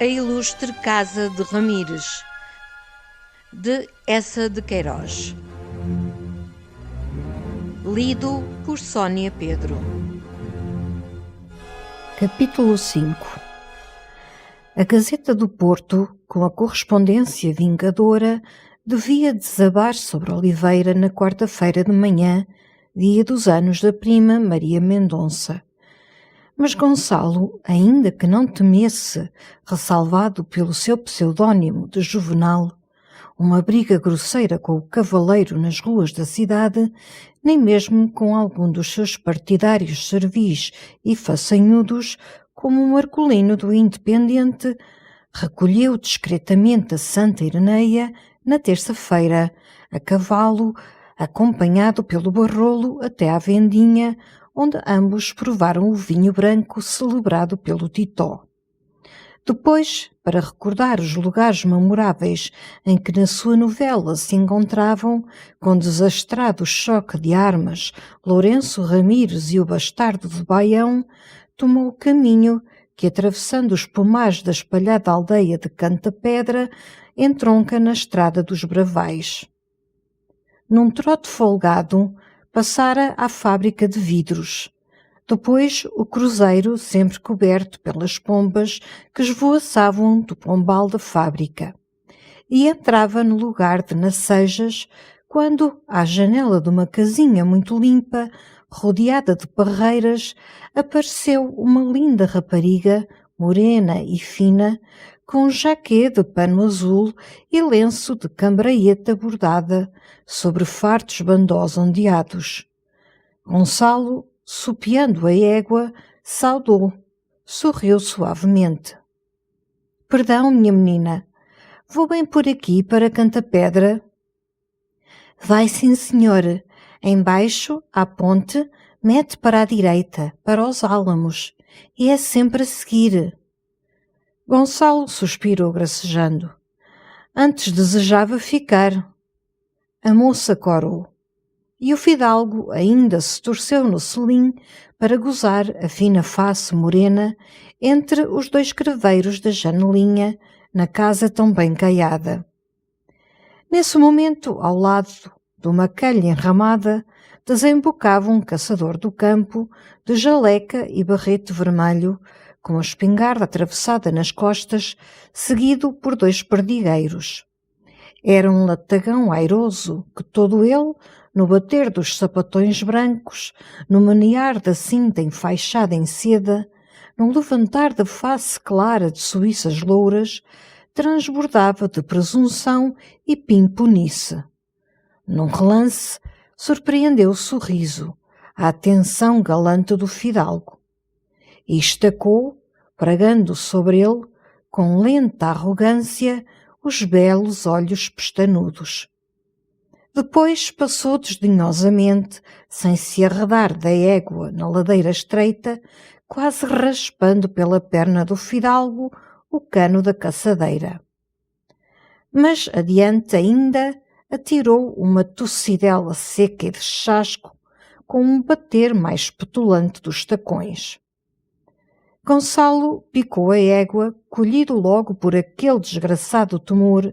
A Ilustre Casa de Ramires, de Eça de Queiroz. Lido por Sónia Pedro. Capítulo 5. A Gazeta do Porto, com a correspondência vingadora, devia desabar sobre Oliveira na quarta-feira de manhã, dia dos anos da prima Maria Mendonça. Mas Gonçalo, ainda que não temesse, ressalvado pelo seu pseudónimo de Juvenal, uma briga grosseira com o cavaleiro nas ruas da cidade, nem mesmo com algum dos seus partidários servis e façanhudos, como o Marcolino do Independente, recolheu discretamente a Santa Ireneia na terça-feira, a cavalo, acompanhado pelo Barrolo até à vendinha, onde ambos provaram o vinho branco celebrado pelo Titó. Depois, para recordar os lugares memoráveis em que na sua novela se encontravam, com desastrado choque de armas, Lourenço Ramires e o bastardo de Baião, tomou o caminho que, atravessando os pomares da espalhada aldeia de Canta-Pedra, entronca na estrada dos Bravais. Num trote folgado, passara à fábrica de vidros. Depois o cruzeiro, sempre coberto pelas pombas que esvoaçavam do pombal da fábrica. E entrava no lugar de Nacejas, quando, à janela de uma casinha muito limpa, rodeada de parreiras, apareceu uma linda rapariga, morena e fina, com um jaquê de pano azul e lenço de cambraeta bordada sobre fartos bandós ondeados. Gonçalo, sopeando a égua, saudou, sorriu suavemente. — Perdão, minha menina, vou bem por aqui para Canta-Pedra? — Vai sim, senhor. Embaixo, à ponte, mete para a direita, para os álamos, e é sempre a seguir. Gonçalo suspirou gracejando. Antes desejava ficar. A moça corou. E o fidalgo ainda se torceu no selim para gozar a fina face morena entre os dois creveiros da janelinha, na casa tão bem caiada. Nesse momento, ao lado de uma calha enramada, desembocava um caçador do campo, de jaleca e barrete vermelho, com a espingarda atravessada nas costas, seguido por dois perdigueiros. Era um latagão airoso que todo ele, no bater dos sapatões brancos, no menear da cinta enfaixada em seda, no levantar da face clara de suíças louras, transbordava de presunção e pimponice. Num relance, surpreendeu o sorriso, a atenção galante do fidalgo, e estacou, pregando sobre ele, com lenta arrogância, os belos olhos pestanudos. Depois passou desdenhosamente, sem se arredar da égua na ladeira estreita, quase raspando pela perna do fidalgo o cano da caçadeira. Mas adiante ainda atirou uma tossidela seca e de chasco, com um bater mais petulante dos tacões. Gonçalo picou a égua, colhido logo por aquele desgraçado temor,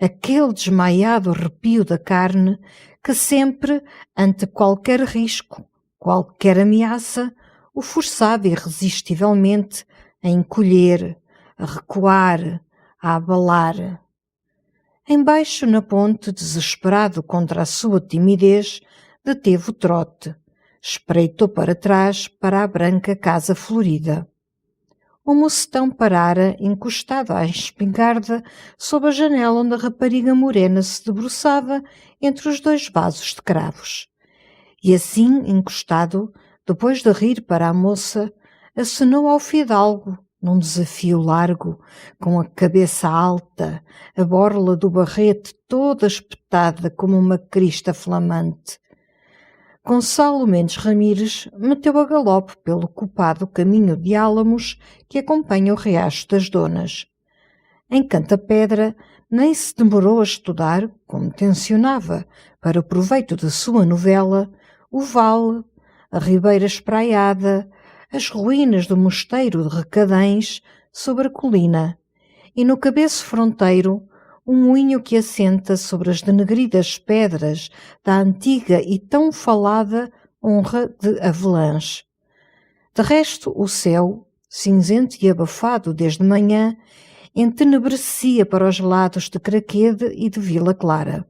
aquele desmaiado arrepio da carne, que sempre, ante qualquer risco, qualquer ameaça, o forçava irresistivelmente a encolher, a recuar, a abalar. Embaixo na ponte, desesperado contra a sua timidez, deteve o trote, espreitou para trás para a branca casa florida. O mocetão parara encostado à espingarda sob a janela onde a rapariga morena se debruçava entre os dois vasos de cravos. E assim, encostado, depois de rir para a moça, acenou ao fidalgo, num desafio largo, com a cabeça alta, a borla do barrete toda espetada como uma crista flamante. Gonçalo Mendes Ramires meteu a galope pelo copado caminho de álamos que acompanha o riacho das Donas. Em Canta-Pedra nem se demorou a estudar, como tencionava, para o proveito da sua novela, o vale, a ribeira espraiada, as ruínas do mosteiro de Recadães sobre a colina e no cabeço fronteiro um moinho que assenta sobre as denegridas pedras da antiga e tão falada honra de Avelange. De resto, o céu, cinzento e abafado desde manhã, entenebrecia para os lados de Craquede e de Vila Clara.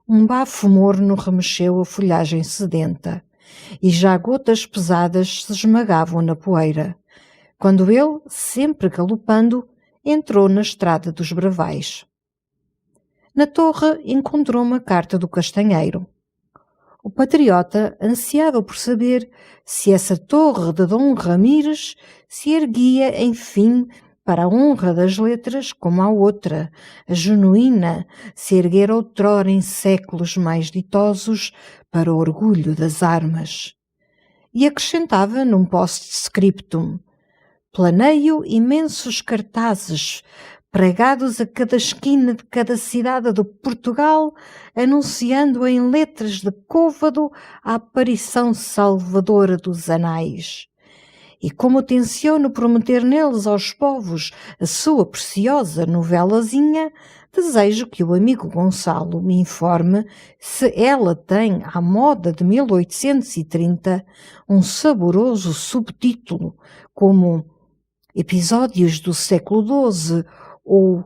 Um bafo morno remexeu a folhagem sedenta, e já gotas pesadas se esmagavam na poeira, quando ele, sempre galopando, entrou na estrada dos Bravais. Na torre encontrou uma carta do castanheiro. O patriota ansiava por saber se essa torre de Dom Ramires se erguia, enfim, para a honra das letras, como a outra, a genuína, se erguera outrora em séculos mais ditosos para o orgulho das armas. E acrescentava num post-scriptum: planeio imensos cartazes pregados a cada esquina de cada cidade de Portugal, anunciando em letras de côvado a aparição salvadora dos anais. E como tenciono prometer neles aos povos a sua preciosa novelazinha, desejo que o amigo Gonçalo me informe se ela tem, à moda de 1830, um saboroso subtítulo, como Episódios do século XII, ou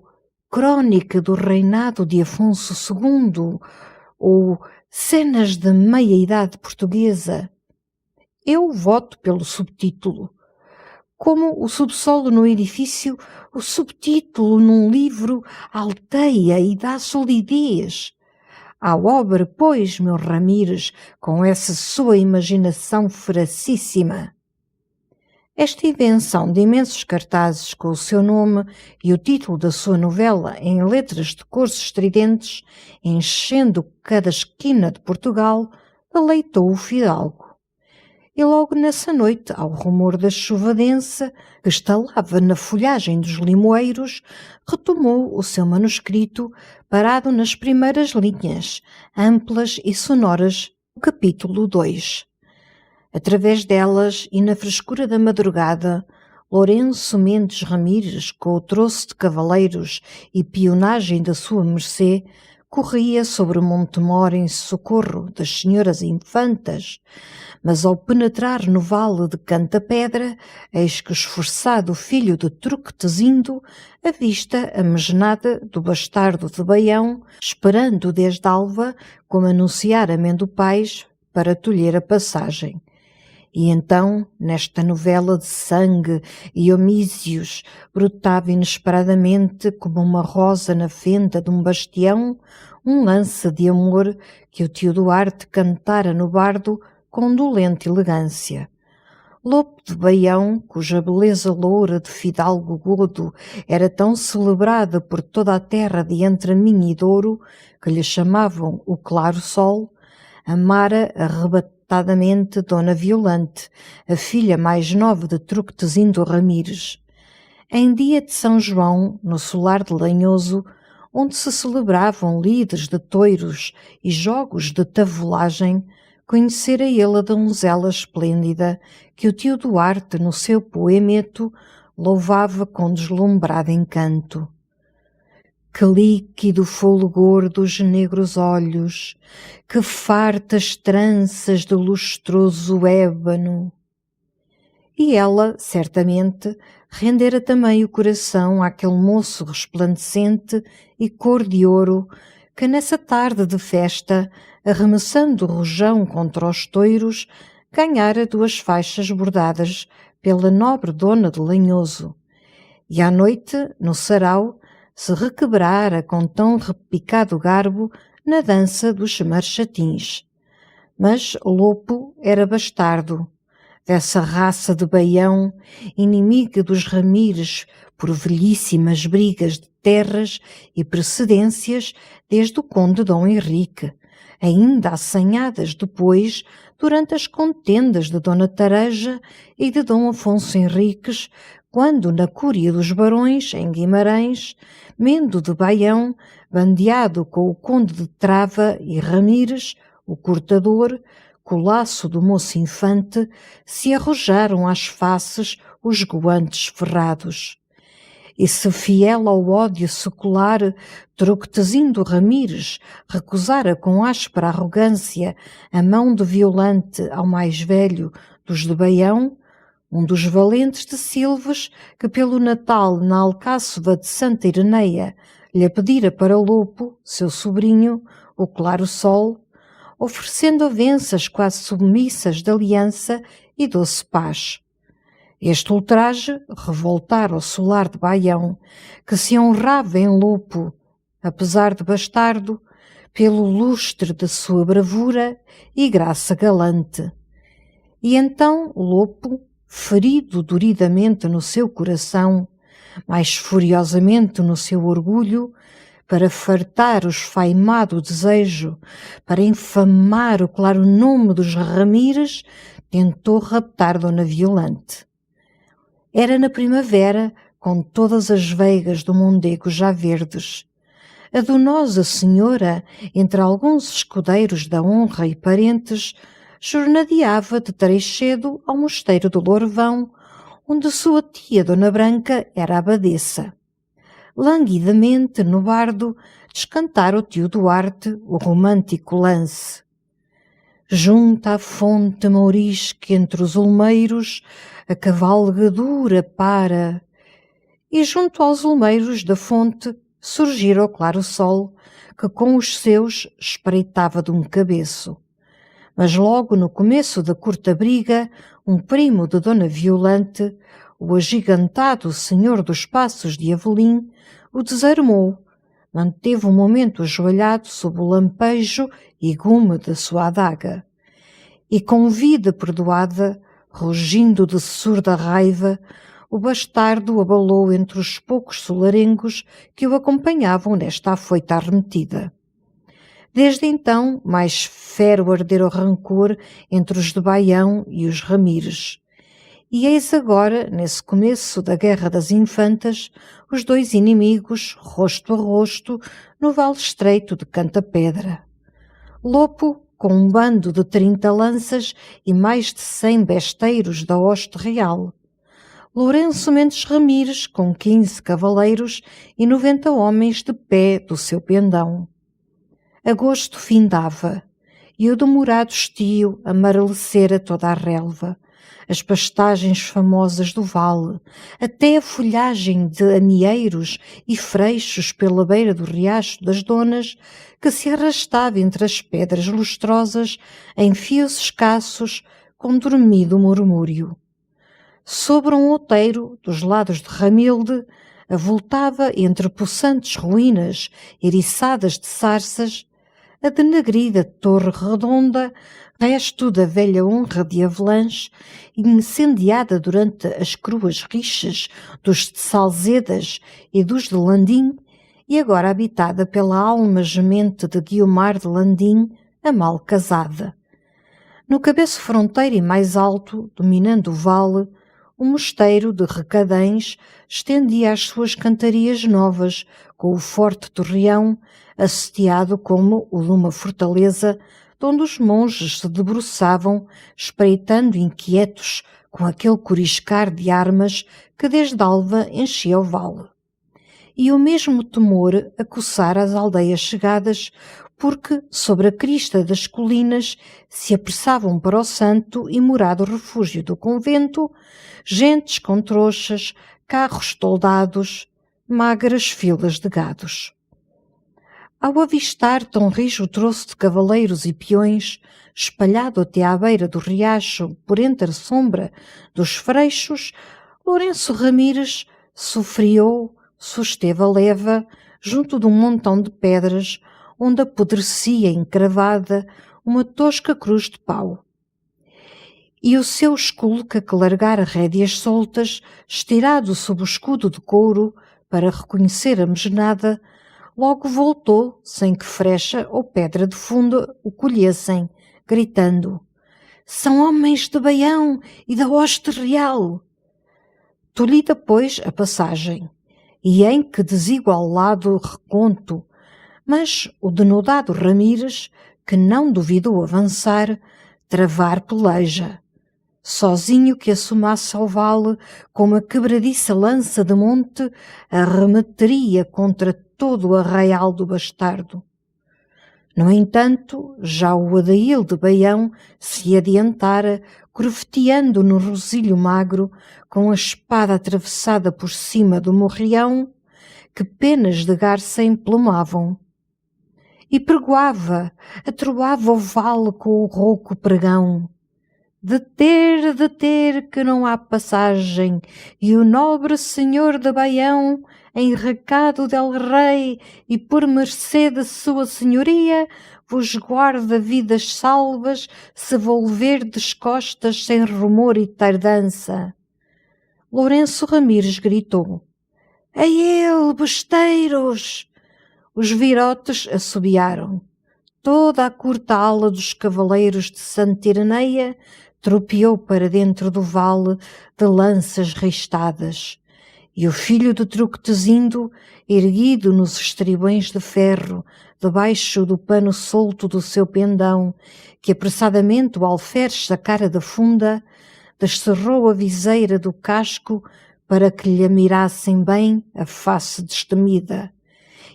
Crónica do reinado de Afonso II, ou Cenas da meia-idade portuguesa. Eu voto pelo subtítulo. Como o subsolo no edifício, o subtítulo num livro alteia e dá solidez. À obra, pois, meu Ramires, com essa sua imaginação feracíssima. Esta invenção de imensos cartazes com o seu nome e o título da sua novela em letras de cores estridentes, enchendo cada esquina de Portugal, deleitou o fidalgo. E logo nessa noite, ao rumor da chuva densa que estalava na folhagem dos limoeiros, retomou o seu manuscrito, parado nas primeiras linhas, amplas e sonoras, do capítulo 2. Através delas e na frescura da madrugada, Lourenço Mendes Ramires, com o troço de cavaleiros e pionagem da sua mercê, corria sobre o Montemor em socorro das senhoras infantas, mas ao penetrar no vale de Canta-Pedra, eis que o esforçado filho de Truquetezindo avista a mesnada do bastardo de Baião, esperando desde alva, como anunciara Mendopais, para tolher a passagem. E então, nesta novela de sangue e homícios, brotava inesperadamente, como uma rosa na fenda de um bastião, um lance de amor que o tio Duarte cantara no bardo com dolente elegância. Lopo de Baião, cuja beleza loura de fidalgo godo era tão celebrada por toda a terra de entre Minho e Douro, que lhe chamavam o claro sol, amara arrebatadamente Dona Violante, a filha mais nova de Truquetezindo Ramires. Em dia de São João, no solar de Lanhoso, onde se celebravam lides de touros e jogos de tavolagem, conhecera ele a donzela esplêndida que o tio Duarte, no seu poemeto, louvava com deslumbrado encanto. Que líquido fulgor dos negros olhos, que fartas tranças de lustroso ébano. E ela, certamente, rendera também o coração àquele moço resplandecente e cor de ouro, que nessa tarde de festa, arremessando o rojão contra os touros, ganhara 2 faixas bordadas pela nobre dona de Lanhoso. E à noite, no sarau, se requebrara com tão repicado garbo na dança dos marchatins. Mas Lopo era bastardo, dessa raça de Baião, inimiga dos Ramires por velhíssimas brigas de terras e precedências desde o conde Dom Henrique, ainda assanhadas depois durante as contendas de Dona Tareja e de Dom Afonso Henriques, quando na Cúria dos Barões, em Guimarães, Mendo de Baião, bandeado com o conde de Trava e Ramires, o cortador, colasso do moço infante, se arrojaram às faces os guantes ferrados. E se fiel ao ódio secular, Troquetezindo Ramires recusara com áspera arrogância a mão de Violante ao mais velho dos de Baião, um dos valentes de Silves, que pelo Natal na Alcáçova de Santa Ireneia lhe pedira para Lopo, seu sobrinho, o claro sol, oferecendo avenças quase submissas de aliança e doce paz. Este ultraje revoltara o solar de Baião, que se honrava em Lopo, apesar de bastardo, pelo lustre de sua bravura e graça galante. E então Lopo, ferido doridamente no seu coração, mais furiosamente no seu orgulho, para fartar o esfaimado desejo, para infamar o claro nome dos Ramires, tentou raptar Dona Violante. Era na primavera, com todas as veigas do Mondego já verdes. A donosa senhora, entre alguns escudeiros da honra e parentes, jornadeava de Treixedo ao mosteiro do Lourvão, onde sua tia Dona Branca era abadesa. Languidamente, no bardo, descantara o tio Duarte o romântico lance. Junto à fonte mourisca entre os olmeiros, a cavalgadura para. E junto aos olmeiros da fonte surgira o claro sol, que com os seus espreitava de um cabeço. Mas logo no começo da curta briga, um primo de Dona Violante, o agigantado senhor dos Passos de Avelim, o desarmou, manteve um momento ajoelhado sob o lampejo e gume da sua adaga. E com vida perdoada, rugindo de surda raiva, o bastardo abalou entre os poucos solarengos que o acompanhavam nesta afoita arremetida. Desde então, mais fero ardera o rancor entre os de Baião e os Ramires. E eis agora, nesse começo da Guerra das Infantas, os dois inimigos, rosto a rosto, no vale estreito de Canta-Pedra. Lopo, com um bando de 30 lanças e mais de 100 besteiros da hoste real. Lourenço Mendes Ramires, com 15 cavaleiros e 90 homens de pé do seu pendão. Agosto findava, e o demorado estio amarelecera toda a relva, as pastagens famosas do vale, até a folhagem de amieiros e freixos pela beira do riacho das Donas, que se arrastava entre as pedras lustrosas em fios escassos, com dormido murmúrio. Sobre um outeiro, dos lados de Ramilde, avultava entre possantes ruínas eriçadas de sarças, a denegrida torre redonda, resto da velha honra de Avelanche, incendiada durante as cruas rixas dos de Salzedas e dos de Landim, e agora habitada pela alma gemente de Guiomar de Landim, a mal casada. No cabeço fronteiro e mais alto, dominando o vale, o mosteiro de Recadães estendia as suas cantarias novas, com o forte torreão, assediado como o de uma fortaleza, donde os monges se debruçavam, espreitando inquietos com aquele coriscar de armas que desde alva enchia o vale. E o mesmo temor acossara as aldeias chegadas, porque sobre a crista das colinas se apressavam para o santo e morado refúgio do convento, gentes com trouxas, carros toldados, magras filas de gados. Ao avistar tão rijo troço de cavaleiros e peões, espalhado até à beira do riacho por entre a sombra dos freixos, Lourenço Ramires sofreou, susteve a leva, junto de um montão de pedras, onde apodrecia encravada uma tosca cruz de pau. E o seu esculca que largara rédeas soltas, estirado sob o escudo de couro, para reconhecer a mesnada, logo voltou, sem que frecha ou pedra de fundo o colhessem, gritando: "São homens de Baião e da hoste real!" Tolhida, pois, a passagem, e em que desigual lado reconto, mas o denodado Ramires, que não duvidou avançar, travar peleja. sozinho que assomasse ao vale como a quebradiça lança de monte, arremeteria contra todo o arraial do bastardo. No entanto, já o Adail de Baião se adiantara, curveteando no rosilho magro, com a espada atravessada por cima do morrião, que penas de garça emplumavam. E pregoava, atroava o vale com o rouco pregão. Deter, que não há passagem, e o nobre senhor de Baião, em recado del rei e por mercê de sua senhoria, vos guarda vidas salvas, se volverdes costas sem rumor e tardança. Lourenço Ramires gritou: "A ele, besteiros!" Os virotes assobiaram. Toda a curta ala dos cavaleiros de Santa Ireneia tropeou para dentro do vale de lanças ristadas, e o filho de Truquetezindo, erguido nos estribões de ferro, debaixo do pano solto do seu pendão, que apressadamente o alferes sacara da funda, descerrou a viseira do casco para que lhe mirassem bem a face destemida,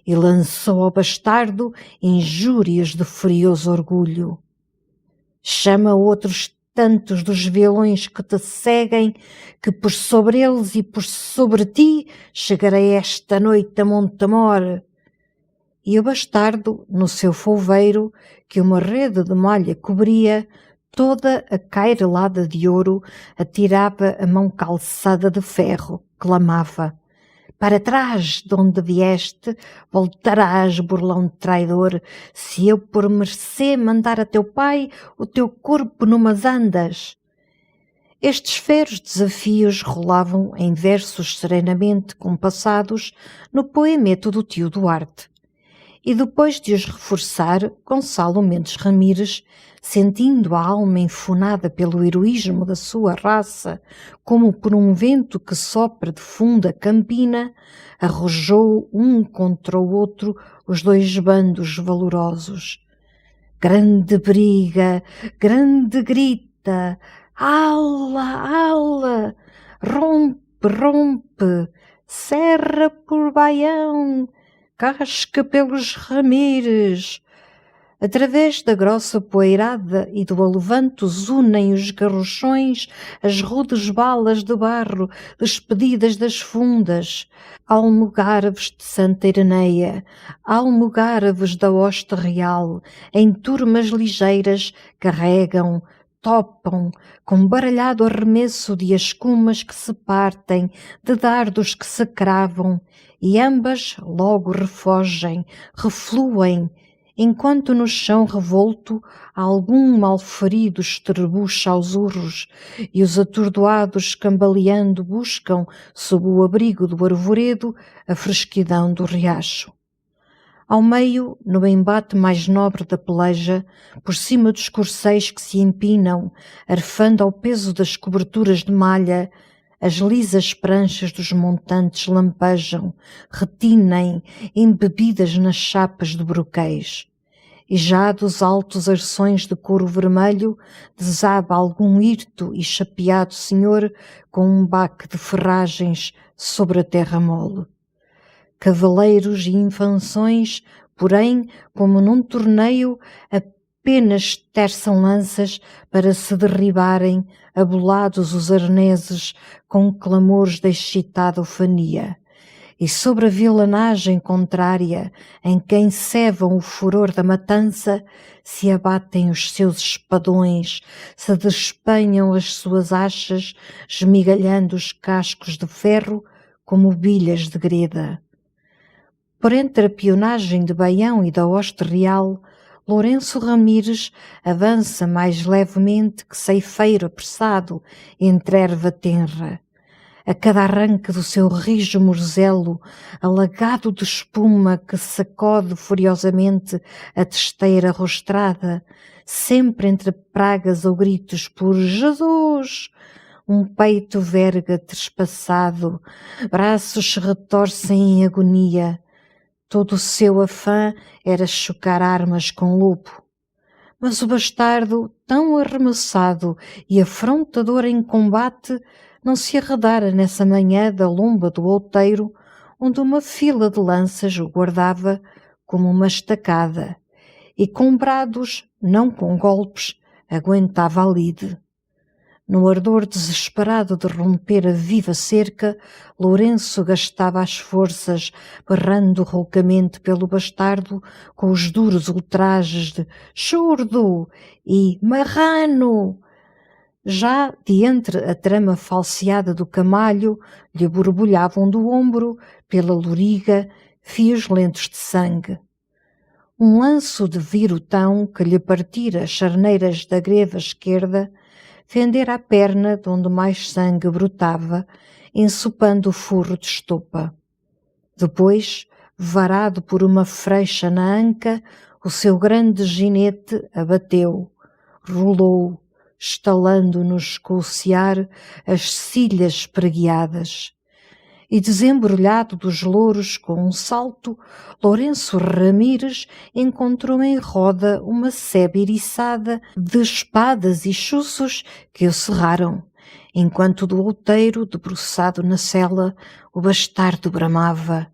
e lançou ao bastardo injúrias de furioso orgulho. Chama outros tantos dos vilões que te seguem, que por sobre eles e por sobre ti chegarei esta noite a Montemor. E o bastardo, no seu folveiro, que uma rede de malha cobria, toda acairelada de ouro, atirava a mão calçada de ferro, clamava: "Para trás, de onde vieste, voltarás, burlão traidor, se eu por mercê mandar a teu pai o teu corpo numas andas." Estes feros desafios rolavam em versos serenamente compassados no poemeto do tio Duarte. E depois de os reforçar, Gonçalo Mendes Ramires, sentindo a alma enfunada pelo heroísmo da sua raça, como por um vento que sopra de funda campina, arrojou um contra o outro os dois bandos valorosos. Grande briga, grande grita, ala, ala, rompe, rompe, serra por Baião, casca pelos Ramires. Através da grossa poeirada e do alevanto zunem os garrochões, as rudes balas de barro despedidas das fundas. Almogárabes de Santa Ireneia, almogárabes da hoste real, em turmas ligeiras carregam, topam, com baralhado arremesso de escumas que se partem, de dardos que se cravam, e ambas logo refogem, refluem, enquanto no chão revolto algum malferido estrebucha aos urros, e os atordoados cambaleando buscam, sob o abrigo do arvoredo, a fresquidão do riacho. Ao meio, no embate mais nobre da peleja, por cima dos corceis que se empinam, arfando ao peso das coberturas de malha, as lisas pranchas dos montantes lampejam, retinem, embebidas nas chapas de broquéis. E já dos altos arções de couro vermelho desaba algum hirto e chapeado senhor com um baque de ferragens sobre a terra mole. Cavaleiros e infanções, porém, como num torneio, apenas terçam lanças para se derribarem, abolados os arneses com clamores de excitada ufania. E sobre a vilanagem contrária, em quem cevam o furor da matança, se abatem os seus espadões, se despenham as suas achas, esmigalhando os cascos de ferro como bilhas de greda. Por entre a pionagem de Baião e da hoste real, Lourenço Ramires avança mais levemente que ceifeiro apressado entre erva tenra. A cada arranque do seu rijo morzelo, alagado de espuma que sacode furiosamente a testeira rostrada, sempre entre pragas ou gritos por Jesus, um peito verga trespassado, braços se retorcem em agonia. Todo o seu afã era chocar armas com lupo. Mas o bastardo, tão arremessado e afrontador em combate, não se arredara nessa manhã da lomba do outeiro, onde uma fila de lanças o guardava como uma estacada, e com brados, não com golpes, aguentava a lide. No ardor desesperado de romper a viva cerca, Lourenço gastava as forças, berrando roucamente pelo bastardo, com os duros ultrajes de churdo e marrano. Já de entre a trama falseada do camalho, lhe borbulhavam do ombro, pela loriga, fios lentos de sangue. Um lanço de virutão que lhe partira as charneiras da greva esquerda, fendera a perna de onde mais sangue brotava, ensopando o furro de estopa. Depois, varado por uma freixa na anca, o seu grande ginete abateu, rolou, estalando no escoucear as cílias preguiadas. E desembrulhado dos louros com um salto, Lourenço Ramires encontrou em roda uma sebe iriçada de espadas e chuços que o cerraram, enquanto do outeiro, debruçado na cela, o bastardo bramava: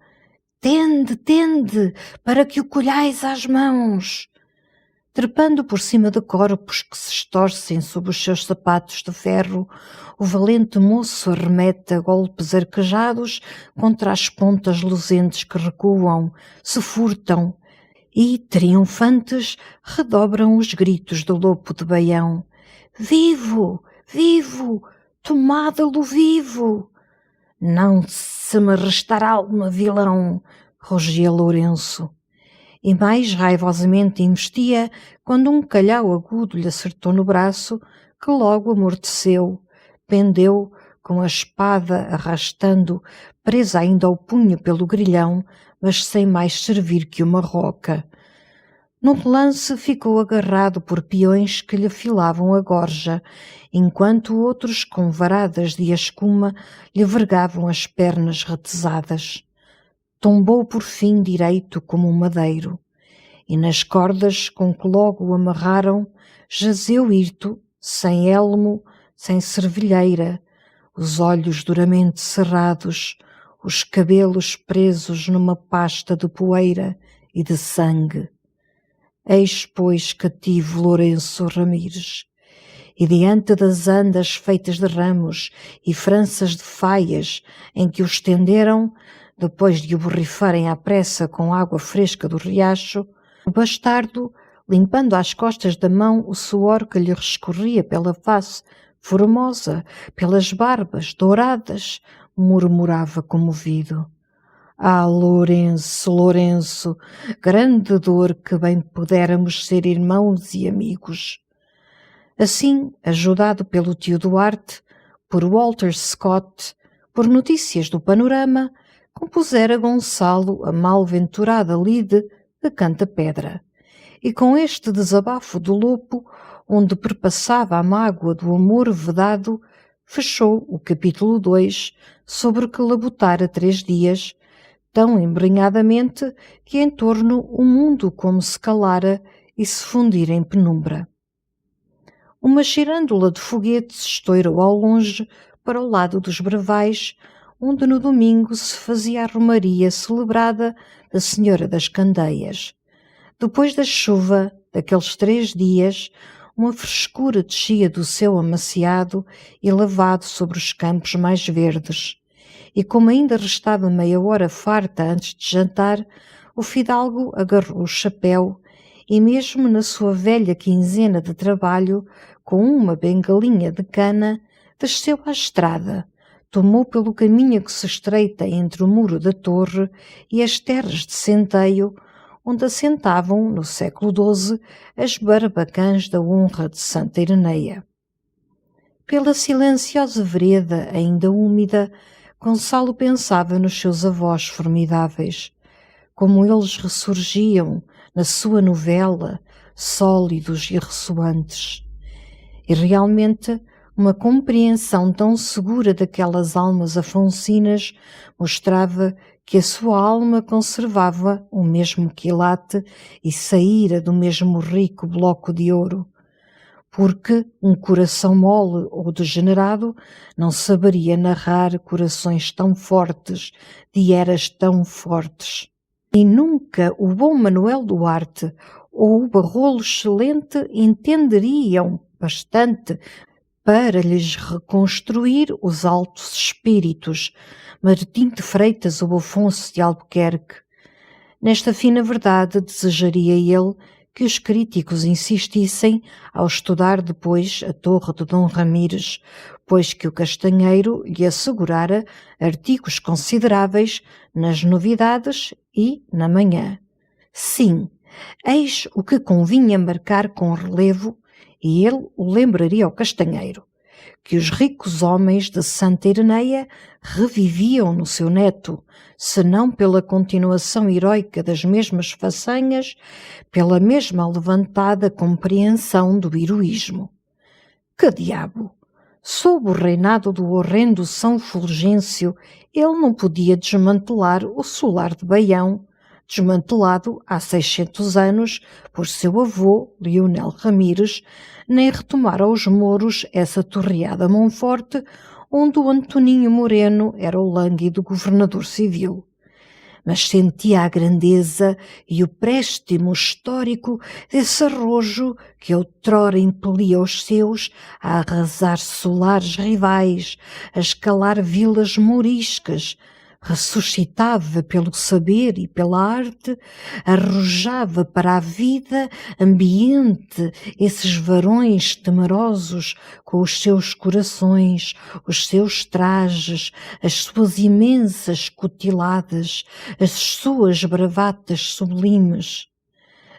"Tende, tende, para que o colhais às mãos!" Trepando por cima de corpos que se estorcem sob os seus sapatos de ferro, o valente moço arremete a golpes arquejados contra as pontas luzentes que recuam, se furtam e, triunfantes, redobram os gritos do lobo de Baião. "Vivo! Vivo! Tomada-lo vivo!" "Não se me restar alma, vilão!" rugia Lourenço. E mais raivosamente investia quando um calhau agudo lhe acertou no braço, que logo amorteceu, pendeu, com a espada arrastando, presa ainda ao punho pelo grilhão, mas sem mais servir que uma roca. No relance ficou agarrado por peões que lhe afilavam a gorja, enquanto outros com varadas de escuma lhe vergavam as pernas retesadas. Tombou por fim direito como um madeiro, e nas cordas com que logo o amarraram, jazeu hirto, sem elmo, sem servilheira, os olhos duramente cerrados, os cabelos presos numa pasta de poeira e de sangue. Eis, pois, cativo Lourenço Ramires, e diante das andas feitas de ramos e franças de faias em que o estenderam, depois de o borrifarem à pressa com água fresca do riacho, o bastardo, limpando às costas da mão o suor que lhe rescorria pela face formosa, pelas barbas douradas, murmurava comovido: "Ah, Lourenço, Lourenço, grande dor que bem pudéramos ser irmãos e amigos." Assim, ajudado pelo tio Duarte, por Walter Scott, por notícias do panorama, compusera Gonçalo a mal-venturada lide de Canta-Pedra. E com este desabafo do lopo, onde perpassava a mágoa do amor vedado, fechou o capítulo 2, sobre o que labutara 3 dias, tão embrenhadamente que em torno o mundo como se calara e se fundira em penumbra. Uma girândola de foguetes estourou ao longe para o lado dos brevais, onde no domingo se fazia a romaria celebrada da Senhora das Candeias. Depois da chuva daqueles 3 dias, uma frescura descia do céu amaciado e lavado sobre os campos mais verdes. E como ainda restava meia hora farta antes de jantar, o fidalgo agarrou o chapéu e mesmo na sua velha quinzena de trabalho, com uma bengalinha de cana, desceu à estrada, tomou pelo caminho que se estreita entre o muro da torre e as terras de centeio, onde assentavam, no século XII, as barbacãs da honra de Santa Ireneia. Pela silenciosa vereda ainda úmida, Gonçalo pensava nos seus avós formidáveis, como eles ressurgiam na sua novela, sólidos e ressoantes. E realmente uma compreensão tão segura daquelas almas afonsinas mostrava que a sua alma conservava o mesmo quilate e saíra do mesmo rico bloco de ouro, porque um coração mole ou degenerado não saberia narrar corações tão fortes de eras tão fortes. E nunca o bom Manuel Duarte ou o Barrolo Excelente entenderiam bastante para lhes reconstruir os altos espíritos, Martim de Freitas ou Afonso de Albuquerque. Nesta fina verdade desejaria ele que os críticos insistissem ao estudar depois a Torre de Dom Ramires, pois que o Castanheiro lhe assegurara artigos consideráveis nas novidades e na manhã. Sim, eis o que convinha marcar com relevo, e ele o lembraria ao Castanheiro, que os ricos homens de Santa Ireneia reviviam no seu neto, senão pela continuação heroica das mesmas façanhas, pela mesma levantada compreensão do heroísmo. Que diabo! Sob o reinado do horrendo São Fulgêncio, ele não podia desmantelar o solar de Baião, desmantelado há 600 anos por seu avô, Leonel Ramires, nem retomar aos mouros essa torreada Monforte, onde o Antoninho Moreno era o lânguido governador civil. Mas sentia a grandeza e o préstimo histórico desse arrojo que outrora impelia os seus a arrasar solares rivais, a escalar vilas mouriscas, ressuscitava pelo saber e pela arte, arrojava para a vida ambiente esses varões temerosos com os seus corações, os seus trajes, as suas imensas cutiladas, as suas bravatas sublimes.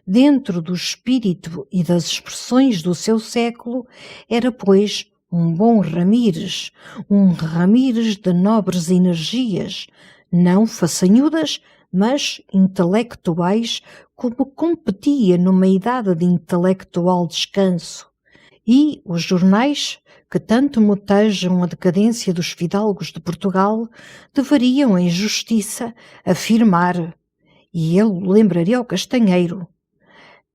Dentro do espírito e das expressões do seu século era, pois, um bom Ramires, um Ramires de nobres energias, não façanhudas, mas intelectuais, como competia numa idade de intelectual descanso. E os jornais, que tanto motejam a decadência dos fidalgos de Portugal, deveriam, em justiça, afirmar, e ele o lembraria ao Castanheiro: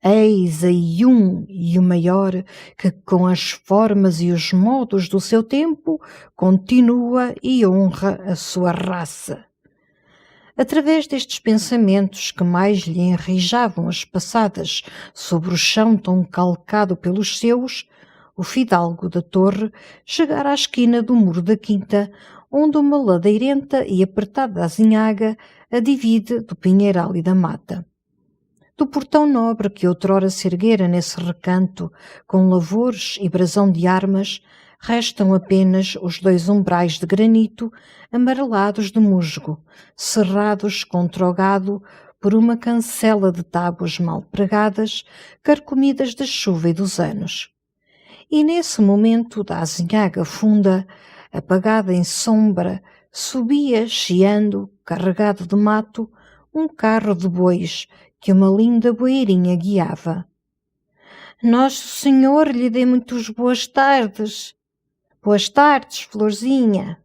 eis aí um e o maior que, com as formas e os modos do seu tempo, continua e honra a sua raça. Através destes pensamentos que mais lhe enrijavam as passadas sobre o chão tão calcado pelos seus, o fidalgo da torre chegara à esquina do muro da quinta, onde uma ladeirenta e apertada azinhaga a divide do pinheiral e da mata. Do portão nobre que outrora se erguera nesse recanto, com lavores e brasão de armas, restam apenas os 2 umbrais de granito amarelados de musgo, cerrados contra o gado por uma cancela de tábuas mal pregadas, carcomidas da chuva e dos anos. E nesse momento da azinhaga funda, apagada em sombra, subia, chiando, carregado de mato, um carro de bois que uma linda boeirinha guiava. Nosso Senhor lhe dê muitas boas tardes. Boas tardes, Florzinha.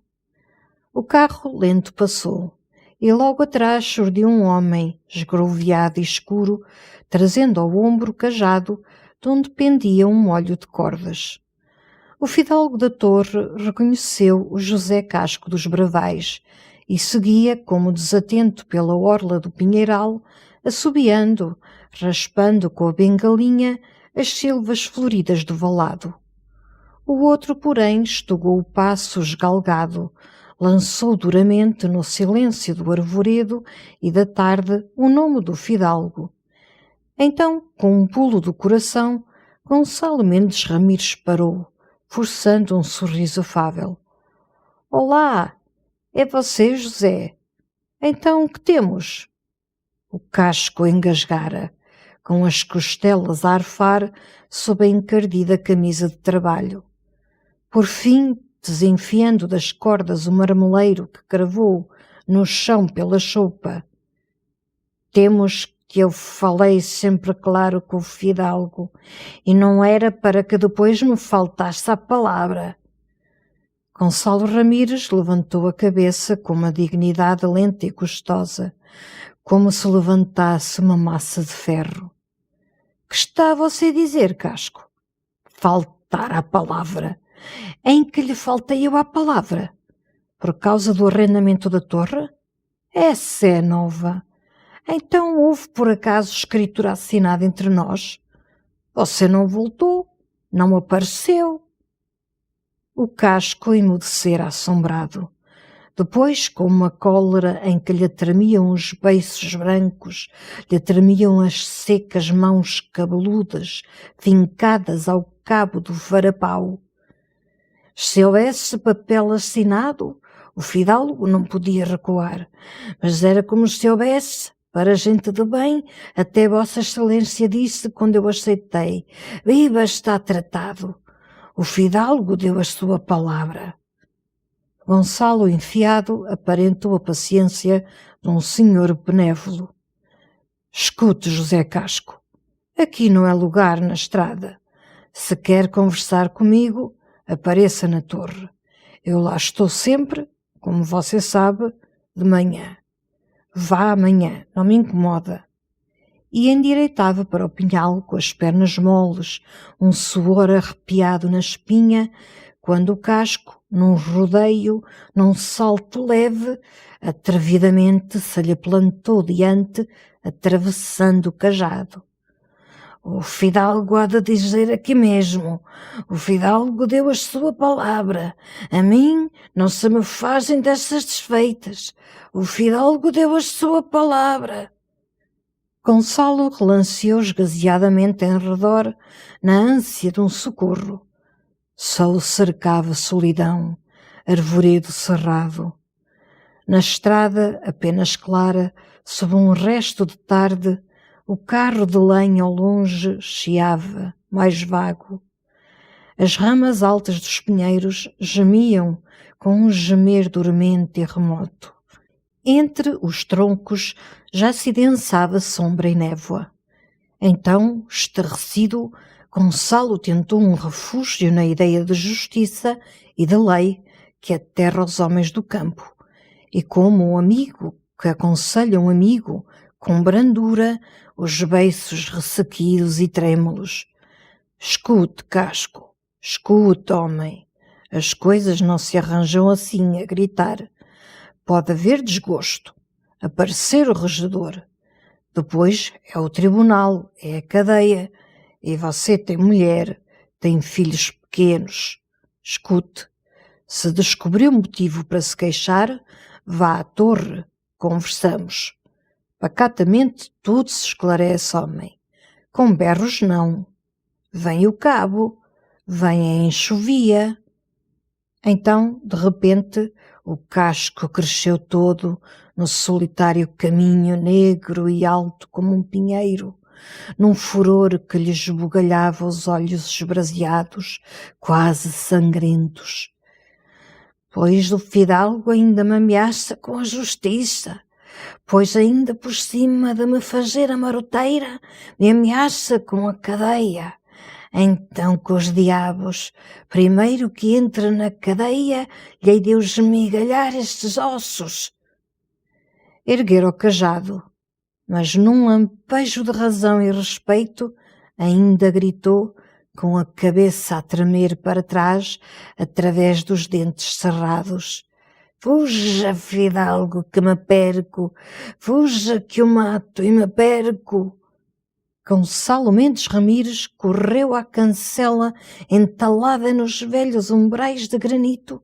O carro lento passou, e logo atrás surgiu um homem, esgroviado e escuro, trazendo ao ombro o cajado, de onde pendia um molho de cordas. O fidalgo da torre reconheceu o José Casco dos Bravais e seguia, como desatento pela orla do pinheiral, assobiando, raspando com a bengalinha as silvas floridas do valado. O outro, porém, estugou o passo esgalgado, lançou duramente no silêncio do arvoredo e da tarde o nome do fidalgo. Então, com um pulo do coração, Gonçalo Mendes Ramires parou, forçando um sorriso afável. — Olá! É você, José? Então, que temos? O Casco engasgara, com as costelas a arfar sob a encardida camisa de trabalho. Por fim, desenfiando das cordas o marmeleiro que cravou no chão pela chopa. Temos que eu falei sempre claro com o fidalgo, e não era para que depois me faltasse a palavra. Gonçalo Ramires levantou a cabeça com uma dignidade lenta e gostosa, como se levantasse uma massa de ferro. Que está você a dizer, Casco? Faltar à palavra. Em que lhe faltei eu à palavra? Por causa do arrendamento da torre? Essa é nova. Então houve por acaso escritura assinada entre nós? Você não voltou, não apareceu. O Casco emudecera assombrado. Depois, com uma cólera em que lhe tremiam os beiços brancos, lhe tremiam as secas mãos cabeludas, vincadas ao cabo do varapau. Se houvesse papel assinado, o fidalgo não podia recuar, mas era como se houvesse, para gente de bem, até Vossa Excelência disse quando eu aceitei: viva, está tratado. O fidalgo deu a sua palavra. Gonçalo, enfiado, aparentou a paciência de um senhor benévolo. Escute, José Casco, aqui não é lugar na estrada. Se quer conversar comigo, apareça na torre. Eu lá estou sempre, como você sabe, de manhã. Vá amanhã, não me incomoda. E endireitava para o pinhal com as pernas moles, um suor arrepiado na espinha, quando o Casco, num rodeio, num salto leve, atrevidamente se lhe plantou diante, atravessando o cajado. O fidalgo há de dizer aqui mesmo. O fidalgo deu a sua palavra. A mim não se me fazem dessas desfeitas. O fidalgo deu a sua palavra. Gonçalo relanceou esgazeadamente em redor, na ânsia de um socorro. Só o cercava solidão, arvoredo cerrado. Na estrada, apenas clara, sob um resto de tarde, o carro de lenha ao longe chiava, mais vago. As ramas altas dos pinheiros gemiam com um gemer dormente e remoto. Entre os troncos já se densava sombra e névoa. Então, estarrecido, Gonçalo tentou um refúgio na ideia de justiça e de lei que aterra os homens do campo. E como um amigo que aconselha um amigo, com brandura, os beiços ressequidos e trêmulos. Escute, Casco, escute, homem. As coisas não se arranjam assim, a gritar. Pode haver desgosto, aparecer o regedor. Depois é o tribunal, é a cadeia. E você tem mulher, tem filhos pequenos. Escute, se descobriu motivo para se queixar, vá à torre, conversamos. Pacatamente tudo se esclarece, homem. Com berros não. Vem o cabo, vem a enxovia. Então, de repente, o Casco cresceu todo no solitário caminho negro e alto como um pinheiro, num furor que lhe esbugalhava os olhos esbraseados, quase sangrentos. Pois o fidalgo ainda me ameaça com a justiça, pois ainda por cima de me fazer a maroteira, me ameaça com a cadeia. Então, com os diabos, primeiro que entre na cadeia, lhe hei de eu esmigalhar estes ossos. Erguera o cajado, mas num lampejo de razão e respeito, ainda gritou, com a cabeça a tremer para trás, através dos dentes cerrados. Fuja, fidalgo, que me perco! Fuja, que o mato e me perco! Gonçalo Mendes Ramires correu à cancela entalada nos velhos umbrais de granito,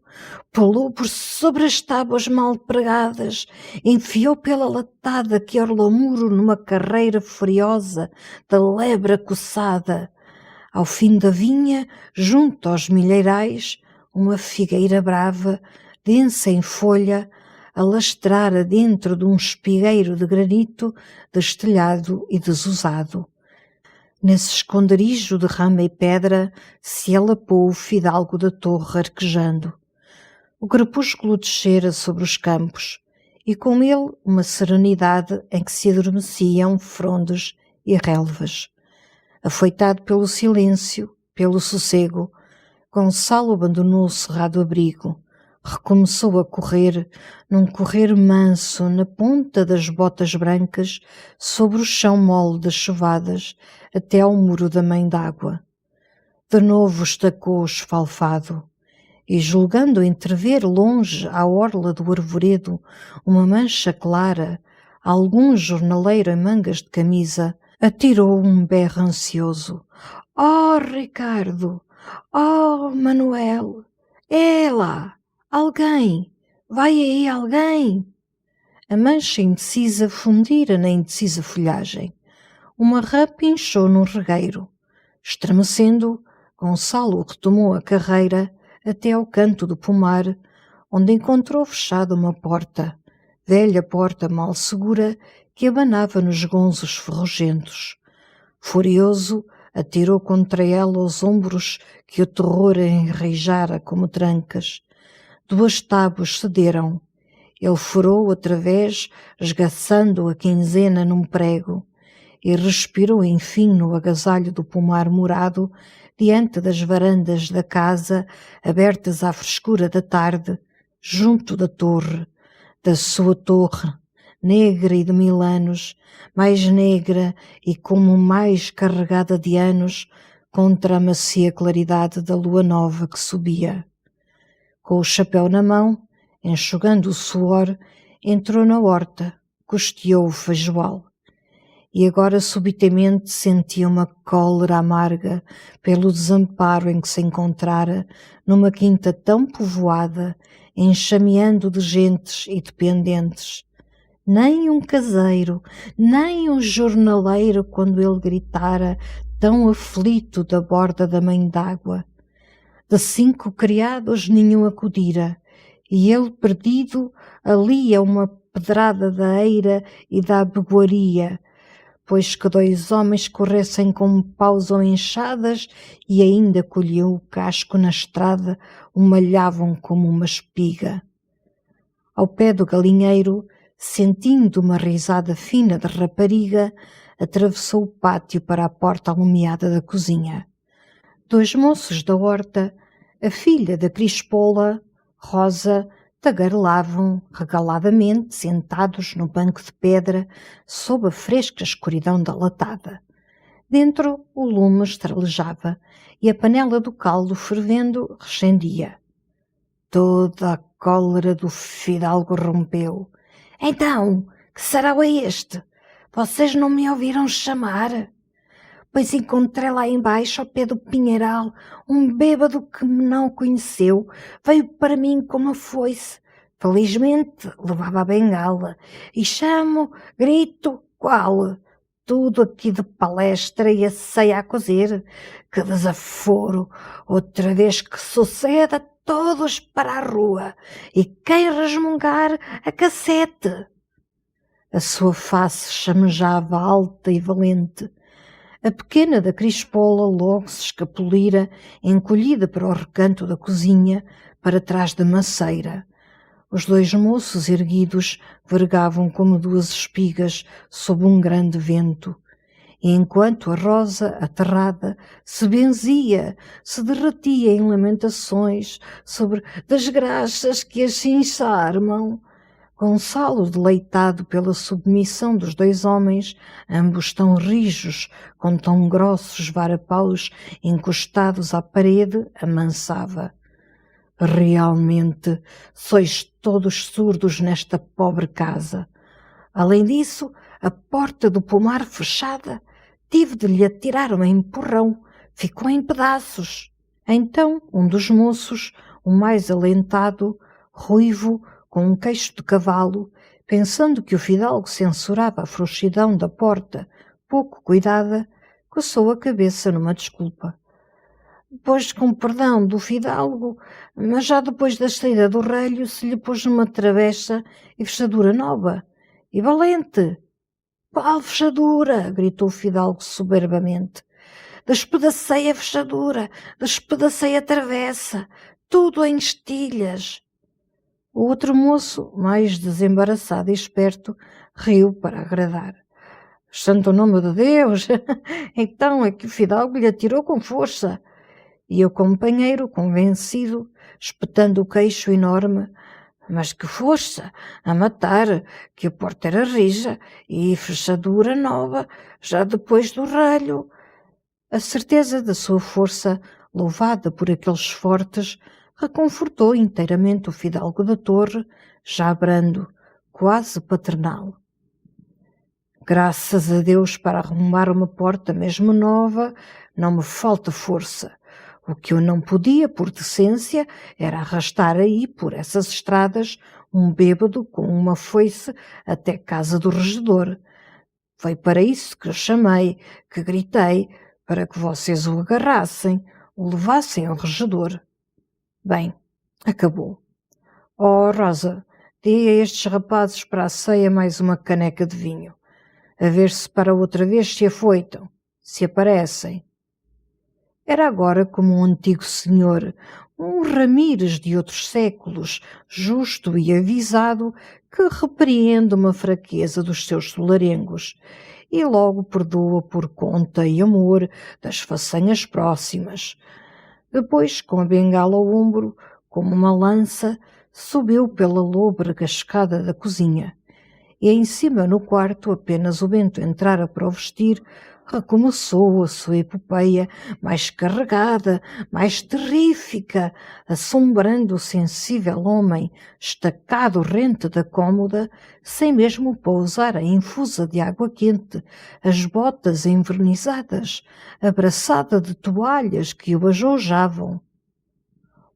pulou por sobre as tábuas mal pregadas, enfiou pela latada que orla o muro numa carreira furiosa da lebre coçada. Ao fim da vinha, junto aos milheirais, uma figueira brava, densa em folha, alastrara dentro de um espigueiro de granito destelhado e desusado. Nesse esconderijo de rama e pedra se alapou o fidalgo da torre arquejando. O crepúsculo descera sobre os campos, e com ele uma serenidade em que se adormeciam frondes e relvas. Afoitado pelo silêncio, pelo sossego, Gonçalo abandonou o cerrado abrigo, Recomeçou a correr, num correr manso na ponta das botas brancas, sobre o chão mole das chuvadas, até ao muro da mãe d'água. De novo estacou esfalfado, e julgando entrever longe à orla do arvoredo uma mancha clara, algum jornaleiro em mangas de camisa, atirou um berro ansioso. Oh, Ricardo! Oh, Manuel! É lá! Alguém! Vai aí alguém! A mancha indecisa fundira na indecisa folhagem. Uma rã pinchou num regueiro. Estremecendo, Gonçalo retomou a carreira até ao canto do pomar, onde encontrou fechada uma porta, velha porta mal segura, que abanava nos gonzos ferrugentos. Furioso, atirou contra ela os ombros que o terror enraizara como trancas. Duas tábuas cederam. Ele furou através, esgaçando a quinzena num prego, e respirou enfim no agasalho do pomar morado, diante das varandas da casa, abertas à frescura da tarde, junto da sua torre, negra e de 1000 anos, mais negra e como mais carregada de anos, contra a macia claridade da lua nova que subia. Com o chapéu na mão, enxugando o suor, entrou na horta, costeou o feijoal. E agora subitamente sentia uma cólera amarga pelo desamparo em que se encontrara numa quinta tão povoada, enxameando de gentes e dependentes. Nem um caseiro, nem um jornaleiro, quando ele gritara, tão aflito da borda da mãe d'água. De 5 criados nenhum acudira, e ele perdido ali a uma pedrada da eira e da abegoaria, pois que 2 homens corressem com paus ou enxadas e ainda colhiam o casco na estrada, o malhavam como uma espiga. Ao pé do galinheiro, sentindo uma risada fina de rapariga, atravessou o pátio para a porta alumiada da cozinha. 2 moços da horta, a filha da Crispola, Rosa, tagarelavam regaladamente, sentados no banco de pedra, sob a fresca escuridão da latada. Dentro o lume estrelejava e a panela do caldo fervendo rescendia. Toda a cólera do fidalgo rompeu. Então, que sarau é este? Vocês não me ouviram chamar? Pois encontrei lá embaixo, ao pé do pinheiral, um bêbado que me não conheceu, veio para mim com uma foice. Felizmente levava a bengala, e chamo, grito, qual? Tudo aqui de palestra e a ceia a cozer. Que desaforo! Outra vez que suceda, todos para a rua, e quem resmungar a cacete. A sua face chamejava alta e valente. A pequena da Crispola logo se escapulira, encolhida para o recanto da cozinha, para trás da maceira. Os 2 moços erguidos vergavam como 2 espigas sob um grande vento. E enquanto a Rosa, aterrada, se benzia, se derretia em lamentações sobre desgraças que assim se armam, Gonçalo, deleitado pela submissão dos 2 homens, ambos tão rijos, com tão grossos varapaus encostados à parede, amansava. Realmente, sois todos surdos nesta pobre casa. Além disso, a porta do pomar fechada, tive de lhe atirar um empurrão, ficou em pedaços. Então, um dos moços, o mais alentado, ruivo, com um queixo de cavalo, pensando que o fidalgo censurava a frouxidão da porta, pouco cuidada, coçou a cabeça numa desculpa. Depois, com perdão do fidalgo, mas já depois da saída do relho, se lhe pôs uma travessa e fechadura nova. E valente! Qual fechadura? Gritou o fidalgo soberbamente. Despedacei a fechadura, despedacei a travessa, tudo em estilhas. O outro moço, mais desembaraçado e esperto, riu para agradar. Santo nome de Deus! Então é que o fidalgo lhe atirou com força. E o companheiro, convencido, espetando o queixo enorme: mas que força a matar, que a porta era rija e fechadura nova, já depois do ralho. A certeza da sua força, louvada por aqueles fortes, reconfortou inteiramente o fidalgo da torre, já brando, quase paternal. Graças a Deus, para arrumar uma porta mesmo nova, não me falta força. O que eu não podia, por decência, era arrastar aí, por essas estradas, um bêbado com uma foice até casa do regedor. Foi para isso que eu chamei, que gritei, para que vocês o agarrassem, o levassem ao regedor. Bem, acabou. Oh, Rosa, dê a estes rapazes para a ceia mais uma caneca de vinho, a ver se para outra vez se afoitam, se aparecem. Era agora como um antigo senhor, um Ramires de outros séculos, justo e avisado, que repreende uma fraqueza dos seus solarengos e logo perdoa por conta e amor das façanhas próximas. Depois, com a bengala ao ombro, como uma lança, subiu pela lôbrega escada da cozinha. E em cima no quarto, apenas o Bento entrara para o vestir, recomeçou a sua epopeia mais carregada, mais terrífica, assombrando o sensível homem, estacado rente da cômoda, sem mesmo pousar a infusa de água quente, as botas envernizadas, abraçada de toalhas que o ajoujavam.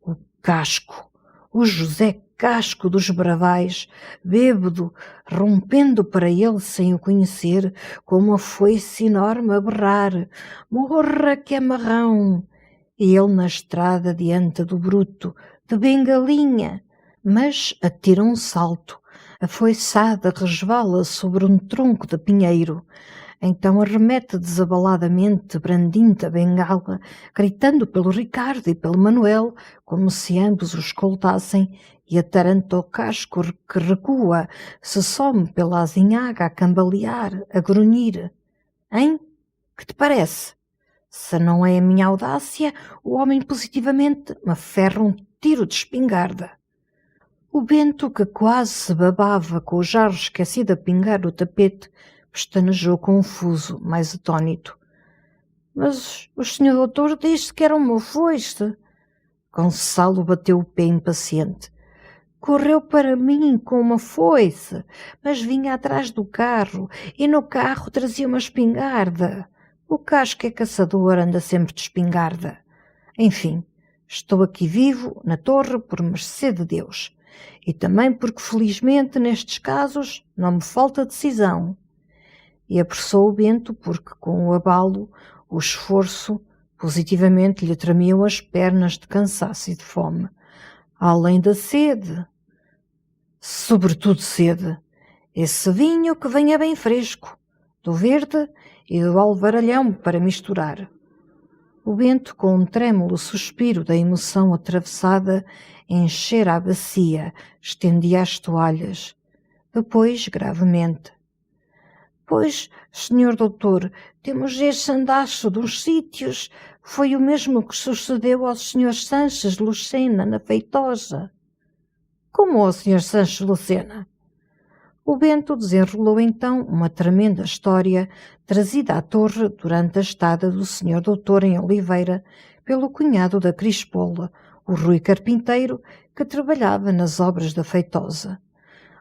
O casco, o José Casco dos Bravais, bêbado, rompendo para ele sem o conhecer, com uma foice enorme a berrar: morra que é marrão! E ele na estrada diante do bruto, de bengalinha, mas atira um salto, a foiçada resvala sobre um tronco de pinheiro. Então arremete desabaladamente, brandindo a bengala, gritando pelo Ricardo e pelo Manuel, como se ambos o escoltassem, e ataranta o casco que recua, se some pela azinhaga a cambalear, a grunhir. Hein? Que te parece? Se não é a minha audácia, o homem positivamente me ferra um tiro de espingarda. O Bento, que quase se babava com o jarro esquecido a pingar no tapete, pestanejou confuso, mais atônito. Mas o senhor doutor disse que era uma foice. Gonçalo bateu o pé impaciente. Correu para mim com uma foice, mas vinha atrás do carro, e no carro trazia uma espingarda. O Casco é caçador, anda sempre de espingarda. Enfim, estou aqui vivo, na torre, por mercê de Deus. E também porque, felizmente, nestes casos, não me falta decisão. E apressou o Bento porque, com o abalo, o esforço, positivamente lhe tremiam as pernas de cansaço e de fome. Além da sede. Sobretudo sede. Esse vinho que venha bem fresco, do verde e do alvaralhão para misturar. O Bento, com um trêmulo suspiro da emoção atravessada, enchera a bacia, estendia as toalhas. Depois, gravemente: Pois, senhor doutor, temos este andaço dos sítios. Foi o mesmo que sucedeu ao senhor Sanches Lucena, na Feitosa. Como ao senhor Sanches Lucena? O Bento desenrolou então uma tremenda história trazida à torre durante a estada do senhor doutor em Oliveira pelo cunhado da Crispola, o Rui Carpinteiro, que trabalhava nas obras da Feitosa.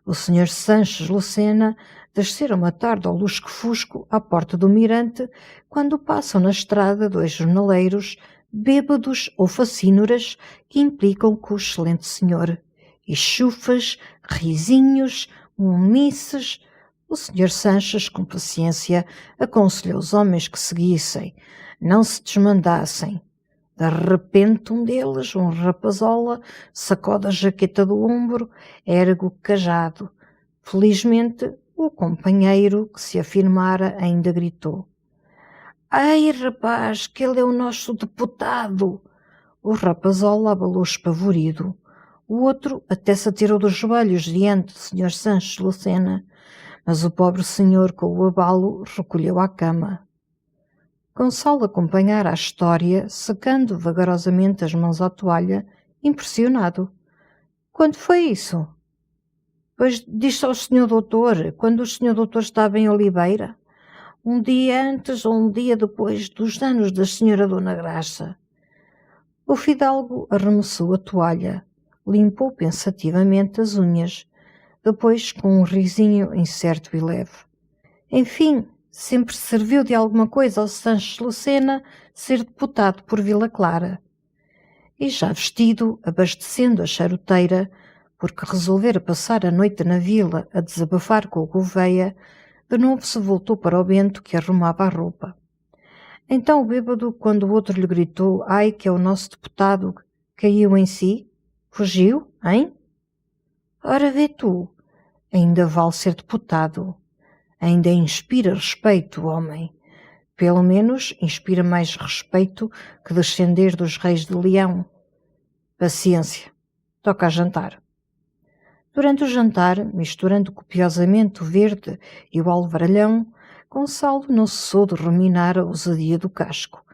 O senhor Sanches Lucena descera uma tarde ao lusco-fusco à porta do mirante, quando passam na estrada dois jornaleiros, bêbados ou facínoras, que implicam com o excelente senhor. E chufas, risinhos, mumices. O senhor Sanches, com paciência, aconselhou os homens que seguissem, não se desmandassem. De repente um deles, um rapazola, sacode a jaqueta do ombro, ergue o cajado. Felizmente, o companheiro, que se afirmara, ainda gritou: Ai, rapaz, que ele é o nosso deputado! O rapazola abalou espavorido. O outro até se atirou dos joelhos diante do senhor Sanches Lucena, mas o pobre senhor, com o abalo, recolheu à cama. Gonçalo acompanhara a história, secando vagarosamente as mãos à toalha, impressionado. Quando foi isso? Pois disse ao senhor doutor, quando o senhor doutor estava em Oliveira. Um dia antes ou um dia depois dos anos da senhora Dona Graça. O fidalgo arremessou a toalha, limpou pensativamente as unhas, depois com um risinho incerto e leve. Enfim, sempre serviu de alguma coisa ao Sanches Lucena ser deputado por Vila Clara. E já vestido, abastecendo a charuteira, porque resolvera passar a noite na vila a desabafar com o Gouveia, de novo se voltou para o Bento que arrumava a roupa. Então o bêbado, quando o outro lhe gritou "Ai, que é o nosso deputado", caiu em si? Fugiu, hein? Ora vê tu, ainda vale ser deputado. Ainda inspira respeito, homem. Pelo menos inspira mais respeito que descender dos reis de Leão. Paciência, toca a jantar. Durante o jantar, misturando copiosamente o verde e o alvaralhão, Gonçalo não cessou de ruminar a ousadia do casco.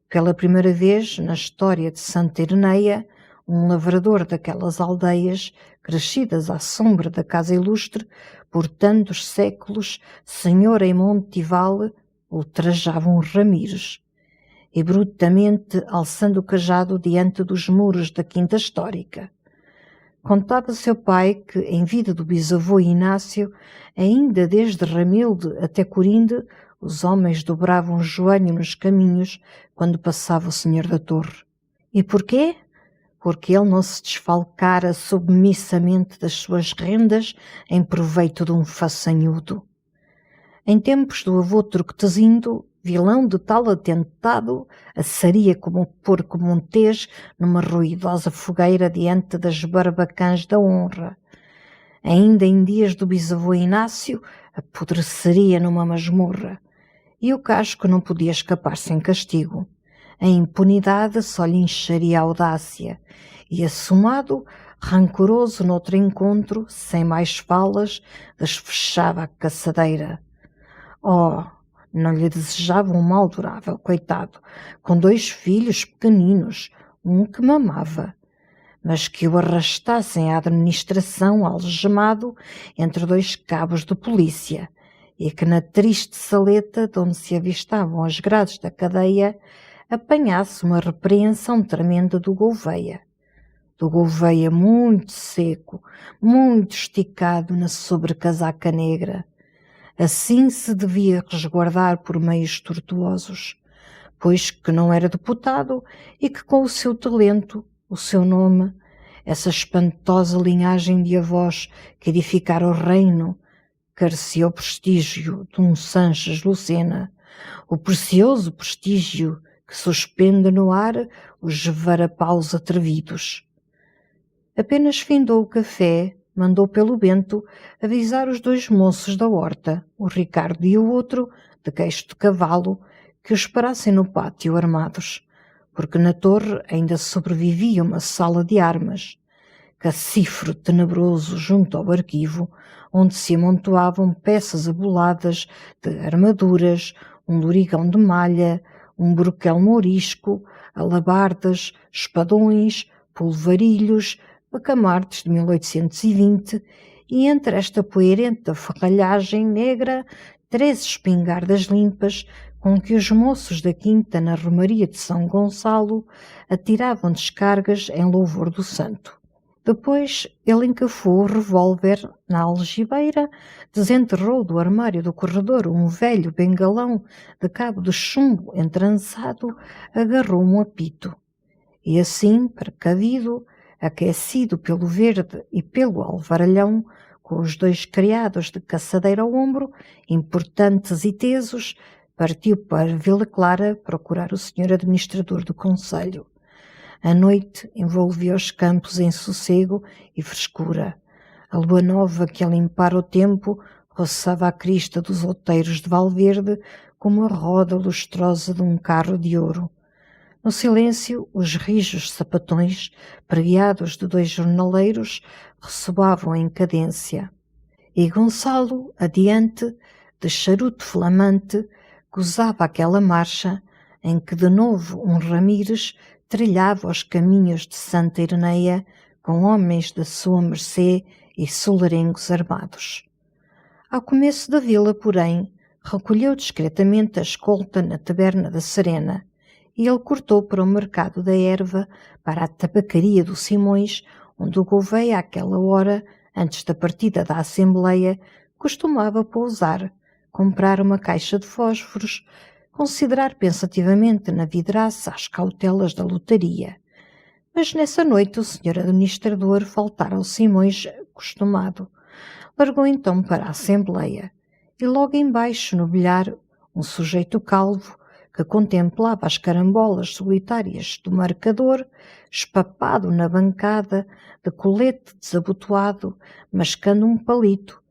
Pela primeira vez na história de Santa Ireneia, um lavrador daquelas aldeias, crescidas à sombra da casa ilustre, por tantos séculos, senhor em Montival, ultrajava um Ramires, e brutamente alçando o cajado diante dos muros da quinta histórica. Contava seu pai que, em vida do bisavô Inácio, ainda desde Ramilde até Corinde, os homens dobravam o joelho nos caminhos quando passava o senhor da torre. E porquê? Porque ele não se desfalcara submissamente das suas rendas em proveito de um façanhudo. Em tempos do avô Turquetesindo, vilão de tal atentado, assaria como o porco montês numa ruidosa fogueira diante das barbacãs da honra. Ainda em dias do bisavô Inácio, apodreceria numa masmorra. E o casco não podia escapar sem castigo. A impunidade só lhe encheria a audácia, e assomado, rancoroso noutro encontro, sem mais falas, desfechava a caçadeira. Oh, não lhe desejava um mal durável, coitado, com 2 filhos pequeninos, um que mamava, mas que o arrastassem à administração algemado entre 2 cabos de polícia, e que na triste saleta, de onde se avistavam as grades da cadeia, apanhasse uma repreensão tremenda do Gouveia. Do Gouveia muito seco, muito esticado na sobrecasaca negra. Assim se devia resguardar por meios tortuosos, pois que não era deputado e que com o seu talento, o seu nome, essa espantosa linhagem de avós que edificara o reino, carecia o prestígio de um Sanches Lucena, o precioso prestígio que suspende no ar os varapaus atrevidos. Apenas findou o café, mandou pelo Bento avisar os 2 moços da horta, o Ricardo e o outro, de queixo de cavalo, que o esperassem no pátio armados, porque na torre ainda sobrevivia uma sala de armas, cacifro tenebroso junto ao arquivo, onde se amontoavam peças aboladas de armaduras, um lorigão de malha, um broquel mourisco, alabardas, espadões, polvarilhos, bacamartes de 1820, e entre esta poeirenta ferralhagem negra, 3 espingardas limpas com que os moços da quinta na Romaria de São Gonçalo atiravam descargas em louvor do santo. Depois ele encafou o revólver na algibeira, desenterrou do armário do corredor um velho bengalão de cabo de chumbo entrançado, agarrou um apito. E assim, precavido, aquecido pelo verde e pelo alvaralhão, com os 2 criados de caçadeira ao ombro, importantes e tesos, partiu para Vila Clara procurar o senhor administrador do concelho. A noite envolvia os campos em sossego e frescura. A lua nova que a limpara o tempo roçava a crista dos outeiros de Valverde como a roda lustrosa de um carro de ouro. No silêncio, os rijos sapatões, pregueados de 2 jornaleiros, ressoavam em cadência. E Gonçalo, adiante, de charuto flamante, gozava aquela marcha, em que de novo um Ramires trilhava os caminhos de Santa Ireneia com homens da sua mercê e solarengos armados. Ao começo da vila, porém, recolheu discretamente a escolta na taberna da Serena e ele cortou para o mercado da erva, para a tabacaria do Simões, onde o Gouveia, àquela hora, antes da partida da Assembleia, costumava pousar, comprar uma caixa de fósforos, considerar pensativamente na vidraça as cautelas da lotaria. Mas nessa noite o senhor administrador faltara ao Simões acostumado. Largou então para a Assembleia e logo embaixo no bilhar um sujeito calvo que contemplava as carambolas solitárias do marcador, espapado na bancada, de colete desabotoado, mascando um palito,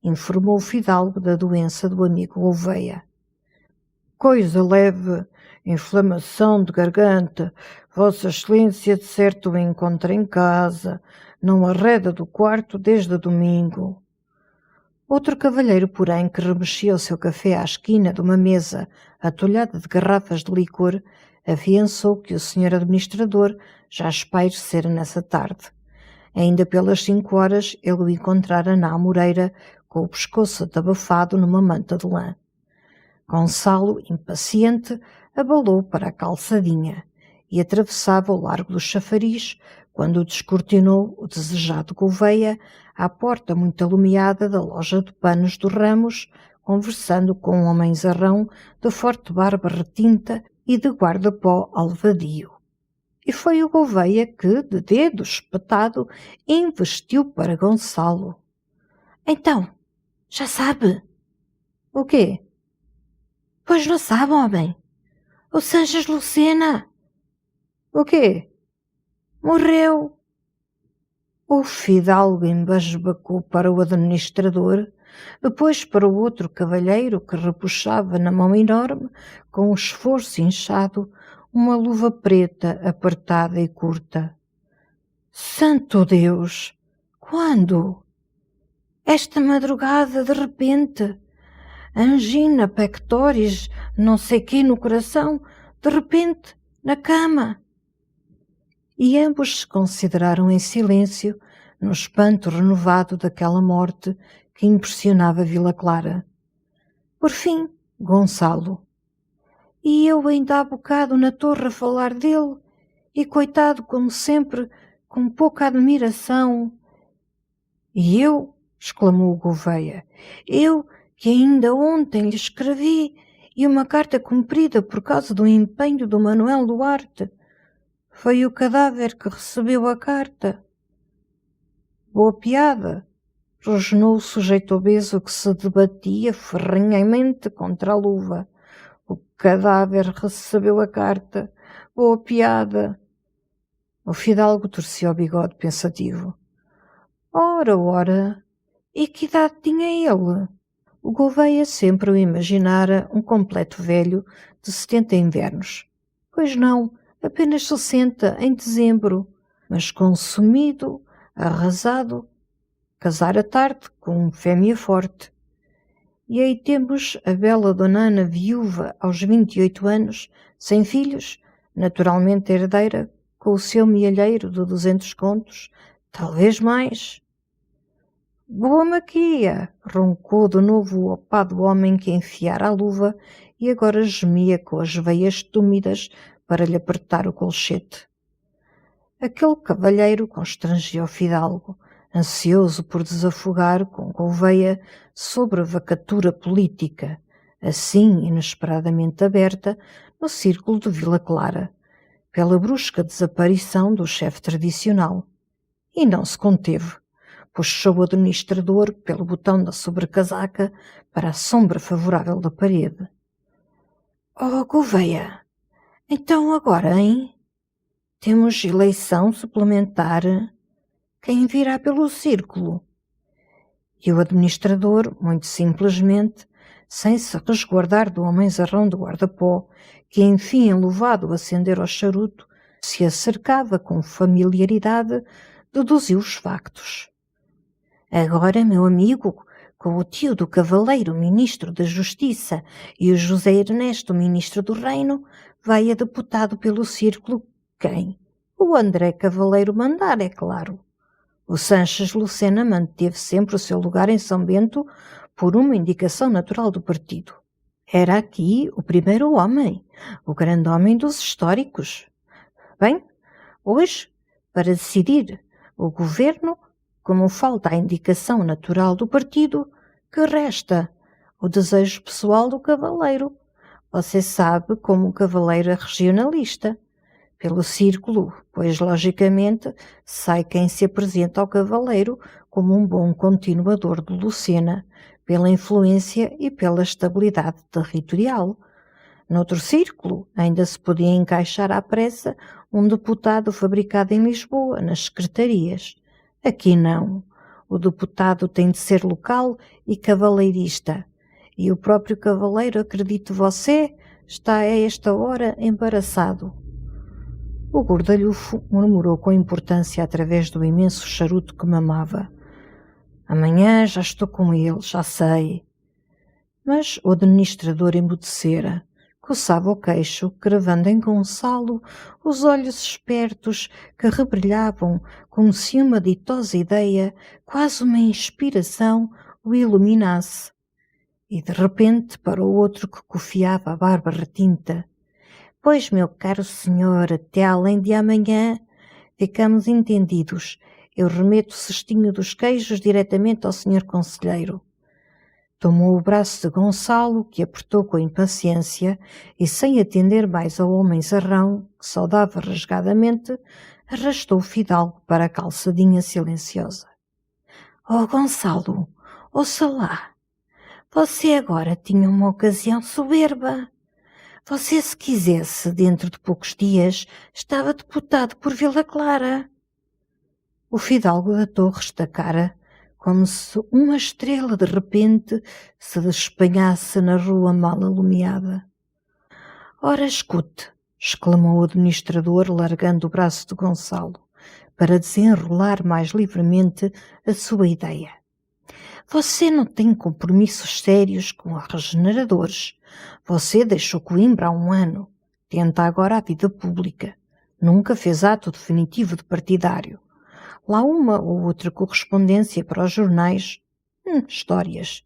informou o fidalgo da doença do amigo Gouveia. Coisa leve, inflamação de garganta. Vossa Excelência de certo o encontra em casa, não arreda do quarto desde domingo. Outro cavalheiro, porém, que remexia o seu café à esquina de uma mesa atolhada de garrafas de licor, afiançou que o senhor administrador já espairecera nessa tarde. Ainda pelas 5 horas ele o encontrara na amoreira, com o pescoço atabafado numa manta de lã. Gonçalo, impaciente, abalou para a calçadinha e atravessava o largo do chafariz quando o descortinou o desejado Gouveia à porta muito alumiada da loja de panos do Ramos, conversando com um homenzarrão de forte barba retinta e de guarda-pó alvadio. E foi o Gouveia que, de dedo espetado, investiu para Gonçalo. Então, já sabe? O quê? Pois não sabe, homem. O Sanches Lucena. O quê? Morreu. O fidalgo embasbacou para o administrador, depois para o outro cavalheiro que repuxava na mão enorme, com o esforço inchado, uma luva preta apertada e curta. Santo Deus! Quando? Esta madrugada, de repente. Angina, pectoris, não sei quê no coração, de repente, na cama. E ambos se consideraram em silêncio, no espanto renovado daquela morte que impressionava Vila Clara. Por fim, Gonçalo. E eu ainda há bocado na torre a falar dele, e coitado, como sempre, com pouca admiração. E eu, exclamou o Gouveia, eu que ainda ontem lhe escrevi, e uma carta cumprida por causa do empenho do Manuel Duarte. Foi o cadáver que recebeu a carta. Boa piada, rosnou o sujeito obeso que se debatia ferrenhamente contra a luva. O cadáver recebeu a carta. Boa piada. O fidalgo torcia o bigode pensativo. Ora, e que idade tinha ele? O Gouveia sempre o imaginara um completo velho de 70 invernos. Pois não, apenas 60 em dezembro, mas consumido, arrasado, casara tarde com fêmea forte. E aí temos a bela dona Ana viúva aos 28 anos, sem filhos, naturalmente herdeira, com o seu mielheiro de 200 contos, talvez mais. Boa maquia! Roncou de novo o opado homem que enfiara a luva e agora gemia com as veias túmidas para lhe apertar o colchete. Aquele cavalheiro constrangia o fidalgo, ansioso por desafogar com Gouveia sobre a vacatura política, assim inesperadamente aberta no círculo de Vila Clara, pela brusca desaparição do chefe tradicional. E não se conteve. Puxou o administrador pelo botão da sobrecasaca para a sombra favorável da parede. Oh, Gouveia, então agora, hein? Temos eleição suplementar. Quem virá pelo círculo? E o administrador, muito simplesmente, sem se resguardar do homenzarrão do guarda-pó, que enfim enluvado a acender ao charuto, se acercava com familiaridade, deduziu os factos. Agora, meu amigo, com o tio do Cavaleiro, ministro da Justiça, e o José Ernesto, ministro do Reino, vai a deputado pelo círculo quem? O André Cavaleiro mandar, é claro. O Sanches Lucena manteve sempre o seu lugar em São Bento por uma indicação natural do partido. Era aqui o primeiro homem, o grande homem dos históricos. Bem, hoje, para decidir o governo, como falta a indicação natural do partido, que resta o desejo pessoal do cavaleiro. Você sabe como o cavaleiro é regionalista. Pelo círculo, pois logicamente sai quem se apresenta ao cavaleiro como um bom continuador de Lucena, pela influência e pela estabilidade territorial. Noutro círculo, ainda se podia encaixar à pressa um deputado fabricado em Lisboa, nas secretarias. Aqui não. O deputado tem de ser local e cavaleirista. E o próprio cavaleiro, acredite você, está a esta hora embaraçado. O gordalhufo murmurou com importância através do imenso charuto que mamava. Amanhã já estou com ele, já sei. Mas o administrador emudecera, coçava o queixo, cravando em Gonçalo os olhos espertos que rebrilhavam como se uma ditosa ideia, quase uma inspiração, o iluminasse. E de repente para o outro que cofiava a barba retinta. Pois, meu caro senhor, até além de amanhã, ficamos entendidos. Eu remeto o cestinho dos queijos diretamente ao senhor conselheiro. Tomou o braço de Gonçalo, que apertou com impaciência, e sem atender mais ao homem zarrão, que saudava rasgadamente, arrastou o fidalgo para a calçadinha silenciosa. Oh, Gonçalo, ouça lá. Você agora tinha uma ocasião soberba. Você, se quisesse, dentro de poucos dias, estava deputado por Vila Clara. O fidalgo da torre estacara, como se uma estrela de repente se despenhasse na rua mal alumiada. Ora, escute, exclamou o administrador, largando o braço de Gonçalo, para desenrolar mais livremente a sua ideia. Você não tem compromissos sérios com os regeneradores. Você deixou Coimbra há 1 ano. Tenta agora a vida pública. Nunca fez ato definitivo de partidário. Lá uma ou outra correspondência para os jornais. Histórias.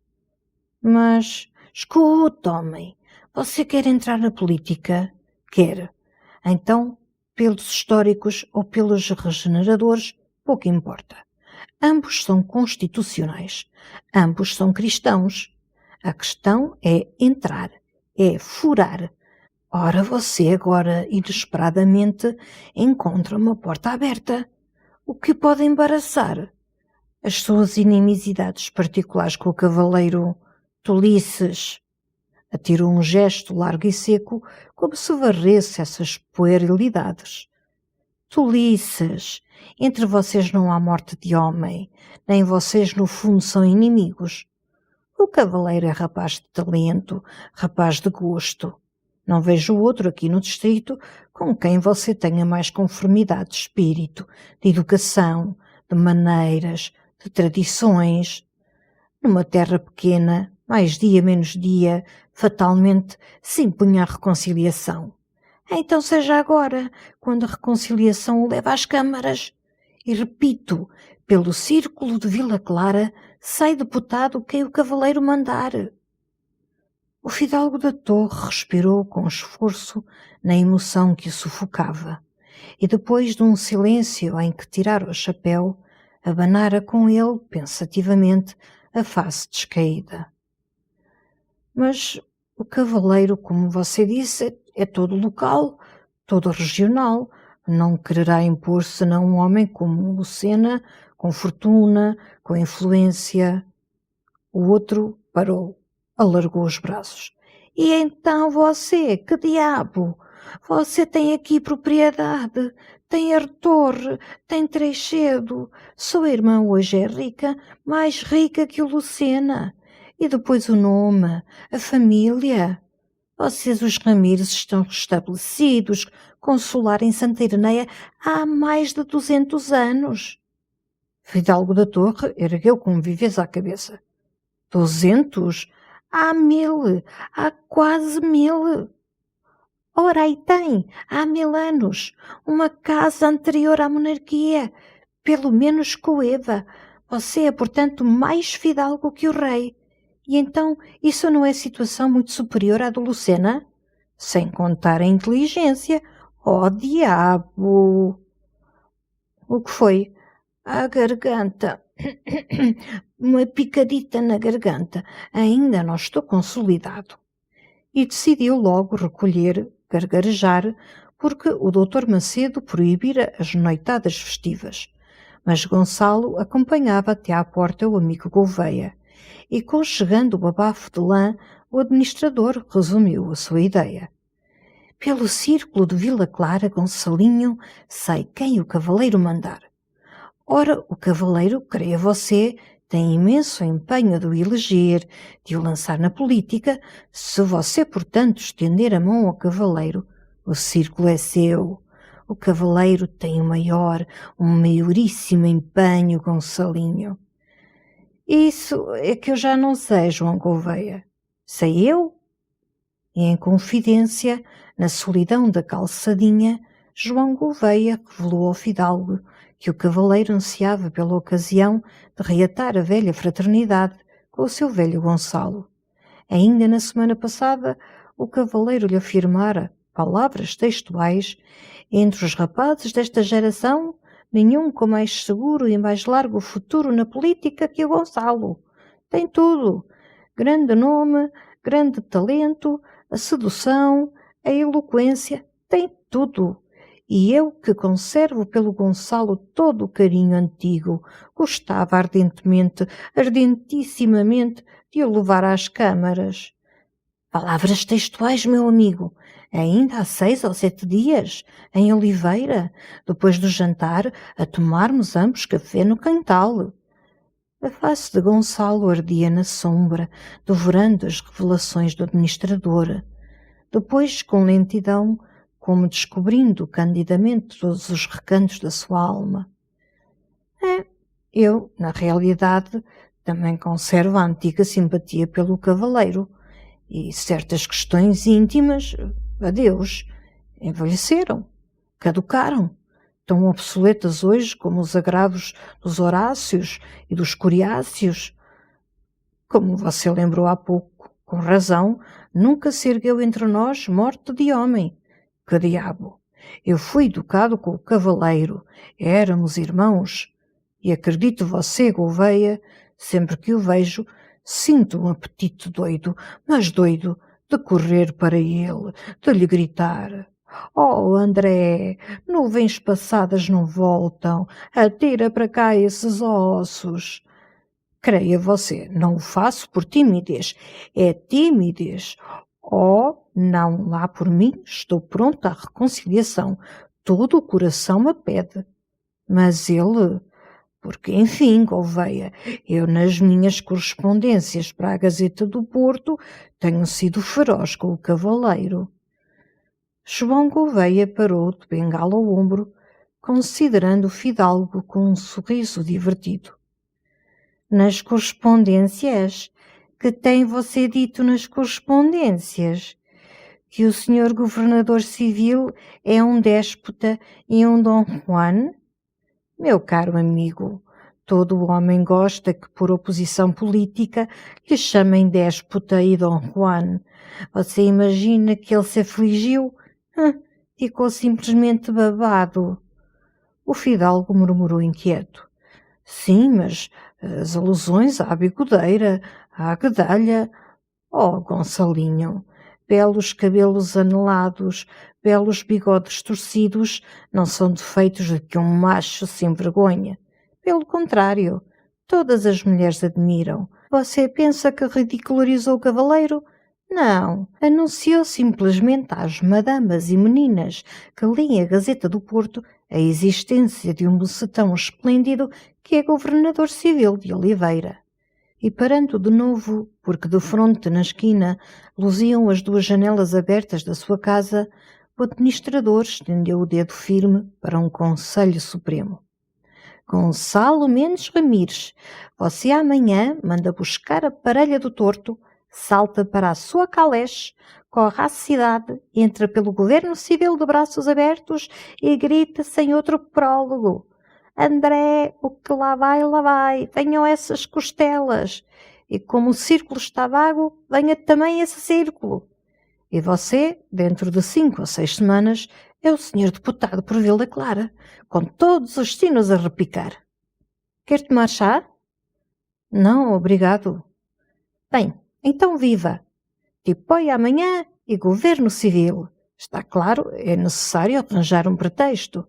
Mas, escuta, homem. Você quer entrar na política? Quer. Então, pelos históricos ou pelos regeneradores, pouco importa. Ambos são constitucionais. Ambos são cristãos. A questão é entrar, é furar. Ora, você agora, inesperadamente, encontra uma porta aberta. O que pode embaraçar? As suas inimizidades particulares com o cavaleiro tolices. Atirou um gesto largo e seco, como se varresse essas puerilidades. Tolices. Entre vocês não há morte de homem, nem vocês no fundo são inimigos. O cavaleiro é rapaz de talento, rapaz de gosto. Não vejo outro aqui no distrito com quem você tenha mais conformidade de espírito, de educação, de maneiras, de tradições. Numa terra pequena, mais dia menos dia, fatalmente se impunha a reconciliação. Então seja agora, quando a reconciliação o leva às câmaras. E repito, pelo círculo de Vila Clara sai deputado quem o cavaleiro mandar. O fidalgo da torre respirou com esforço na emoção que o sufocava, e depois de um silêncio em que tirara o chapéu, abanara com ele, pensativamente, a face descaída. Mas o cavaleiro, como você disse, é todo local, todo regional. Não quererá impor senão um homem como Lucena, com fortuna, com influência. O outro parou, alargou os braços. E então você, que diabo? Você tem aqui propriedade, tem a torre, tem Treixedo. Sua irmã hoje é rica, mais rica que o Lucena. E depois o nome, a família. Vocês, os Ramires, estão restabelecidos, consular em Santa Ireneia há mais de 200 anos. Fidalgo da Torre ergueu com viveza a cabeça. 200? Há 1000, há quase 1000. Ora, aí tem, há 1000 anos, uma casa anterior à monarquia, pelo menos coeva. Você é, portanto, mais fidalgo que o rei. E então, isso não é situação muito superior à do Lucena? Sem contar a inteligência. Oh, diabo! O que foi? A garganta. Uma picadita na garganta. Ainda não estou consolidado. E decidiu logo recolher, gargarejar, porque o doutor Macedo proibira as noitadas festivas. Mas Gonçalo acompanhava até à porta o amigo Gouveia, e conchegando o abafo de lã, o administrador resumiu a sua ideia. Pelo círculo de Vila Clara, Gonçalinho, sai quem o cavaleiro mandar. Ora, o cavaleiro, creia você, tem imenso empenho de o eleger, de o lançar na política. Se você, portanto, estender a mão ao cavaleiro, o círculo é seu. O cavaleiro tem um maioríssimo empenho, Gonçalinho. Isso é que eu já não sei, João Gouveia. Sei eu? E em confidência, na solidão da calçadinha, João Gouveia revelou ao fidalgo que o cavaleiro ansiava pela ocasião de reatar a velha fraternidade com o seu velho Gonçalo. Ainda na semana passada, o cavaleiro lhe afirmara, palavras textuais, entre os rapazes desta geração, nenhum com mais seguro e mais largo futuro na política que o Gonçalo. Tem tudo. Grande nome, grande talento, a sedução, a eloquência, tem tudo. E eu, que conservo pelo Gonçalo todo o carinho antigo, gostava ardentissimamente, de o levar às câmaras. Palavras textuais, meu amigo. Ainda há 6 ou 7 dias, em Oliveira, depois do jantar, a tomarmos ambos café no quintal. A face de Gonçalo ardia na sombra, devorando as revelações do administrador. Depois, com lentidão, como descobrindo candidamente todos os recantos da sua alma. Eu, na realidade, também conservo a antiga simpatia pelo cavaleiro, e certas questões íntimas, adeus, envelheceram, caducaram, tão obsoletas hoje como os agravos dos Horácios e dos Coriáceos. Como você lembrou há pouco, com razão, nunca se ergueu entre nós morte de homem. Que diabo! Eu fui educado com o cavaleiro, éramos irmãos, e acredito você, Gouveia, sempre que o vejo, sinto um apetite doido, mas doido, de correr para ele, de lhe gritar: Oh, André, nuvens passadas não voltam, atira para cá esses ossos. Creia você, não o faço por timidez, é timidez. Oh, não, lá por mim, estou pronta à reconciliação, todo o coração me pede. Mas ele... Porque, enfim, Gouveia, eu nas minhas correspondências para a Gazeta do Porto tenho sido feroz com o cavaleiro. João Gouveia parou de bengala ao ombro, considerando o fidalgo com um sorriso divertido. Nas correspondências? Que tem você dito nas correspondências? Que o senhor governador civil é um déspota e um Dom Juan? Meu caro amigo, todo o homem gosta que, por oposição política, lhe chamem déspota e Dom Juan. Você imagina que ele se afligiu? Ficou simplesmente babado. O fidalgo murmurou inquieto. Sim, mas as alusões à bigodeira, à guedalha... Oh, Gonçalinho, belos cabelos anelados, belos bigodes torcidos, não são defeitos de que um macho sem vergonha. Pelo contrário, todas as mulheres admiram. Você pensa que ridicularizou o cavaleiro? Não, anunciou simplesmente às madamas e meninas que leem a Gazeta do Porto a existência de um mocetão esplêndido que é governador civil de Oliveira. E parando de novo, porque de fronte na esquina luziam as 2 janelas abertas da sua casa, o administrador estendeu o dedo firme para um conselho supremo. Gonçalo Mendes Ramires, você amanhã manda buscar a parelha do torto, salta para a sua caleche, corre à cidade, entra pelo governo civil de braços abertos e grita sem outro prólogo: André, o que lá vai, venham essas costelas. E como o círculo está vago, venha também esse círculo. E você, dentro de 5 ou 6 semanas, é o senhor deputado por Vila Clara, com todos os sinos a repicar. Quer tomar chá? Não, obrigado. Bem, então viva! Tipóia amanhã e governo civil. Está claro, é necessário arranjar um pretexto.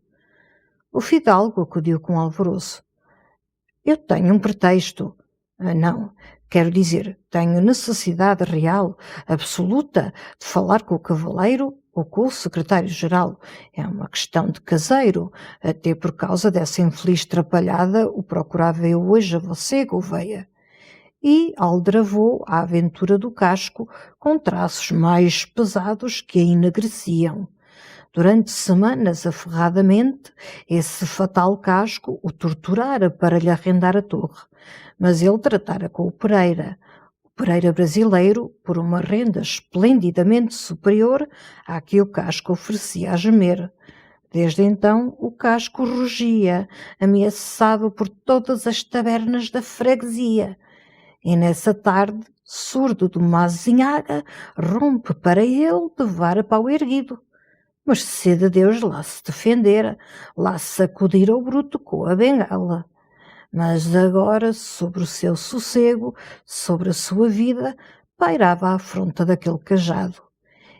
O fidalgo acudiu com alvoroço. Eu tenho um pretexto. Não, quero dizer, tenho necessidade real, absoluta, de falar com o cavaleiro ou com o secretário-geral. É uma questão de caseiro. Até por causa dessa infeliz trapalhada o procurava eu hoje a você, Gouveia. E aldrabou a aventura do casco com traços mais pesados que a enegreciam. Durante semanas, aferradamente, esse fatal casco o torturara para lhe arrendar a torre, mas ele tratara com o Pereira brasileiro, por uma renda esplendidamente superior à que o casco oferecia a gemer. Desde então, o casco rugia, ameaçado por todas as tabernas da freguesia. E nessa tarde, surdo de uma azinhaga, rompe para ele de vara pau erguido. Mas se de Deus lá se defendera, lá se sacudira o bruto com a bengala. Mas agora, sobre o seu sossego, sobre a sua vida, pairava a afronta daquele cajado.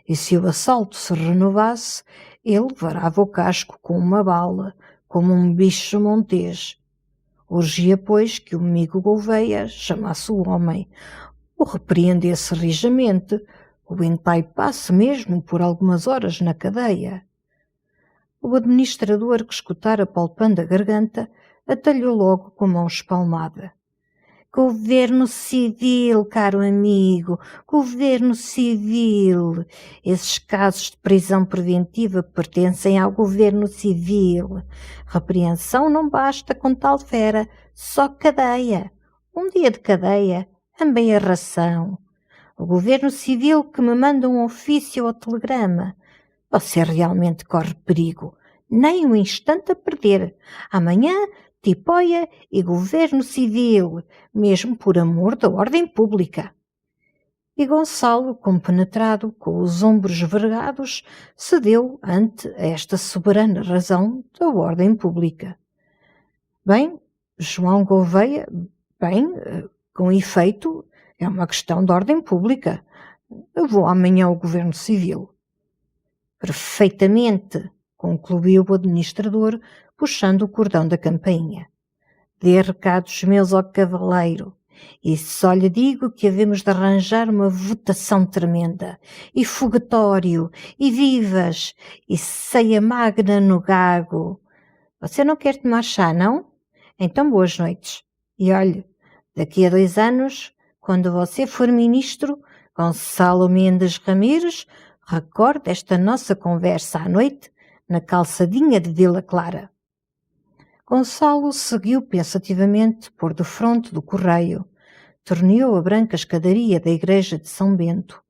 E se o assalto se renovasse, ele varava o casco com uma bala, como um bicho montês. Urgia, pois, que o amigo Gouveia chamasse o homem, o repreendesse rijamente, o entaipasse mesmo por algumas horas na cadeia. O administrador, que escutara palpando a garganta, atalhou logo com a mão espalmada. Governo civil, caro amigo, governo civil. Esses casos de prisão preventiva pertencem ao governo civil. Repreensão não basta com tal fera, só cadeia. Um dia de cadeia, também a ração. O governo civil que me manda um ofício ou telegrama. Você realmente corre perigo. Nem um instante a perder. Amanhã, tipóia e governo civil, mesmo por amor da ordem pública. E Gonçalo, compenetrado, com os ombros vergados, cedeu ante esta soberana razão da ordem pública. Bem, João Gouveia, com efeito, é uma questão de ordem pública. Eu vou amanhã ao governo civil. Perfeitamente, concluiu o administrador, puxando o cordão da campainha. Dê recados meus ao cavaleiro, e só lhe digo que havemos de arranjar uma votação tremenda, e foguetório, e vivas, e ceia magna no gago. Você não quer tomar chá, não? Então boas noites. E olhe, daqui a 2 anos, quando você for ministro, Gonçalo Mendes Ramires, recorde esta nossa conversa à noite na calçadinha de Vila Clara. Gonçalo seguiu pensativamente por defronte do correio, torneou a branca escadaria da igreja de São Bento,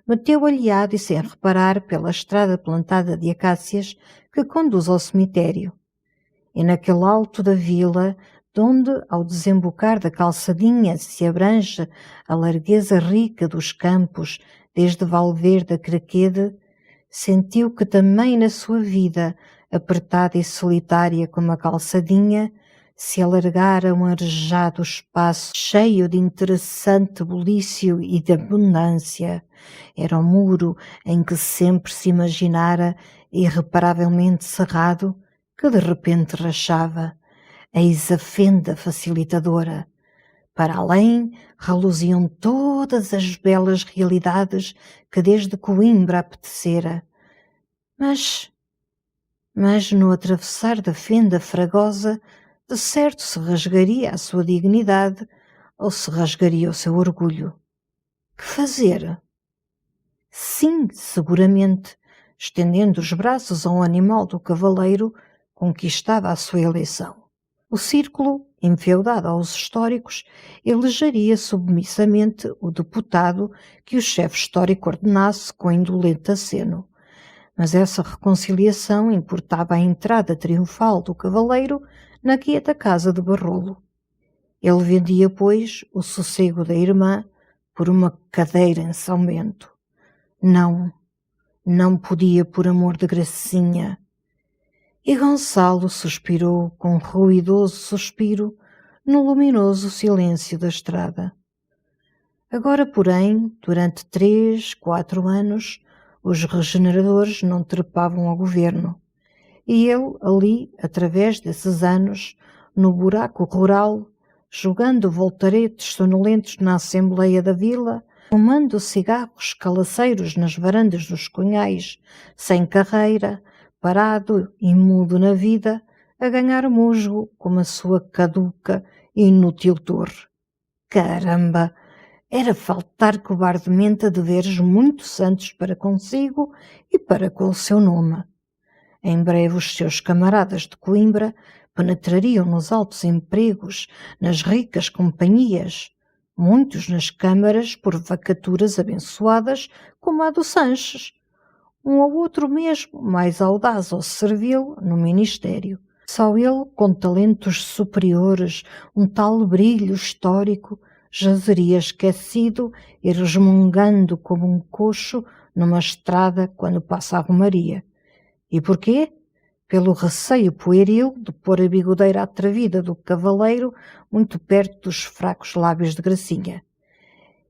meteu aliado e sem reparar pela estrada plantada de acácias que conduz ao cemitério. E naquele alto da vila, donde, ao desembocar da calçadinha, se abrange a largueza rica dos campos, desde Valverde a Craquede, sentiu que também na sua vida, apertada e solitária como a calçadinha, se alargara um arejado espaço cheio de interessante bulício e de abundância. Era o muro em que sempre se imaginara, irreparavelmente cerrado, que de repente rachava. Eis a fenda facilitadora. Para além, reluziam todas as belas realidades que desde Coimbra apetecera. Mas no atravessar da fenda fragosa, de certo se rasgaria a sua dignidade ou se rasgaria o seu orgulho. Que fazer? Sim, seguramente, estendendo os braços ao animal do cavaleiro, conquistava a sua eleição. O círculo Enfeudado aos históricos, elegeria submissamente o deputado que o chefe histórico ordenasse com indolente aceno. Mas essa reconciliação importava a entrada triunfal do cavaleiro na quieta casa de Barrolo. Ele vendia, pois, o sossego da irmã por uma cadeira em São Bento. Não podia por amor de Gracinha. E Gonçalo suspirou com ruidoso suspiro no luminoso silêncio da estrada. Agora, porém, durante 3, 4 anos, os regeneradores não trepavam ao governo. E ele, ali, através desses anos, no buraco rural, jogando voltaretes sonolentos na Assembleia da Vila, fumando cigarros calaceiros nas varandas dos cunhais, sem carreira, parado e mudo na vida, a ganhar musgo como a sua caduca e inútil torre. Caramba! Era faltar cobardemente a deveres muito santos para consigo e para com o seu nome. Em breve os seus camaradas de Coimbra penetrariam nos altos empregos, nas ricas companhias, muitos nas câmaras por vacaturas abençoadas como a do Sanches, um ou outro mesmo, mais audaz ou servil, no ministério. Só ele, com talentos superiores, um tal brilho histórico, jazeria esquecido e resmungando como um coxo numa estrada quando passa a romaria. E porquê? Pelo receio pueril de pôr a bigodeira atrevida do cavaleiro muito perto dos fracos lábios de Gracinha.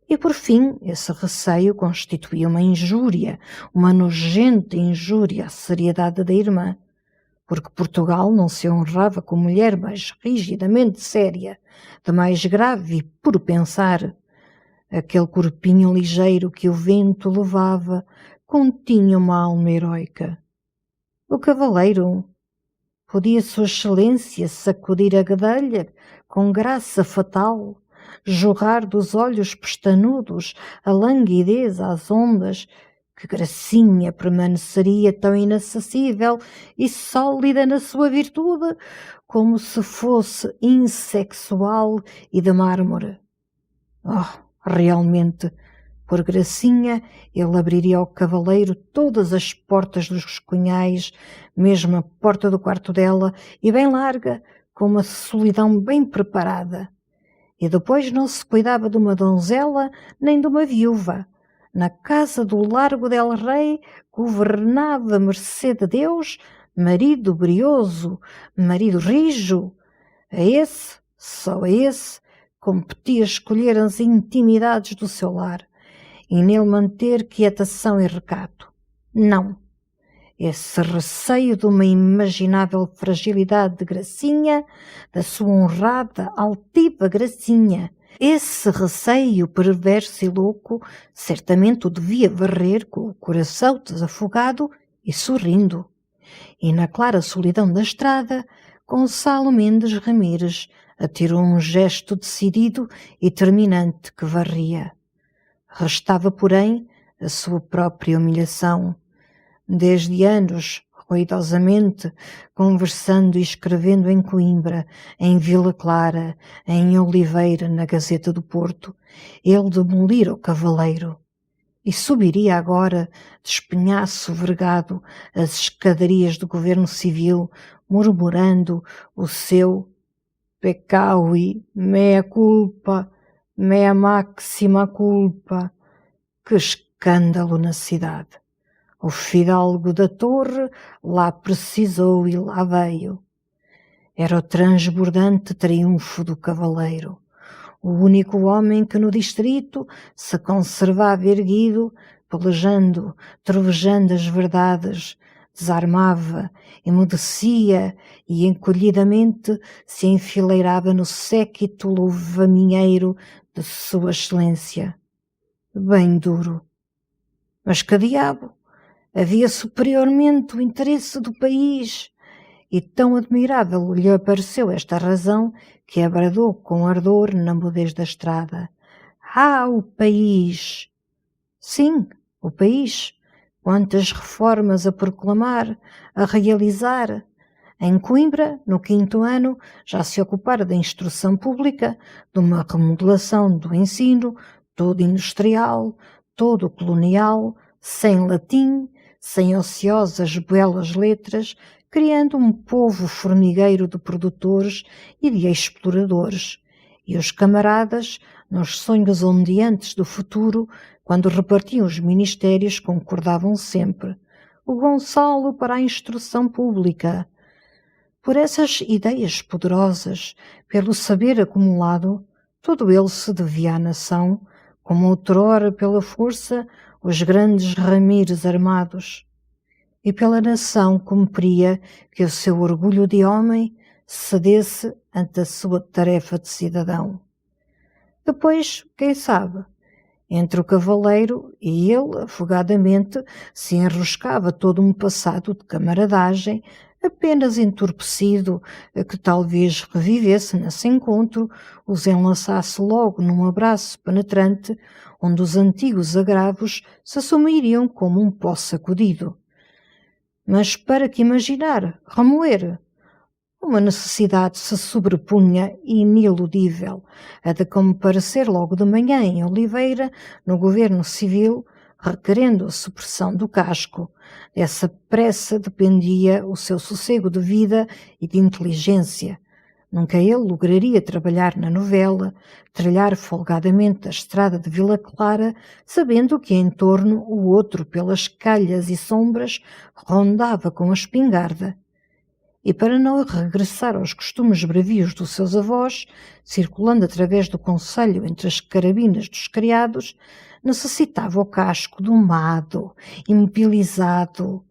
E por fim, esse receio constituía uma injúria, uma nojenta injúria à seriedade da irmã, porque Portugal não se honrava com mulher mais rigidamente séria, de mais grave e puro pensar. Aquele corpinho ligeiro que o vento levava continha uma alma heroica. O cavaleiro podia Sua Excelência sacudir a gadelha com graça fatal, jorrar dos olhos pestanudos a languidez às ondas, que Gracinha permaneceria tão inacessível e sólida na sua virtude como se fosse insexual e de mármore. Oh, realmente, por Gracinha, ele abriria ao cavaleiro todas as portas dos cunhais, mesmo a porta do quarto dela, e bem larga, com uma solidão bem preparada. E depois não se cuidava de uma donzela nem de uma viúva. Na casa do Largo del Rei governava, mercê de Deus, marido brioso, marido rijo. A esse, só a esse, competia escolher as intimidades do seu lar e nele manter quietação e recato. Não. Esse receio de uma imaginável fragilidade de Gracinha, da sua honrada, altiva Gracinha, esse receio perverso e louco, certamente o devia varrer com o coração desafogado e sorrindo. E na clara solidão da estrada, Gonçalo Mendes Ramires atirou um gesto decidido e terminante que varria. Restava, porém, a sua própria humilhação. Desde anos, ruidosamente, conversando e escrevendo em Coimbra, em Vila Clara, em Oliveira, na Gazeta do Porto, ele demolira o cavaleiro. E subiria agora, de espinhaço vergado, as escadarias do governo civil, murmurando o seu «Peccavi, mea culpa, mea maxima culpa». Que escândalo na cidade! O fidalgo da torre lá precisou e lá veio. Era o transbordante triunfo do cavaleiro, o único homem que no distrito se conservava erguido, pelejando, trovejando as verdades, desarmava, emudecia e encolhidamente se enfileirava no séquito louvaminheiro de Sua Excelência. Bem duro. Mas que diabo! Havia superiormente o interesse do país, e tão admirável lhe pareceu esta razão que abradou com ardor na mudez da estrada. Ah, o país! Sim, o país! Quantas reformas a proclamar, a realizar! Em Coimbra, no 5º ano, já se ocupara da instrução pública, de uma remodelação do ensino, todo industrial, todo colonial, sem latim, sem ociosas belas letras, criando um povo formigueiro de produtores e de exploradores. E os camaradas, nos sonhos ondeantes do futuro, quando repartiam os ministérios, concordavam sempre: o Gonçalo para a instrução pública. Por essas ideias poderosas, pelo saber acumulado, todo ele se devia à nação, como outrora pela força os grandes ramires armados. E pela nação cumpria que o seu orgulho de homem cedesse ante a sua tarefa de cidadão. Depois, quem sabe, entre o cavaleiro e ele, afogadamente, se enroscava todo um passado de camaradagem, apenas entorpecido, que talvez revivesse nesse encontro, os enlaçasse logo num abraço penetrante, onde os antigos agravos se assumiriam como um pó sacudido. Mas para que imaginar, remoer? Uma necessidade se sobrepunha iniludível, a de comparecer logo de manhã em Oliveira, no governo civil, requerendo a supressão do casco. Dessa pressa dependia o seu sossego de vida e de inteligência. Nunca ele lograria trabalhar na novela, trilhar folgadamente a estrada de Vila Clara, sabendo que em torno o outro, pelas calhas e sombras, rondava com a espingarda. E para não regressar aos costumes bravios dos seus avós, circulando através do concelho entre as carabinas dos criados, necessitava o casco domado, imobilizado.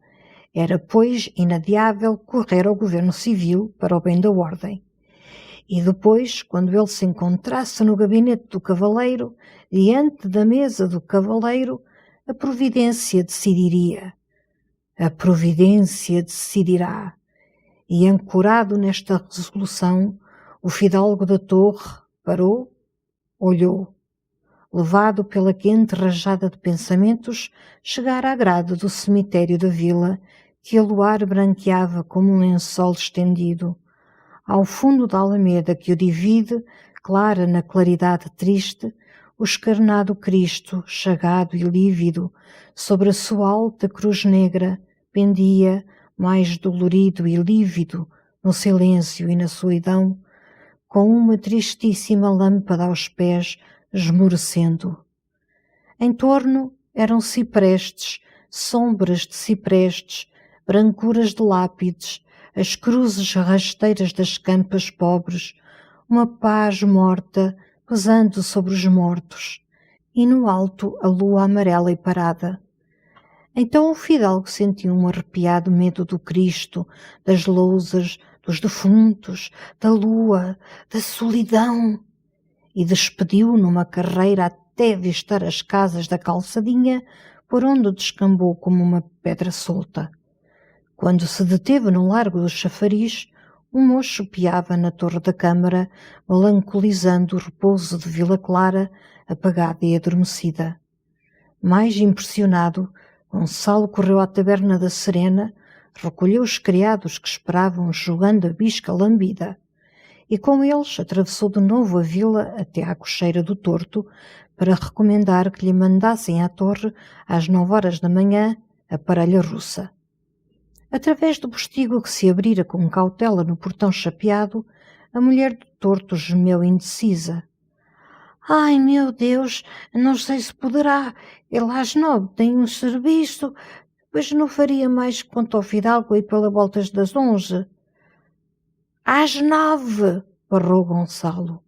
Era, pois, inadiável correr ao governo civil para o bem da ordem. E depois, quando ele se encontrasse no gabinete do cavaleiro, diante da mesa do cavaleiro, a providência decidiria. A providência decidirá. E, ancorado nesta resolução, o fidalgo da torre parou, olhou. Levado pela quente rajada de pensamentos, chegara à grade do cemitério da vila, que a luar branqueava como um lençol estendido. Ao fundo da alameda que o divide, clara na claridade triste, o escarnado Cristo, chagado e lívido, sobre a sua alta cruz negra, pendia, mais dolorido e lívido, no silêncio e na solidão, com uma tristíssima lâmpada aos pés, esmorecendo. Em torno eram ciprestes, sombras de ciprestes, brancuras de lápides, as cruzes rasteiras das campas pobres, uma paz morta pesando sobre os mortos, e no alto a lua amarela e parada. Então o fidalgo sentiu um arrepiado medo do Cristo, das lousas, dos defuntos, da lua, da solidão, e despediu numa carreira até avistar as casas da calçadinha, por onde descambou como uma pedra solta. Quando se deteve no largo do chafariz, um moço piava na torre da câmara, melancolizando o repouso de Vila Clara, apagada e adormecida. Mais impressionado, Gonçalo correu à taberna da Serena, recolheu os criados que esperavam jogando a bisca lambida, e com eles atravessou de novo a vila até à cocheira do Torto, para recomendar que lhe mandassem à torre, às 9 horas da manhã, a parelha russa. Através do postigo que se abrira com cautela no portão chapeado, a mulher do Torto gemeu indecisa. Ai, meu Deus, não sei se poderá. Ele às 9 tem um serviço, pois não faria mais quanto ao fidalgo aí pela voltas das 11. Às 9, berrou Gonçalo.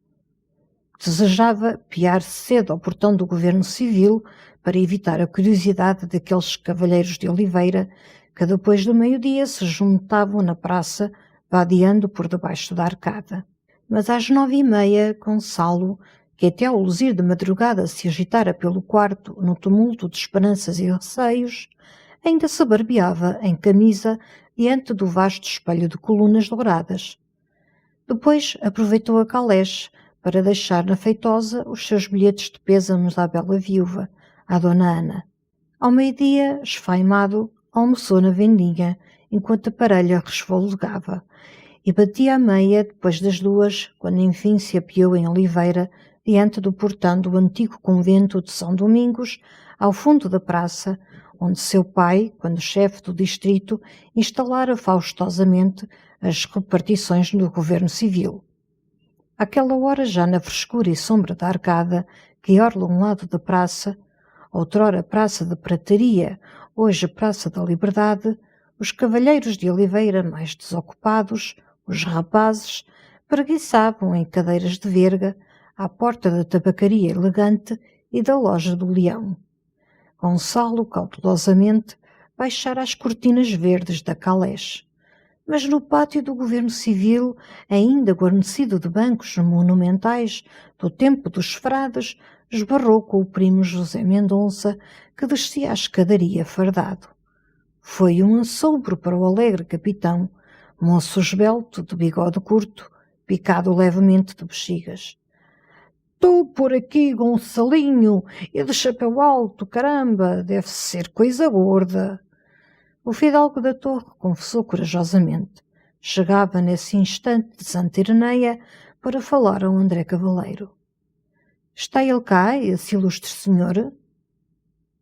Desejava piar cedo ao portão do governo civil para evitar a curiosidade daqueles cavalheiros de Oliveira que depois do meio-dia se juntavam na praça, vadeando por debaixo da arcada. Mas às 9h30, Gonçalo, que até ao luzir de madrugada se agitara pelo quarto no tumulto de esperanças e receios, ainda se barbeava em camisa diante do vasto espelho de colunas douradas. Depois aproveitou a caleche para deixar na feitosa os seus bilhetes de pêsames à bela viúva, à dona Ana. Ao meio-dia, esfaimado, almoçou na vendinha enquanto a parelha resfolgava, e batia a meia depois das 2, quando enfim se apeou em Oliveira, diante do portão do antigo convento de São Domingos, ao fundo da praça, onde seu pai, quando chefe do distrito, instalara faustosamente as repartições do governo civil. Àquela hora, já na frescura e sombra da arcada que orla um lado da praça, outrora Praça de Prataria, hoje Praça da Liberdade, os cavalheiros de Oliveira mais desocupados, os rapazes, preguiçavam em cadeiras de verga à porta da tabacaria elegante e da loja do Leão. Gonçalo, cautelosamente, baixara as cortinas verdes da calés. Mas no pátio do governo civil, ainda guarnecido de bancos monumentais do tempo dos frades, esbarrou com o primo José Mendonça, que descia a escadaria fardado. Foi um assombro para o alegre capitão, moço esbelto de bigode curto, picado levemente de bexigas. «Estou por aqui, Gonçalinho, e de chapéu alto, caramba, deve ser coisa gorda!» O fidalgo da torre confessou corajosamente. Chegava nesse instante de Santa Ireneia para falar ao André Cavaleiro. «Está ele cá, esse ilustre senhor?»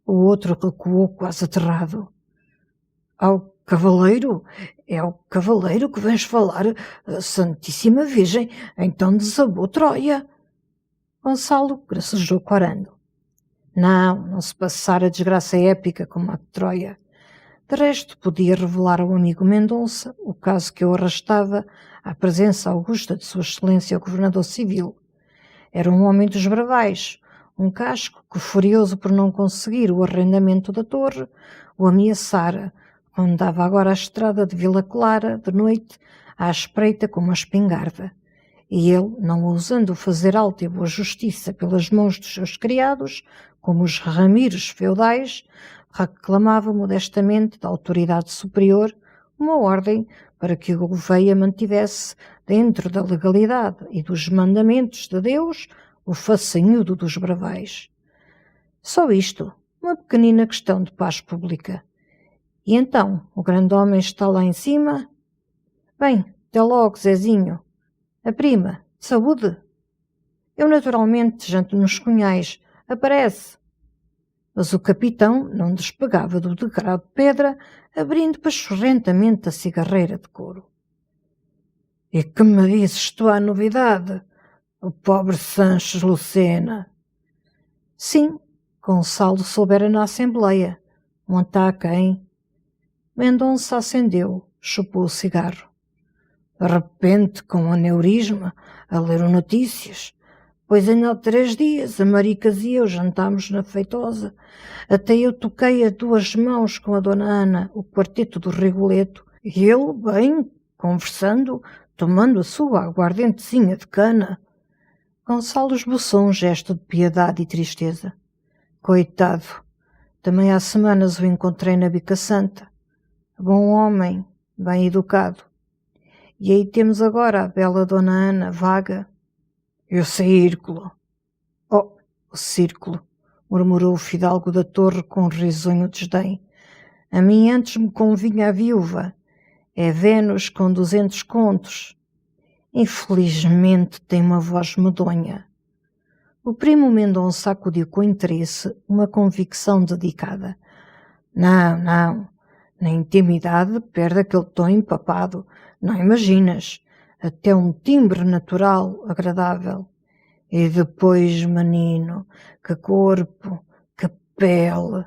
O outro recuou quase aterrado. «Ao Cavaleiro? É ao Cavaleiro que vens falar, Santíssima Virgem, então desabou Troia!» Gonçalo gracejou corando. Não se passara desgraça épica como a de Troia. De resto, podia revelar ao amigo Mendonça o caso que o arrastava à presença augusta de Sua Excelência o Governador Civil. Era um homem dos bravais, um casco que, furioso por não conseguir o arrendamento da torre, o ameaçara, quando dava agora a estrada de Vila Clara, de noite, à espreita com uma espingarda. E ele, não ousando fazer alta e boa justiça pelas mãos dos seus criados, como os ramires feudais, reclamava modestamente da autoridade superior uma ordem para que o Gouveia mantivesse, dentro da legalidade e dos mandamentos de Deus, o façanhudo dos bravais. Só isto, uma pequenina questão de paz pública. E então, o grande homem está lá em cima? Bem, até logo, Zezinho. A prima, de saúde? Eu naturalmente janto nos Cunhais. Aparece. Mas o capitão não despegava do degrau de pedra, abrindo pachorrentamente a cigarreira de couro. E que me dizes tu à novidade, o pobre Sanches Lucena? Sim, Gonçalo soubera na Assembleia. Monta a quem? Mendonça acendeu, chupou o cigarro. De repente, com um aneurisma, a ler o Notícias. Pois ainda há 3 dias, a Maricas e eu jantámos na Feitosa. Até eu toquei a 2 mãos com a dona Ana, o quarteto do Rigoleto. E ele, bem, conversando, tomando a sua aguardentezinha de cana. Gonçalo esboçou um gesto de piedade e tristeza. Coitado, também há semanas o encontrei na Bica Santa. Bom homem, bem educado. E aí temos agora a bela dona Ana, vaga. E o círculo? Oh, o círculo, murmurou o fidalgo da torre com um risonho desdém. A mim antes me convinha a viúva. É Vênus com 200 contos. Infelizmente tem uma voz medonha. O primo Mendonça acudiu com interesse uma convicção dedicada. Não, na intimidade perde aquele tom empapado. Não imaginas, até um timbre natural, agradável. E depois, menino, que corpo, que pele.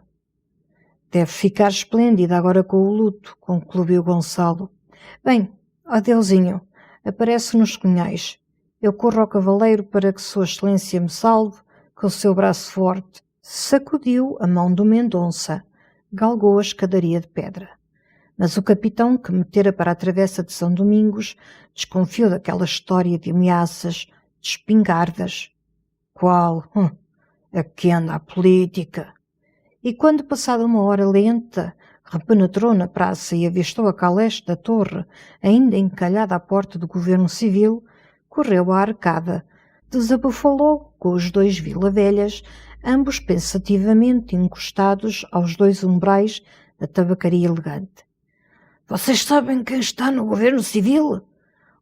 Deve ficar esplêndida agora com o luto, concluiu Gonçalo. Bem, adeusinho, aparece nos Cunhais. Eu corro ao cavaleiro para que Sua Excelência me salve com o seu braço forte. Sacudiu a mão do Mendonça, galgou a escadaria de pedra. Mas o capitão, que metera para a travessa de São Domingos, desconfiou daquela história de ameaças, de espingardas. Qual? A que anda a política? E quando, passada uma hora lenta, repenetrou na praça e avistou a caleste da torre, ainda encalhada à porta do governo civil, correu à arcada, desabafalou com os 2 Vila-Velhas, ambos pensativamente encostados aos 2 umbrais da tabacaria elegante. Vocês sabem quem está no governo civil?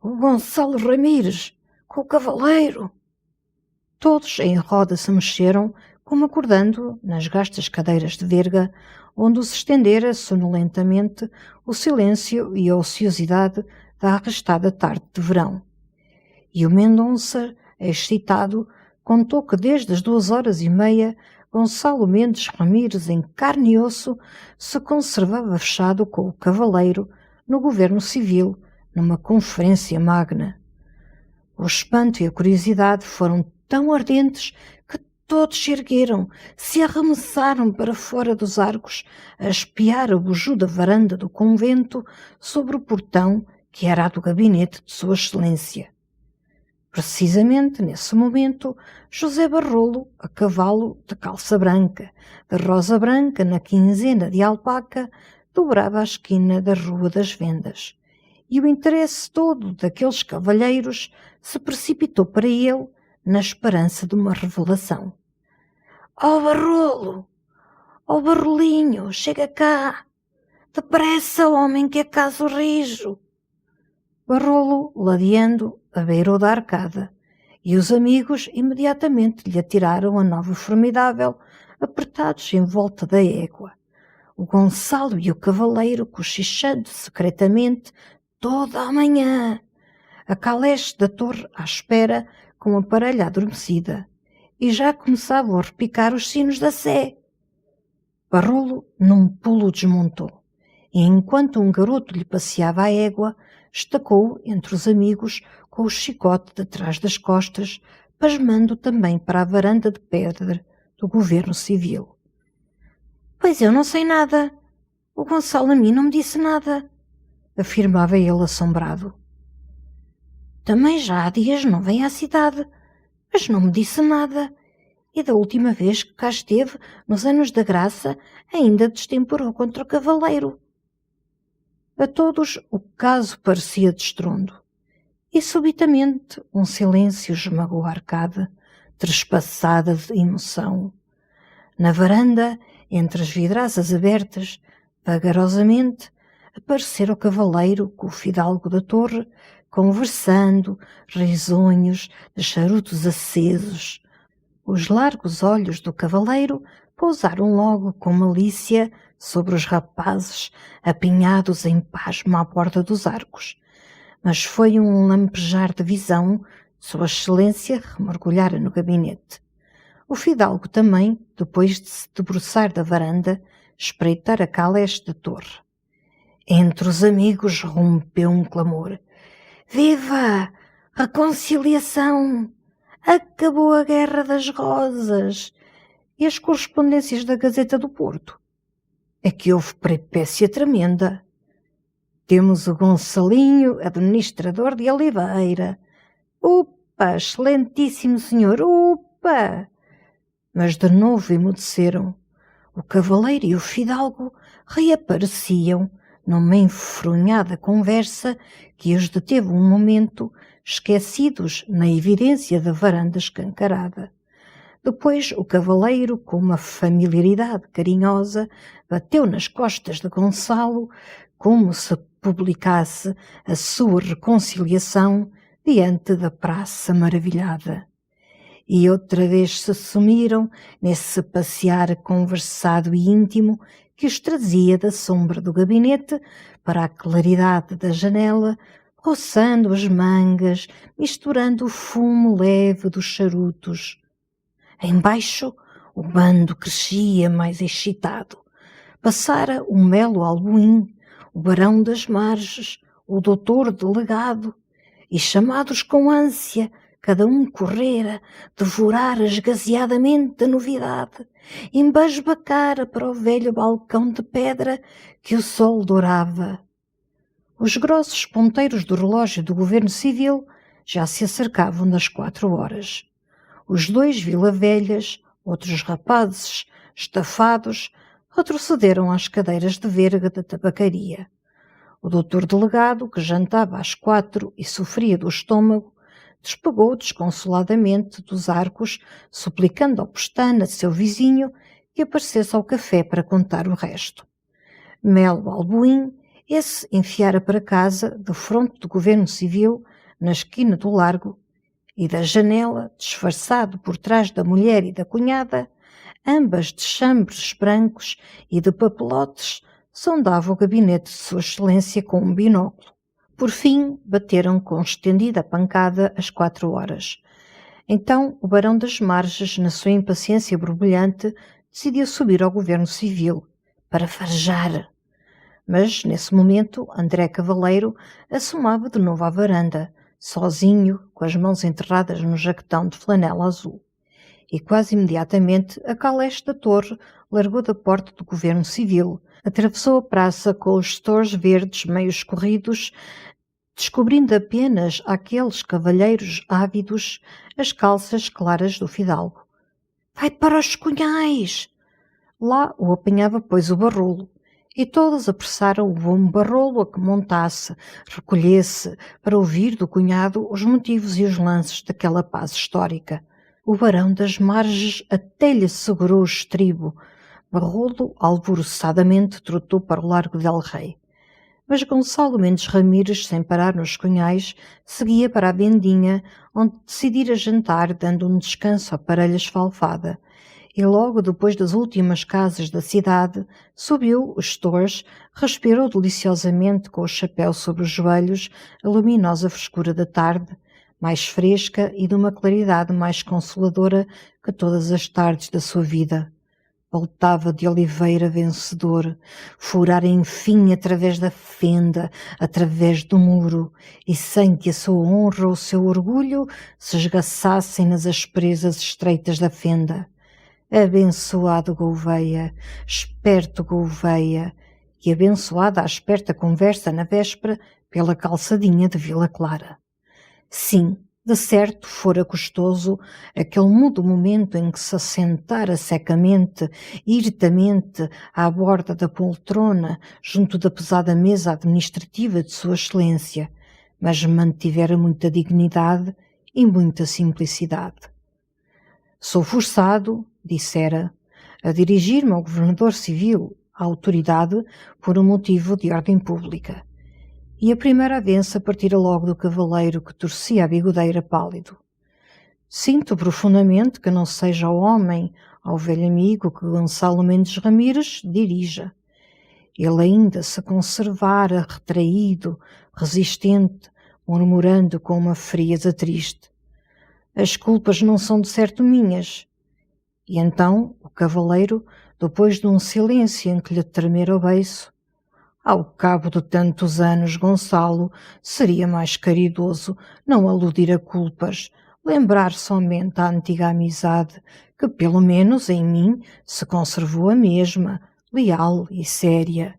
O Gonçalo Ramires, com o cavaleiro. Todos em roda se mexeram, como acordando nas gastas cadeiras de verga, onde se estendera sonolentamente o silêncio e a ociosidade da arrastada tarde de verão. E o Mendonça, excitado, contou que desde as 2h30 Gonçalo Mendes Ramires, em carne e osso, se conservava fechado com o cavaleiro no governo civil, numa conferência magna. O espanto e a curiosidade foram tão ardentes que todos se ergueram, se arremessaram para fora dos arcos, a espiar a bujuda varanda do convento sobre o portão que era a do gabinete de Sua Excelência. Precisamente nesse momento, José Barrolo, a cavalo de calça branca, de rosa branca na quinzena de alpaca, dobrava a esquina da Rua das Vendas, e o interesse todo daqueles cavalheiros se precipitou para ele na esperança de uma revelação. Ó Barrolo! Ó Barrolinho, chega cá! Depressa, homem, que acaso rijo! Barrolo, ladeando, abeirou da arcada, e os amigos imediatamente lhe atiraram a nova formidável, apertados em volta da égua. O Gonçalo e o cavaleiro cochichando secretamente toda a manhã, a caleche da torre à espera com a parelha adormecida, e já começavam a repicar os sinos da sé. Barrolo num pulo desmontou, e enquanto um garoto lhe passeava a égua, estacou entre os amigos com o chicote detrás das costas, pasmando também para a varanda de pedra do governo civil. Pois eu não sei nada. O Gonçalo a mim não me disse nada, afirmava ele assombrado. Também já há dias não vem à cidade, mas não me disse nada. E da última vez que cá esteve, nos anos da graça, ainda destemperou contra o cavaleiro. A todos o caso parecia de estrondo, e subitamente um silêncio esmagou a arcada, trespassada de emoção. Na varanda, entre as vidraças abertas, vagarosamente, aparecera o cavaleiro com o fidalgo da torre, conversando, risonhos, de charutos acesos. Os largos olhos do cavaleiro pousaram logo com malícia sobre os rapazes apinhados em pasmo à porta dos arcos, mas foi um lampejar de visão, Sua Excelência remergulhara no gabinete. O fidalgo também, depois de se debruçar da varanda, espreitar a caleche da torre. Entre os amigos rompeu um clamor. Viva! Reconciliação! Acabou a Guerra das Rosas! E as correspondências da Gazeta do Porto? É que houve peripécia tremenda. Temos o Gonçalinho, administrador de Oliveira. Upa, excelentíssimo senhor, upa! Mas de novo emudeceram. O cavaleiro e o fidalgo reapareciam numa enfronhada conversa que os deteve um momento, esquecidos na evidência da varanda escancarada. Depois o cavaleiro, com uma familiaridade carinhosa, bateu nas costas de Gonçalo, como se publicasse a sua reconciliação diante da praça maravilhada. E outra vez se sumiram nesse passear conversado e íntimo que os trazia da sombra do gabinete para a claridade da janela, roçando as mangas, misturando o fumo leve dos charutos. Embaixo, o bando crescia mais excitado. Passara o Melo Albuim, o Barão das Marges, o doutor delegado, e chamados com ânsia, cada um correra, devorara esgazeadamente a novidade, embasbacara para o velho balcão de pedra que o sol dourava. Os grossos ponteiros do relógio do governo civil já se acercavam das 4h. Os dois vilavelhas, outros rapazes, estafados, retrocederam às cadeiras de verga da tabacaria. O doutor delegado, que jantava às 4 e sofria do estômago, despegou desconsoladamente dos arcos, suplicando ao Pestana, seu vizinho, que aparecesse ao café para contar o resto. Melo Albuim Esse enfiara para casa, defronte do governo civil, na esquina do largo, e da janela, disfarçado por trás da mulher e da cunhada, ambas de chambres brancos e de papelotes, sondava o gabinete de Sua Excelência com um binóculo. Por fim, bateram com estendida pancada às 4 horas. Então, o barão das Marges, na sua impaciência borbulhante, decidiu subir ao governo civil, para farejar. Mas, nesse momento, André Cavaleiro assomava de novo à varanda, sozinho, com as mãos enterradas no jaquetão de flanela azul. E quase imediatamente a caleste da torre largou da porta do governo civil, atravessou a praça com os stores verdes meio escorridos, descobrindo apenas àqueles cavalheiros ávidos as calças claras do fidalgo. «Vai para os cunhais!» Lá o apanhava, pois, o barrolo, e todos apressaram o bom barrolo a que montasse, recolhesse, para ouvir do cunhado os motivos e os lances daquela paz histórica. O barão das Marges até lhe segurou o estribo. Barrolo alvoroçadamente trotou para o largo del Rei. Mas Gonçalo Mendes Ramires, sem parar nos cunhais, seguia para a vendinha, onde decidira jantar, dando um descanso à parelha esfalfada. E logo depois das últimas casas da cidade, subiu os stores, respirou deliciosamente com o chapéu sobre os joelhos a luminosa frescura da tarde, mais fresca e de uma claridade mais consoladora que todas as tardes da sua vida. Voltava de Oliveira vencedor, furar enfim através da fenda, através do muro, e sem que a sua honra ou o seu orgulho se esgaçassem nas asperezas estreitas da fenda. Abençoado Gouveia, esperto Gouveia, e abençoada a esperta conversa na véspera pela calçadinha de Vila Clara. Sim, de certo fora custoso aquele mudo momento em que se assentara secamente, irritamente, à borda da poltrona, junto da pesada mesa administrativa de Sua Excelência, mas mantivera muita dignidade e muita simplicidade. «Sou forçado», dissera, «a dirigir-me ao governador civil, à autoridade, por um motivo de ordem pública». E a primeira avença partira logo do cavaleiro que torcia a bigodeira pálido. «Sinto profundamente que não seja ao homem, ao velho amigo que Gonçalo Mendes Ramires dirija. Ele ainda se conservara retraído, resistente, murmurando com uma frieza triste. As culpas não são de certo minhas». E então o cavaleiro, depois de um silêncio em que lhe tremera o beiço: «Ao cabo de tantos anos, Gonçalo, seria mais caridoso não aludir a culpas, lembrar somente a antiga amizade, que pelo menos em mim se conservou a mesma, leal e séria».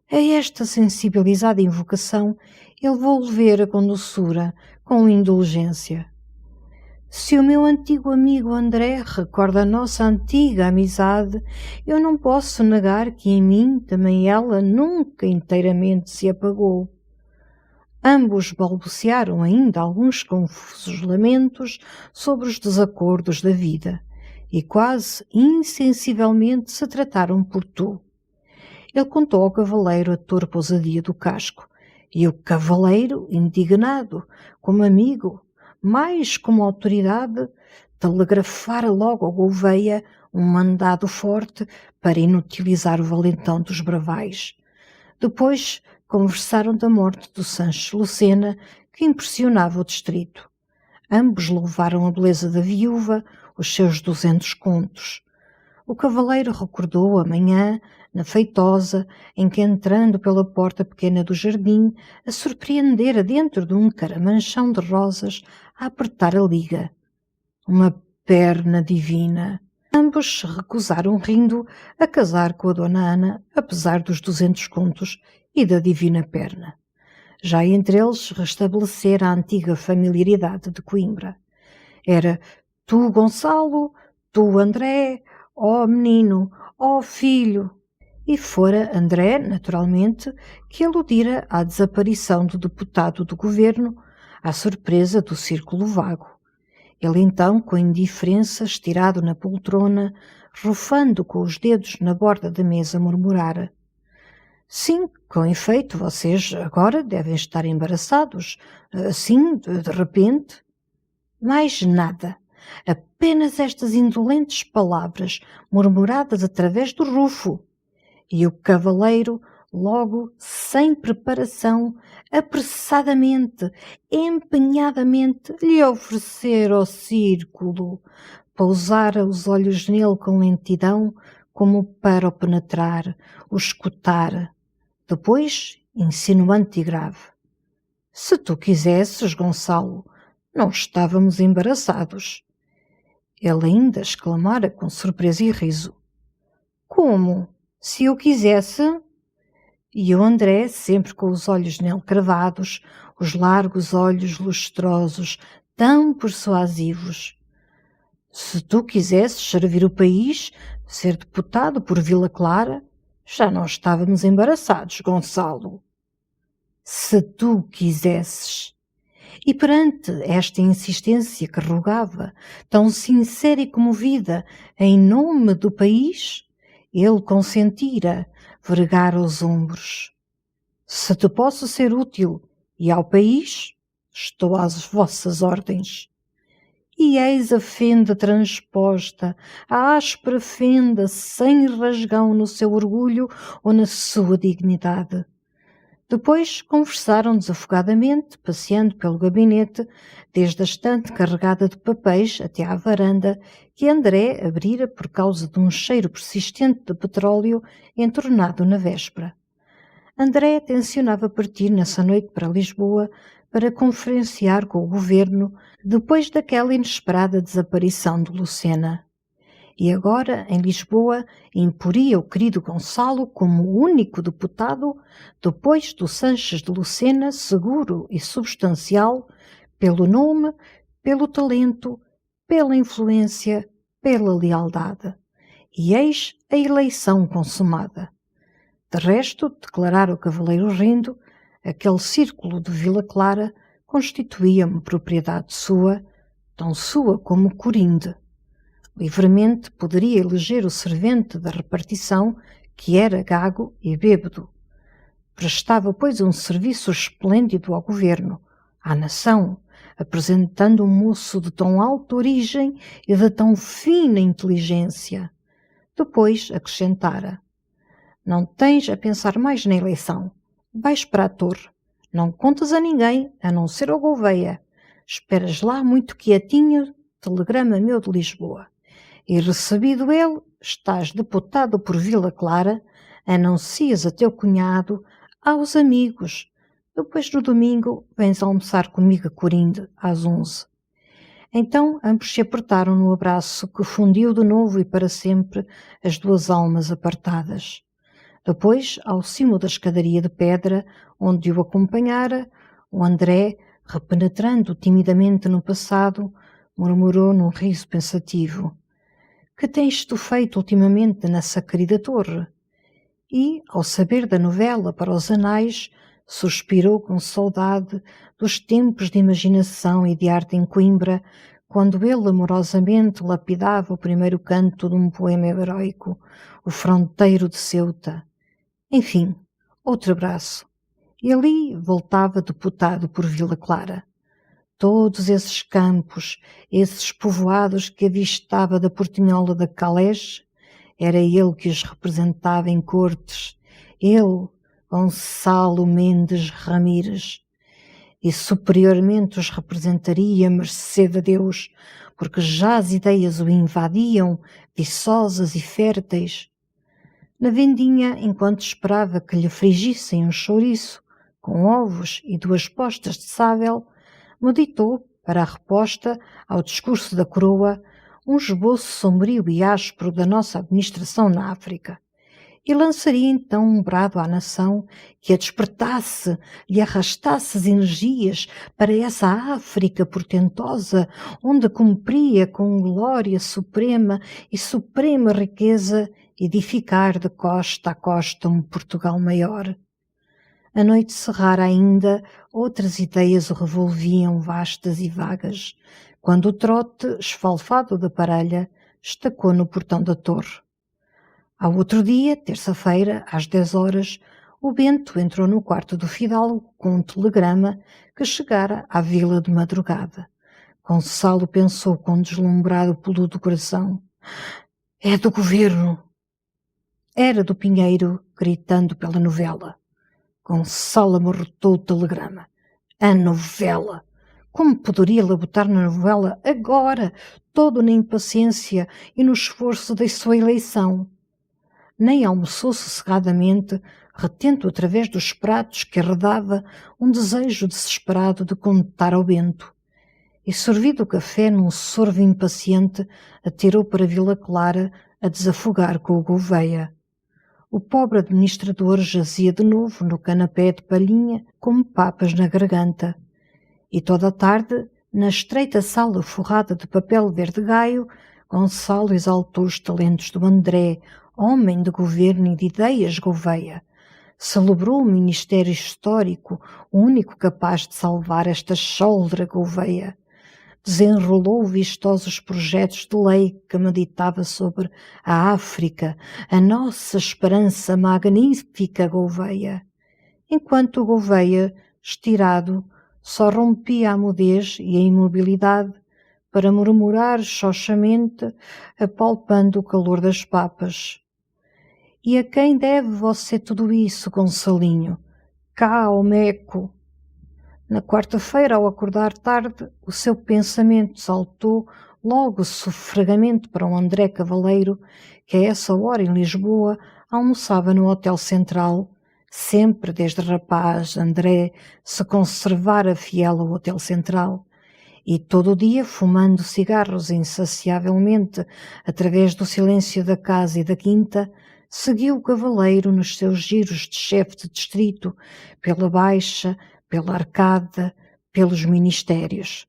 A esta sensibilizada invocação ele volvera com doçura, com indulgência. «Se o meu antigo amigo André recorda a nossa antiga amizade, eu não posso negar que em mim também ela nunca inteiramente se apagou». Ambos balbuciaram ainda alguns confusos lamentos sobre os desacordos da vida e quase insensivelmente se trataram por tu. Ele contou ao cavaleiro a torpe ousadia do casco, e o cavaleiro, indignado, como amigo, mais como autoridade, telegrafara logo ao Gouveia um mandado forte para inutilizar o valentão dos bravais. Depois conversaram da morte do Sanches Lucena, que impressionava o distrito. Ambos louvaram a beleza da viúva, os seus 200 contos. O cavaleiro recordou a manhã, na feitosa, em que, entrando pela porta pequena do jardim, a surpreendera dentro de um caramanchão de rosas a apertar a liga. Uma perna divina! Ambos se recusaram rindo a casar com a dona Ana, apesar dos 200 contos e da divina perna. Já entre eles restabelecera a antiga familiaridade de Coimbra. Era tu, Gonçalo, tu, André, ó menino, ó filho. E fora André, naturalmente, que aludira à desaparição do deputado do governo, à surpresa do círculo vago. Ele então, com indiferença, estirado na poltrona, rufando com os dedos na borda da mesa, murmurara: Sim, com efeito, vocês agora devem estar embaraçados. Assim, de repente. Mais nada. Apenas estas indolentes palavras, murmuradas através do rufo. E o cavaleiro, logo, sem preparação, apressadamente, empenhadamente, lhe oferecera o círculo. Pousara os olhos nele com lentidão, como para o penetrar, o escutar. Depois, insinuante e grave: se tu quisesses, Gonçalo, não estávamos embaraçados. Ele ainda exclamara com surpresa e riso: como? Se eu quisesse? E o André, sempre com os olhos nele cravados, os largos olhos lustrosos, tão persuasivos: se tu quisesses servir o país, ser deputado por Vila Clara, já não estávamos embaraçados, Gonçalo. Se tu quisesses. E perante esta insistência que rogava, tão sincera e comovida, em nome do país, ele consentira, vergara os ombros. Se te posso ser útil e ao país, estou às vossas ordens. E eis a fenda transposta, a áspera fenda sem rasgão no seu orgulho ou na sua dignidade. Depois conversaram desafogadamente, passeando pelo gabinete, desde a estante carregada de papéis até à varanda que André abrira por causa de um cheiro persistente de petróleo entornado na véspera. André tencionava partir nessa noite para Lisboa para conferenciar com o governo depois daquela inesperada desaparição de Lucena. E agora, em Lisboa, imporia o querido Gonçalo como o único deputado, depois do Sanches de Lucena, seguro e substancial, pelo nome, pelo talento, pela influência, pela lealdade. E eis a eleição consumada. De resto, declarara o cavaleiro rindo, aquele círculo de Vila Clara constituía uma propriedade sua, tão sua como Corinde. Livremente poderia eleger o servente da repartição, que era gago e bêbado. Prestava, pois, um serviço esplêndido ao governo, à nação, apresentando um moço de tão alta origem e de tão fina inteligência. Depois acrescentara: não tens a pensar mais na eleição. Vais para a torre. Não contas a ninguém, a não ser ao Gouveia. Esperas lá muito quietinho, telegrama meu de Lisboa. E recebido ele, estás deputado por Vila Clara, anuncias a teu cunhado, aos amigos. Depois no domingo vens almoçar comigo a Corinde, às 11. Então ambos se apertaram no abraço que fundiu de novo e para sempre as duas almas apartadas. Depois, ao cimo da escadaria de pedra, onde o acompanhara, o André, repenetrando timidamente no passado, murmurou num riso pensativo: que tens tu feito ultimamente nessa querida torre? E, ao saber da novela para os anais, suspirou com saudade dos tempos de imaginação e de arte em Coimbra, quando ele amorosamente lapidava o primeiro canto de um poema heroico, o Fronteiro de Ceuta. Enfim, outro abraço. E ali voltava deputado por Vila Clara. Todos esses campos, esses povoados que avistava da portinhola da Calés, era ele que os representava em cortes, ele, Gonçalo Mendes Ramires, e superiormente os representaria, mercê de Deus, porque já as ideias o invadiam, viçosas e férteis. Na vendinha, enquanto esperava que lhe frigissem um chouriço, com ovos e 2 postas de sábel, meditou, para a reposta ao discurso da coroa, um esboço sombrio e áspero da nossa administração na África, e lançaria então um brado à nação que a despertasse, lhe arrastasse as energias para essa África portentosa, onde cumpria com glória suprema e suprema riqueza edificar de costa a costa um Portugal maior. A noite cerrara ainda, outras ideias o revolviam vastas e vagas, quando o trote, esfalfado da parelha, estacou no portão da torre. Ao outro dia, terça-feira, às 10 horas, o Bento entrou no quarto do fidalgo com um telegrama que chegara à vila de madrugada. Gonçalo pensou com deslumbrado pulo do coração: é do governo! Era do Pinheiro, gritando pela novela. Gonçalo amarrotou o telegrama. A novela! Como poderia ele botar na novela agora, todo na impaciência e no esforço da sua eleição? Nem almoçou sossegadamente, retento através dos pratos que arredava um desejo desesperado de contar ao Bento. E, servido o café num sorvo impaciente, atirou para Vila Clara a desafogar com o Gouveia. O pobre administrador jazia de novo no canapé de palhinha, como papas na garganta. E toda a tarde, na estreita sala forrada de papel verde-gaio, Gonçalo exaltou os talentos do André, homem de governo e de ideias Gouveia. Celebrou o Ministério Histórico, o único capaz de salvar esta choldra Gouveia. Desenrolou vistosos projetos de lei que meditava sobre a África, a nossa esperança magnífica Gouveia. Enquanto Gouveia, estirado, só rompia a mudez e a imobilidade para murmurar xoxamente, apalpando o calor das papas. E a quem deve você tudo isso, Gonçalinho? Cá ao Meco. Na quarta-feira, ao acordar tarde, o seu pensamento saltou logo sofregamente para o André Cavaleiro, que a essa hora em Lisboa almoçava no Hotel Central. Sempre, desde rapaz, André se conservara fiel ao Hotel Central. E todo o dia, fumando cigarros insaciavelmente através do silêncio da casa e da quinta, seguiu o cavaleiro nos seus giros de chefe de distrito, pela Baixa, pela Arcada, pelos ministérios.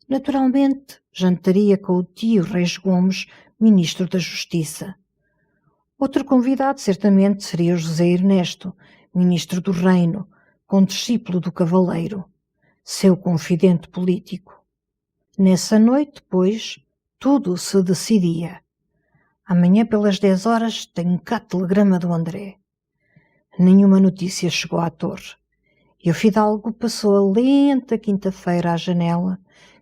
Naturalmente, jantaria com o tio Reis Gomes, ministro da Justiça. Outro convidado, certamente, seria José Ernesto, ministro do Reino, condiscípulo do cavaleiro, seu confidente político. Nessa noite, pois, tudo se decidia. Amanhã pelas 10 horas tenho cá telegrama do André. Nenhuma notícia chegou à torre. E o fidalgo passou a lenta quinta-feira à janela,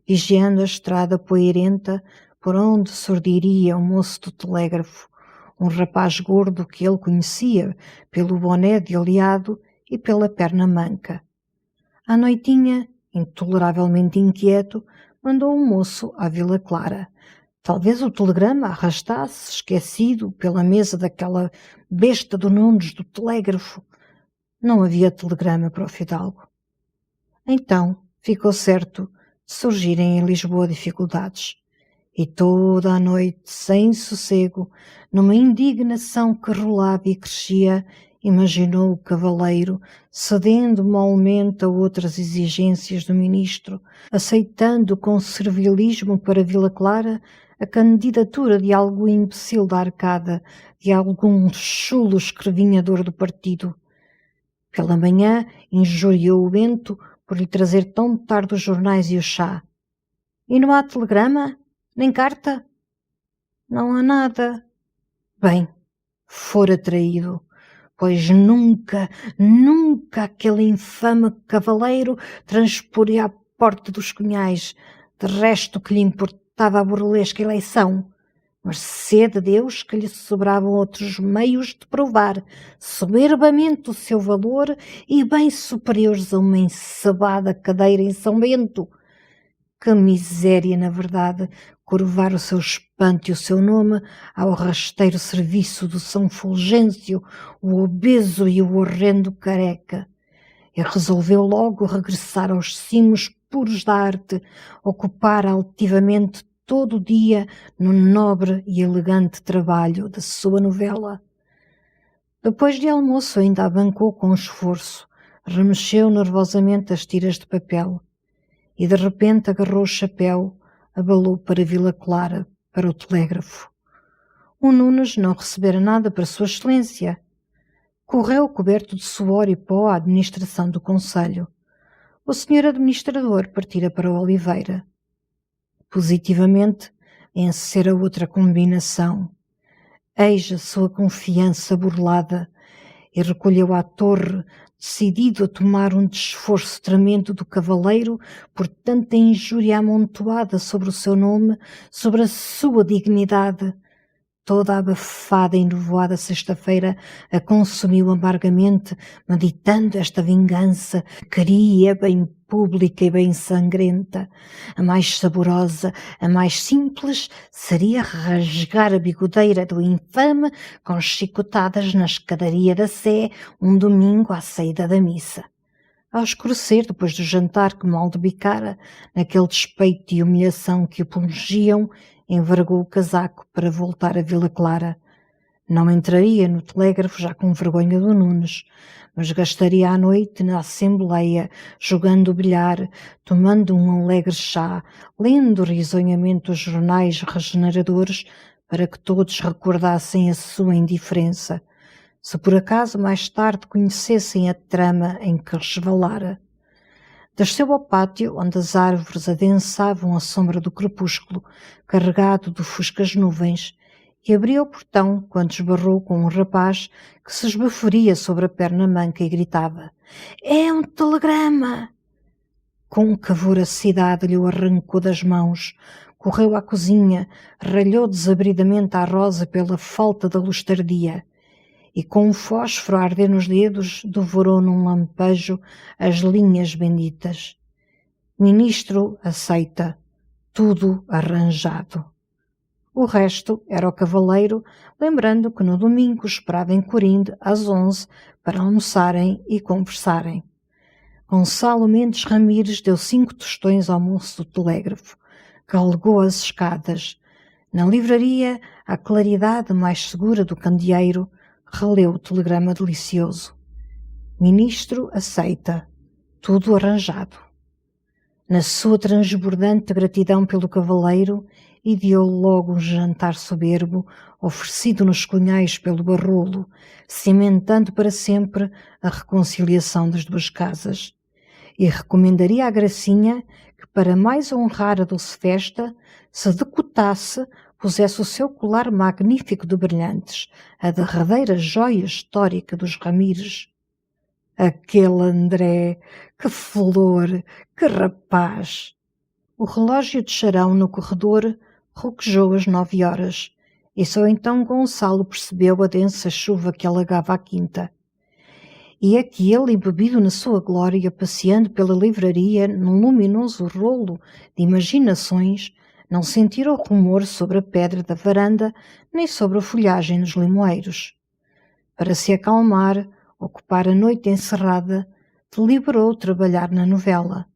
vigiando a estrada poeirenta por onde sordiria o moço do telégrafo, um rapaz gordo que ele conhecia pelo boné de oleado e pela perna manca. À noitinha, intoleravelmente inquieto, mandou um moço à Vila Clara. Talvez o telegrama arrastasse, esquecido, pela mesa daquela besta do Nunes do telégrafo. Não havia telegrama para o fidalgo. Então ficou certo de surgirem em Lisboa dificuldades. E toda a noite, sem sossego, numa indignação que rolava e crescia, imaginou o cavaleiro cedendo molmente a outras exigências do ministro, aceitando com servilismo para Vila Clara a candidatura de algum imbecil da Arcada, de algum chulo escrevinhador do partido. Pela manhã injuriou o Bento por lhe trazer tão tarde os jornais e o chá. E não há telegrama? Nem carta? Não há nada. Bem, fora traído, pois nunca aquele infame cavaleiro transporia à porta dos Cunhais, de resto que lhe importava a burlesca eleição. Mercê de Deus que lhe sobravam outros meios de provar soberbamente o seu valor e bem superiores a uma encebada cadeira em São Bento. Que miséria, na verdade, curvar o seu espanto e o seu nome ao rasteiro serviço do São Fulgêncio, o obeso e o horrendo careca. E resolveu logo regressar aos cimos puros da arte, ocupar altivamente todo o dia no nobre e elegante trabalho da sua novela. Depois de almoço ainda abancou com esforço, remexeu nervosamente as tiras de papel e de repente agarrou o chapéu, abalou para Vila Clara, para o telégrafo. O Nunes não recebera nada para Sua Excelência. Correu coberto de suor e pó à administração do conselho. O senhor administrador partira para Oliveira. Positivamente, vencera outra combinação. Eis a sua confiança burlada. e recolheu à torre, decidido a tomar um desforço tremendo do cavaleiro por tanta injúria amontoada sobre o seu nome, sobre a sua dignidade. Toda a abafada e nevoada sexta-feira a consumiu amargamente, meditando esta vingança que queria, bem pública e bem sangrenta. A mais saborosa, a mais simples, seria rasgar a bigodeira do infame com chicotadas na escadaria da Sé um domingo à saída da missa. Ao escurecer, depois do jantar que mal debicara, naquele despeito e humilhação que o pungiam, envergou o casaco para voltar a Vila Clara. Não entraria no telégrafo já com vergonha do Nunes, mas gastaria a noite na Assembleia, jogando bilhar, tomando um alegre chá, lendo risonhamente os jornais regeneradores para que todos recordassem a sua indiferença, se por acaso mais tarde conhecessem a trama em que resvalara. Desceu ao pátio, onde as árvores adensavam a sombra do crepúsculo, carregado de fuscas nuvens, e abriu o portão quando esbarrou com um rapaz que se esbaforia sobre a perna manca e gritava: "É um telegrama!" Com que voracidade lhe o arrancou das mãos, correu à cozinha, ralhou desabridamente à Rosa pela falta da luz tardia, e com um fósforo a arder nos dedos, devorou num lampejo as linhas benditas. Ministro aceita. Tudo arranjado. O resto era o cavaleiro, lembrando que no domingo esperava em Corinde às 11 para almoçarem e conversarem. Gonçalo Mendes Ramires deu 5 tostões ao moço do telégrafo, galgou as escadas. Na livraria, à claridade mais segura do candeeiro, releu o telegrama delicioso. Ministro aceita. Tudo arranjado. Na sua transbordante gratidão pelo cavaleiro, ideou logo um jantar soberbo, oferecido nos cunhais pelo Barrolo, cimentando para sempre a reconciliação das duas casas. E recomendaria à Gracinha que, para mais honrar a doce festa, se decotasse, pusesse o seu colar magnífico de brilhantes, a derradeira joia histórica dos Ramires. Aquele André, que flor, que rapaz! O relógio de charão no corredor roquejou as 9 horas, e só então Gonçalo percebeu a densa chuva que alagava a quinta. E é que ele, embebido na sua glória, passeando pela livraria num luminoso rolo de imaginações, não sentira o rumor sobre a pedra da varanda, nem sobre a folhagem dos limoeiros. Para se acalmar, ocupar a noite encerrada, deliberou trabalhar na novela.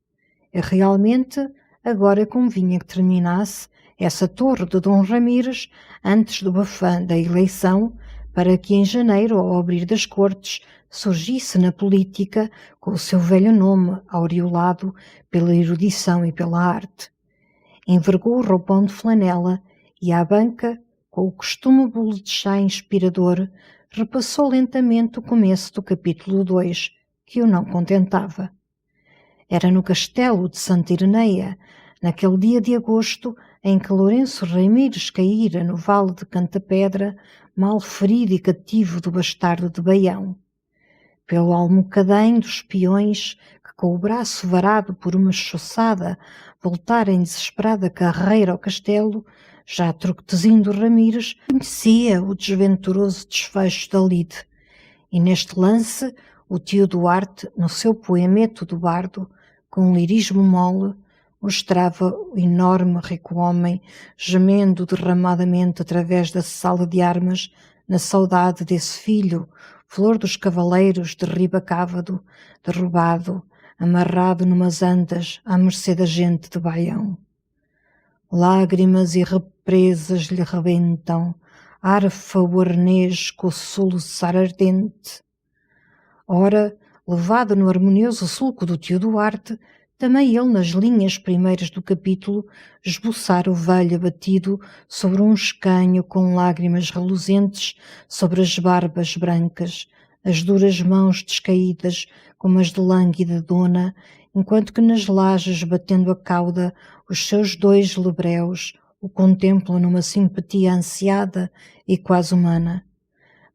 E realmente, agora convinha que terminasse essa torre de Dom Ramires antes do bafã da eleição, para que em janeiro, ao abrir das cortes, surgisse na política com o seu velho nome aureolado pela erudição e pela arte. Envergou o roupão de flanela e à banca, com o costume bolo de chá inspirador, repassou lentamente o começo do capítulo 2, que o não contentava. Era no castelo de Santa Ireneia, naquele dia de agosto em que Lourenço Ramires caíra no vale de Cantapedra, mal ferido e cativo do bastardo de Baião. Pelo almocadém dos peões que, com o braço varado por uma choçada, voltara em desesperada carreira ao castelo, já Torquetezindo Ramires conhecia o desventuroso desfecho da lide, e neste lance o tio Duarte, no seu poemeto do bardo, com um lirismo mole, mostrava o enorme rico homem gemendo derramadamente através da sala de armas na saudade desse filho, flor dos cavaleiros de Ribacávado, derrubado, amarrado numas andas à mercê da gente de Baião. Lágrimas e represas lhe rebentam, arfa o arnês com o soluçar ardente. Ora, levado no harmonioso sulco do tio Duarte, também ele, nas linhas primeiras do capítulo, esboçara o velho abatido sobre um escanho com lágrimas reluzentes sobre as barbas brancas, as duras mãos descaídas como as de lânguida dona, enquanto que nas lajes, batendo a cauda, os seus 2 lebreus o contemplam numa simpatia ansiada e quase humana.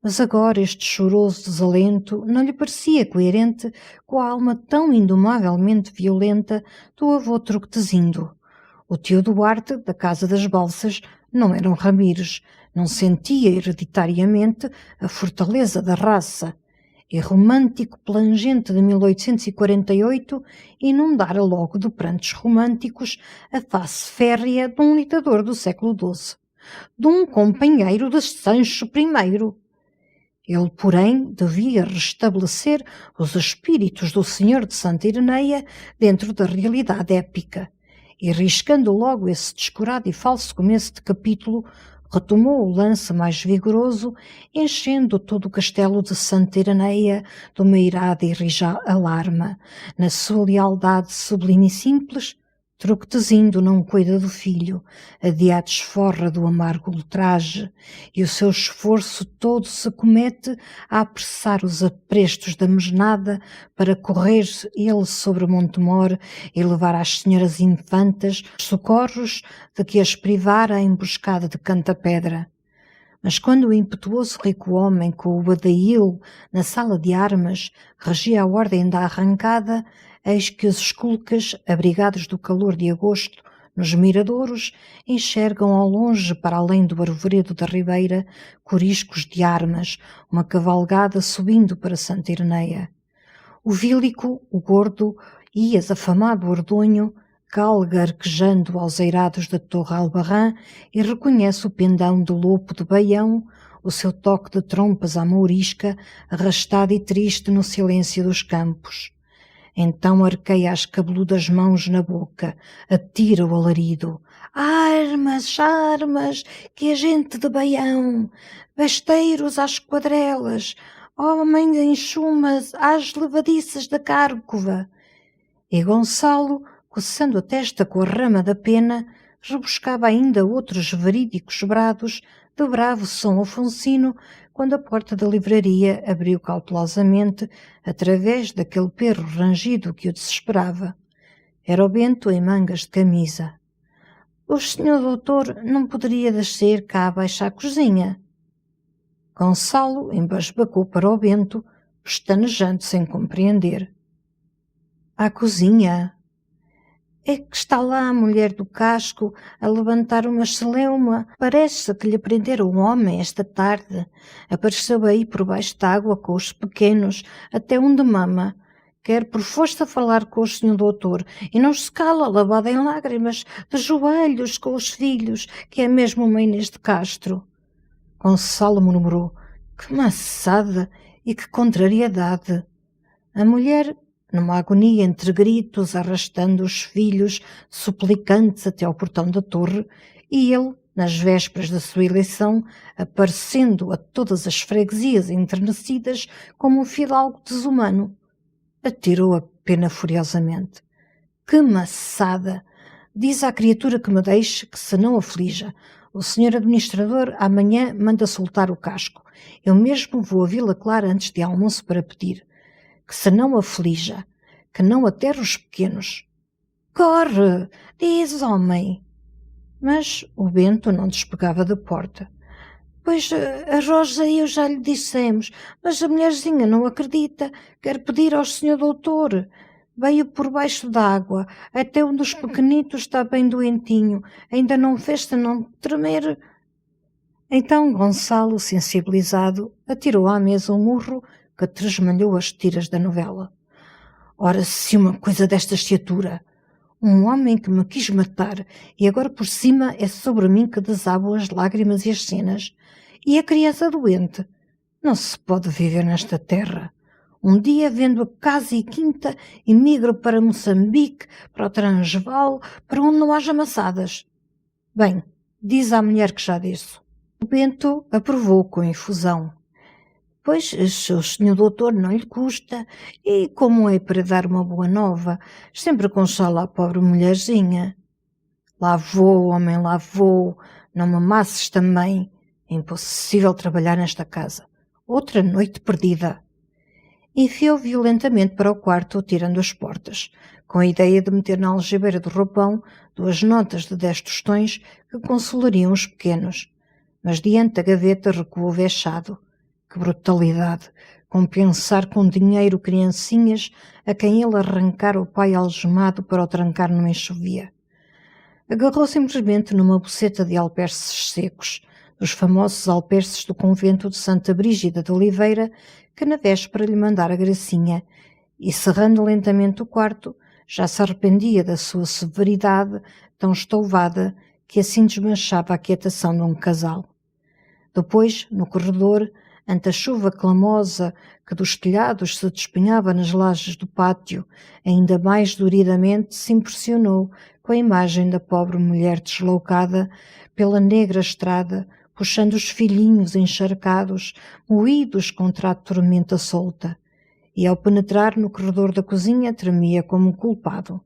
Mas agora este choroso desalento não lhe parecia coerente com a alma tão indomavelmente violenta do avô Truquetezindo. O tio Duarte, da Casa das Balsas, não era um Ramires, não sentia hereditariamente a fortaleza da raça. E romântico plangente de 1848 inundara logo de prantos românticos a face férrea de um litador do século XII, de um companheiro de Sancho I. Ele, porém, devia restabelecer os espíritos do Senhor de Santa Ireneia dentro da realidade épica. E, riscando logo esse descurado e falso começo de capítulo, retomou o lance mais vigoroso, enchendo todo o castelo de Santa Ireneia de uma irada e rija alarma. Na sua lealdade sublime e simples, Truquetezindo não cuida do filho, a desforra do amargo ultraje, e o seu esforço todo se comete a apressar os aprestos da mesnada para correr ele sobre Montemor e levar às senhoras infantas socorros de que as privara a emboscada de Cantapedra. Mas quando o impetuoso rico homem com o badaíl na sala de armas regia a ordem da arrancada, eis que os esculcas, abrigados do calor de agosto, nos miradouros, enxergam ao longe, para além do arvoredo da ribeira, coriscos de armas, uma cavalgada subindo para Santa Ireneia. O Vílico, o gordo, e afamado Ordonho, galga arquejando aos eirados da Torre Albarrã e reconhece o pendão do lopo de Baião, o seu toque de trompas à mourisca, arrastado e triste no silêncio dos campos. Então arqueia as cabeludas mãos na boca, atira o alarido. Armas, armas, que a gente de Baião, besteiros às quadrelas, homens em chumas às levadiças da Cárcova. E Gonçalo, coçando a testa com a rama da pena, rebuscava ainda outros verídicos brados de bravo São Afonsino, quando a porta da livraria abriu cautelosamente, através daquele perro rangido que o desesperava. Era o Bento em mangas de camisa. O senhor doutor não poderia descer cá abaixo à cozinha? Gonçalo embasbacou para o Bento, pestanejando sem compreender. À cozinha? É que está lá a mulher do casco a levantar uma celeuma. Parece que lhe prenderam um homem esta tarde. Apareceu aí por baixo d'água com os pequenos, até um de mama. Quer por força falar com o senhor doutor e não se cala, lavada em lágrimas, de joelhos com os filhos, que é mesmo uma Inês de Castro. Gonçalo murmurou. Que maçada e que contrariedade. A mulher, numa agonia entre gritos, arrastando os filhos suplicantes até ao portão da torre, e ele, nas vésperas da sua eleição, aparecendo a todas as freguesias enternecidas como um fidalgo desumano. Atirou a pena furiosamente. Que maçada! Diz à criatura que me deixe, que se não aflija. O senhor administrador amanhã manda soltar o casco. Eu mesmo vou a Vila Clara antes de almoço para pedir. Que se não aflija, que não aterre os pequenos. Corre! Diz, homem! Mas o Bento não despegava da porta. Pois a Rosa e eu já lhe dissemos, mas a mulherzinha não acredita. Quer pedir ao senhor doutor. Veio por baixo d'água, até um dos pequenitos está bem doentinho. Ainda não fez senão tremer. Então Gonçalo, sensibilizado, atirou à mesa um murro que tresmalhou as tiras da novela. Ora, se uma coisa destas se atura! Um homem que me quis matar e agora por cima é sobre mim que desabam as lágrimas e as cenas. E a criança doente. Não se pode viver nesta terra. Um dia vendo a casa e quinta e migro para Moçambique, para o Transvaal, para onde não haja maçadas. Bem, diz à mulher que já disse. O Bento aprovou com efusão. Pois, se o senhor doutor não lhe custa, e como é para dar uma boa nova, sempre consola a pobre mulherzinha. Lá vou, homem, lá vou, não me amasses também. É impossível trabalhar nesta casa. Outra noite perdida. Enfiou violentamente para o quarto, tirando as portas, com a ideia de meter na algibeira do roupão 2 notas de 10 tostões que consolariam os pequenos. Mas diante da gaveta recuou vexado. Que brutalidade! Compensar com dinheiro criancinhas a quem ele arrancara o pai algemado para o trancar numa enxovia. Agarrou simplesmente numa boceta de alperces secos, dos famosos alperces do convento de Santa Brígida de Oliveira, que na véspera lhe mandara gracinha, e cerrando lentamente o quarto, já se arrependia da sua severidade tão estouvada que assim desmanchava a quietação de um casal. Depois, no corredor, ante a chuva clamosa que dos telhados se despenhava nas lajes do pátio, ainda mais doridamente se impressionou com a imagem da pobre mulher deslocada pela negra estrada, puxando os filhinhos encharcados, moídos contra a tormenta solta, e ao penetrar no corredor da cozinha tremia como um culpado.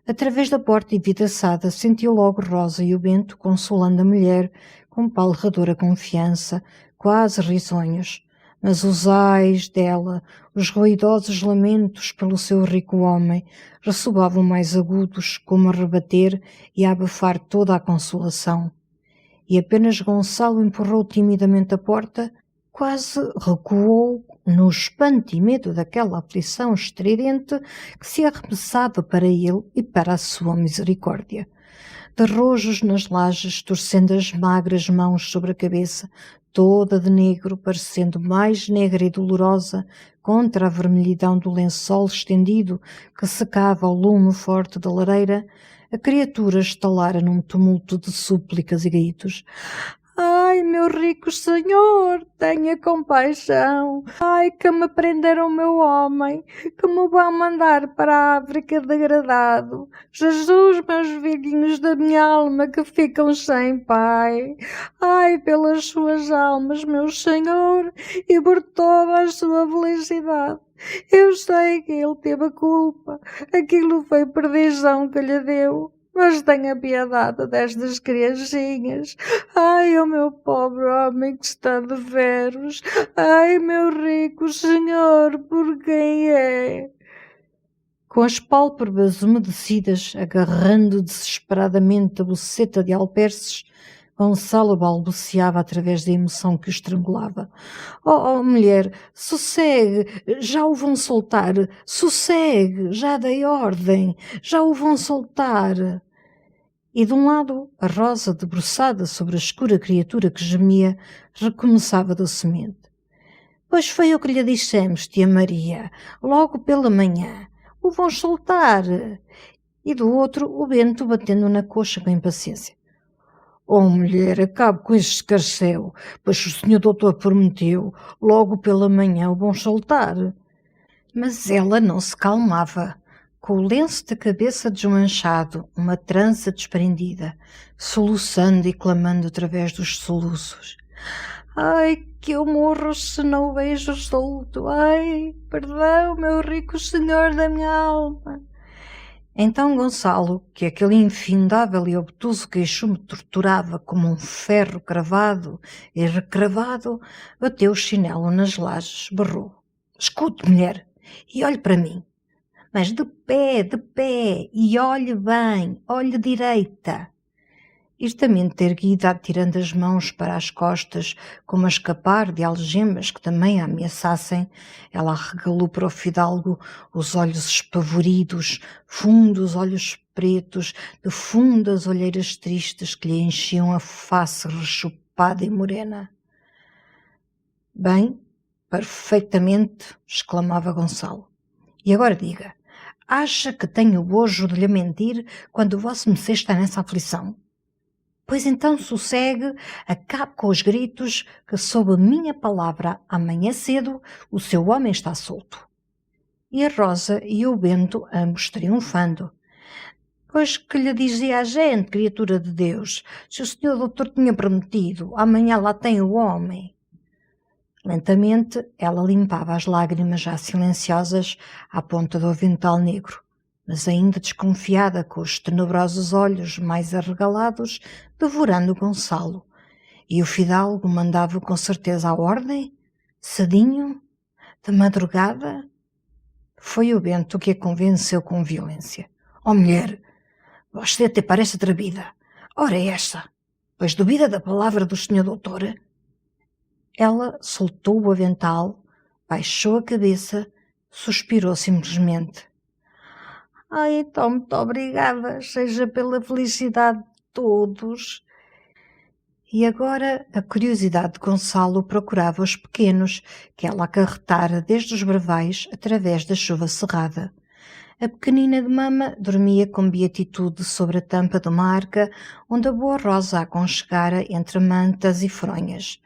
Através da porta envidraçada sentiu logo Rosa e o Bento consolando a mulher com palradora confiança, quase risonhos, mas os ais dela, os ruidosos lamentos pelo seu rico homem, ressoavam mais agudos, como a rebater e a abafar toda a consolação. E apenas Gonçalo empurrou timidamente a porta, quase recuou no espanto e medo daquela aflição estridente que se arremessava para ele e para a sua misericórdia. De rojos nas lajes, torcendo as magras mãos sobre a cabeça, toda de negro, parecendo mais negra e dolorosa contra a vermelhidão do lençol estendido que secava ao lume forte da lareira, a criatura estalara num tumulto de súplicas e gritos. Ai, meu rico senhor, tenha compaixão. Ai, que me prenderam o meu homem, que me vão mandar para a África degradado. Jesus, meus filhinhos da minha alma que ficam sem pai. Ai, pelas suas almas, meu senhor, e por toda a sua felicidade. Eu sei que ele teve a culpa, aquilo foi perdição que lhe deu. Mas tenha piedade destas criancinhas. Ai, o meu pobre homem que está de veros. Ai, meu rico senhor, por quem é? Com as pálpebras umedecidas, agarrando desesperadamente a boceta de alperces, Gonçalo balbuciava através da emoção que o estrangulava. Oh, mulher, sossegue, já o vão soltar. Sossegue, já dei ordem, já o vão soltar. E de um lado, a Rosa, debruçada sobre a escura criatura que gemia, recomeçava docemente. Pois foi o que lhe dissemos, tia Maria, logo pela manhã. O vão soltar. E do outro, o Bento batendo na coxa com impaciência. Oh, mulher, acabe com esse escarcéu, pois o senhor doutor prometeu, logo pela manhã o vão soltar. Mas ela não se calmava. Com o lenço da cabeça desmanchado, uma trança desprendida, soluçando e clamando através dos soluços. Ai, que eu morro se não o vejo solto. Ai, perdão, meu rico senhor da minha alma. Então Gonçalo, que aquele infindável e obtuso queixume torturava como um ferro cravado e recravado, bateu o chinelo nas lajes, berrou. Escute, mulher, e olhe para mim. Mas de pé, e olhe bem, olhe direita. Irtamente erguida, atirando as mãos para as costas, como a escapar de algemas que também a ameaçassem, ela arregalou para o fidalgo os olhos espavoridos, fundos olhos pretos, de fundas olheiras tristes que lhe enchiam a face rechupada e morena. Bem, perfeitamente, exclamava Gonçalo. E agora diga, acha que tenho o bojo de lhe mentir quando o vosso Messê está nessa aflição? Pois então sossegue, acabe com os gritos, que sob a minha palavra amanhã cedo o seu homem está solto. E a Rosa e o Bento, ambos triunfando. Pois que lhe dizia a gente, criatura de Deus, se o senhor doutor tinha prometido, amanhã lá tem o homem. Lentamente ela limpava as lágrimas já silenciosas à ponta do avental negro, mas ainda desconfiada, com os tenebrosos olhos mais arregalados, devorando Gonçalo. E o fidalgo mandava com certeza a ordem? Cedinho? De madrugada? Foi o Bento que a convenceu com violência. Oh, mulher, você até parece atrevida. Ora essa, pois duvida da palavra do senhor doutor? Ela soltou o avental, baixou a cabeça, suspirou simplesmente. Ai, então, muito obrigada, seja pela felicidade de todos. E agora a curiosidade de Gonçalo procurava os pequenos que ela acarretara desde os bravais através da chuva cerrada. A pequenina de mama dormia com beatitude sobre a tampa de uma arca onde a boa Rosa a aconchegara entre mantas e fronhas.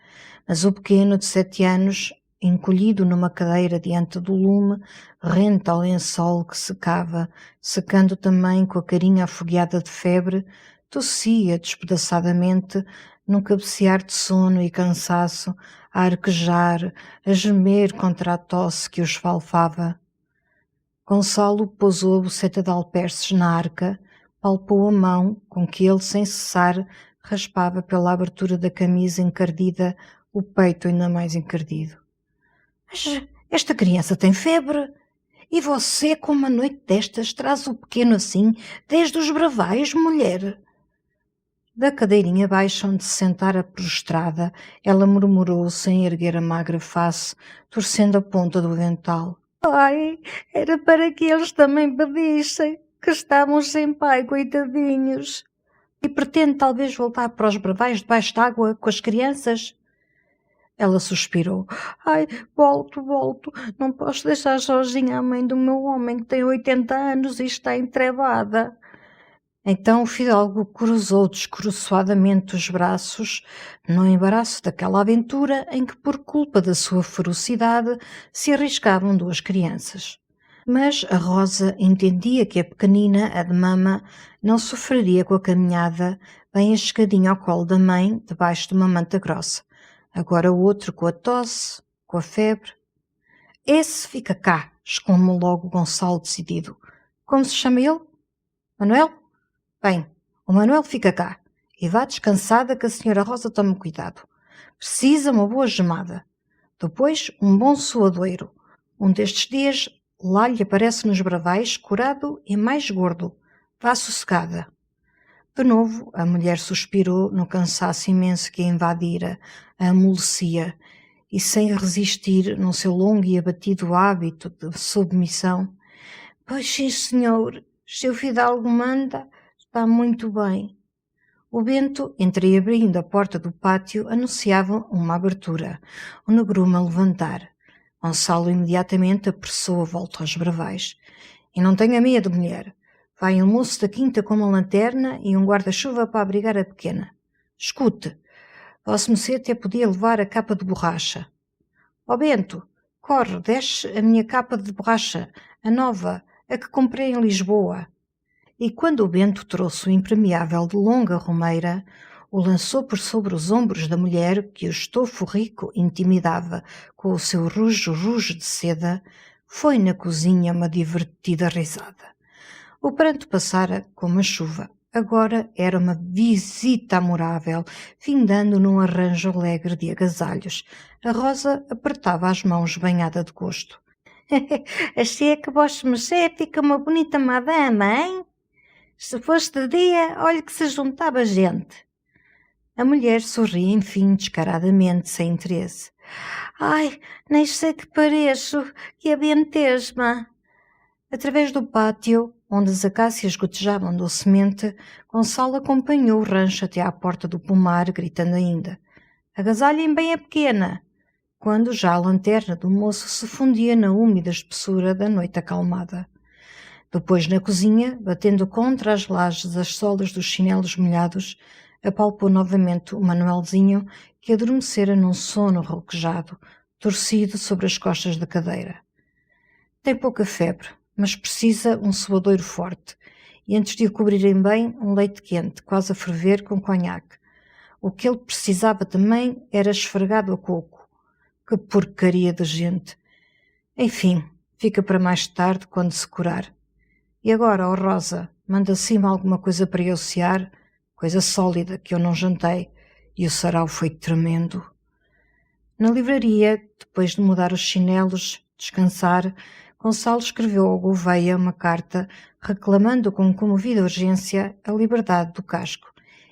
Mas o pequeno de 7 anos, encolhido numa cadeira diante do lume, rente ao lençol que secava, secando também com a carinha afogueada de febre, tossia despedaçadamente num cabecear de sono e cansaço, a arquejar, a gemer contra a tosse que o esfalfava. Gonçalo pousou a boceta de alperces na arca, palpou a mão com que ele, sem cessar, raspava pela abertura da camisa encardida, o peito ainda mais encardido. Mas esta criança tem febre? E você, com uma noite destas, traz o pequeno assim, desde os bravais, mulher? Da cadeirinha baixa onde se sentara prostrada, ela murmurou sem erguer a magra face, torcendo a ponta do avental. Ai, era para que eles também pedissem, que estavam sem pai, coitadinhos. E pretende talvez voltar para os bravais debaixo d'água com as crianças? Ela suspirou. Ai, volto. Não posso deixar sozinha a mãe do meu homem que tem 80 anos e está entrebada. Então o fidalgo cruzou descoroçoadamente os braços no embaraço daquela aventura em que, por culpa da sua ferocidade, se arriscavam 2 crianças. Mas a Rosa entendia que a pequenina, a de mama, não sofreria com a caminhada, bem enxugadinha ao colo da mãe, debaixo de uma manta grossa. Agora o outro com a tosse, com a febre. Esse fica cá, exclamou logo Gonçalo decidido. Como se chama ele? Manuel? Bem, o Manuel fica cá e vá descansada que a senhora Rosa tome cuidado. Precisa uma boa gemada. Depois um bom suadoiro. Um destes dias lá lhe aparece nos bravais, curado e mais gordo. Vá sossegada. De novo a mulher suspirou no cansaço imenso que a invadira, a amolecia, e sem resistir no seu longo e abatido hábito de submissão. Pois sim, senhor, se o fidalgo manda, está muito bem. O vento, entreabrindo a porta do pátio, anunciava uma abertura. O negrume a levantar. Gonçalo imediatamente apressou a volta aos bravais. E não tenha medo, mulher. Vai um moço da quinta com uma lanterna e um guarda-chuva para abrigar a pequena. Escute, vosso Mercê até podia levar a capa de borracha. Ó Bento, corre, desce a minha capa de borracha, a nova, a que comprei em Lisboa. E quando o Bento trouxe o impermeável de longa romeira, o lançou por sobre os ombros da mulher, que o estofo rico intimidava com o seu rujo de seda, foi na cozinha uma divertida risada. O pranto passara como a chuva. Agora era uma visita amorável, findando num arranjo alegre de agasalhos. A Rosa apertava as mãos banhada de gosto. Achei que vosso mercê fica uma bonita madama, hein? Se fosse de dia, olhe que se juntava gente. A mulher sorria, enfim, descaradamente, sem interesse. Ai, nem sei que pareço, que abentesma. Através do pátio, onde as acácias gotejavam docemente, Gonçalo acompanhou o rancho até à porta do pomar, gritando ainda. Agasalhem bem a pequena, quando já a lanterna do moço se fundia na úmida espessura da noite acalmada. Depois, na cozinha, batendo contra as lajes as solas dos chinelos molhados, apalpou novamente o Manuelzinho, que adormecera num sono rouquejado, torcido sobre as costas da cadeira. Tem pouca febre, mas precisa um suadoiro forte, e antes de o cobrirem bem, um leite quente, quase a ferver com conhaque. O que ele precisava também era esfregado a coco. Que porcaria de gente! Enfim, fica para mais tarde, quando se curar. E agora, ó Rosa, manda acima alguma coisa para eu cear, coisa sólida que eu não jantei, e o sarau foi tremendo. Na livraria, depois de mudar os chinelos, descansar, Gonçalo escreveu ao Gouveia uma carta reclamando com comovida urgência a liberdade do casco,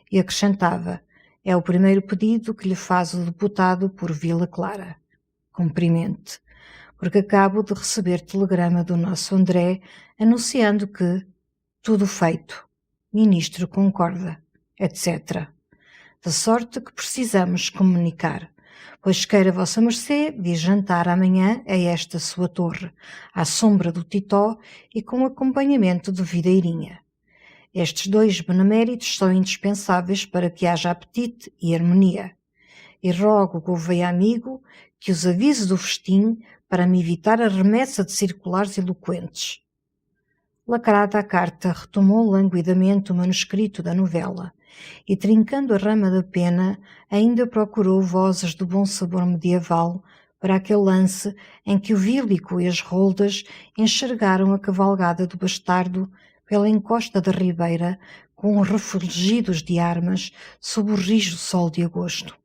e acrescentava: É o primeiro pedido que lhe faz o deputado por Vila Clara. Cumprimente, porque acabo de receber telegrama do nosso André anunciando que tudo feito, ministro concorda, etc. De sorte que precisamos comunicar, pois queira vossa mercê vir jantar amanhã a esta sua torre, à sombra do Titó e com acompanhamento de Videirinha. Estes 2 beneméritos são indispensáveis para que haja apetite e harmonia. E rogo, Gouveia amigo, que os avise do festim para me evitar a remessa de circulares eloquentes. Lacrada a carta, retomou languidamente o manuscrito da novela e, trincando a rama da pena, ainda procurou vozes do bom sabor medieval para aquele lance em que o Vílico e as roldas enxergaram a cavalgada do bastardo pela encosta da ribeira com refulgidos de armas sob o rijo sol de agosto.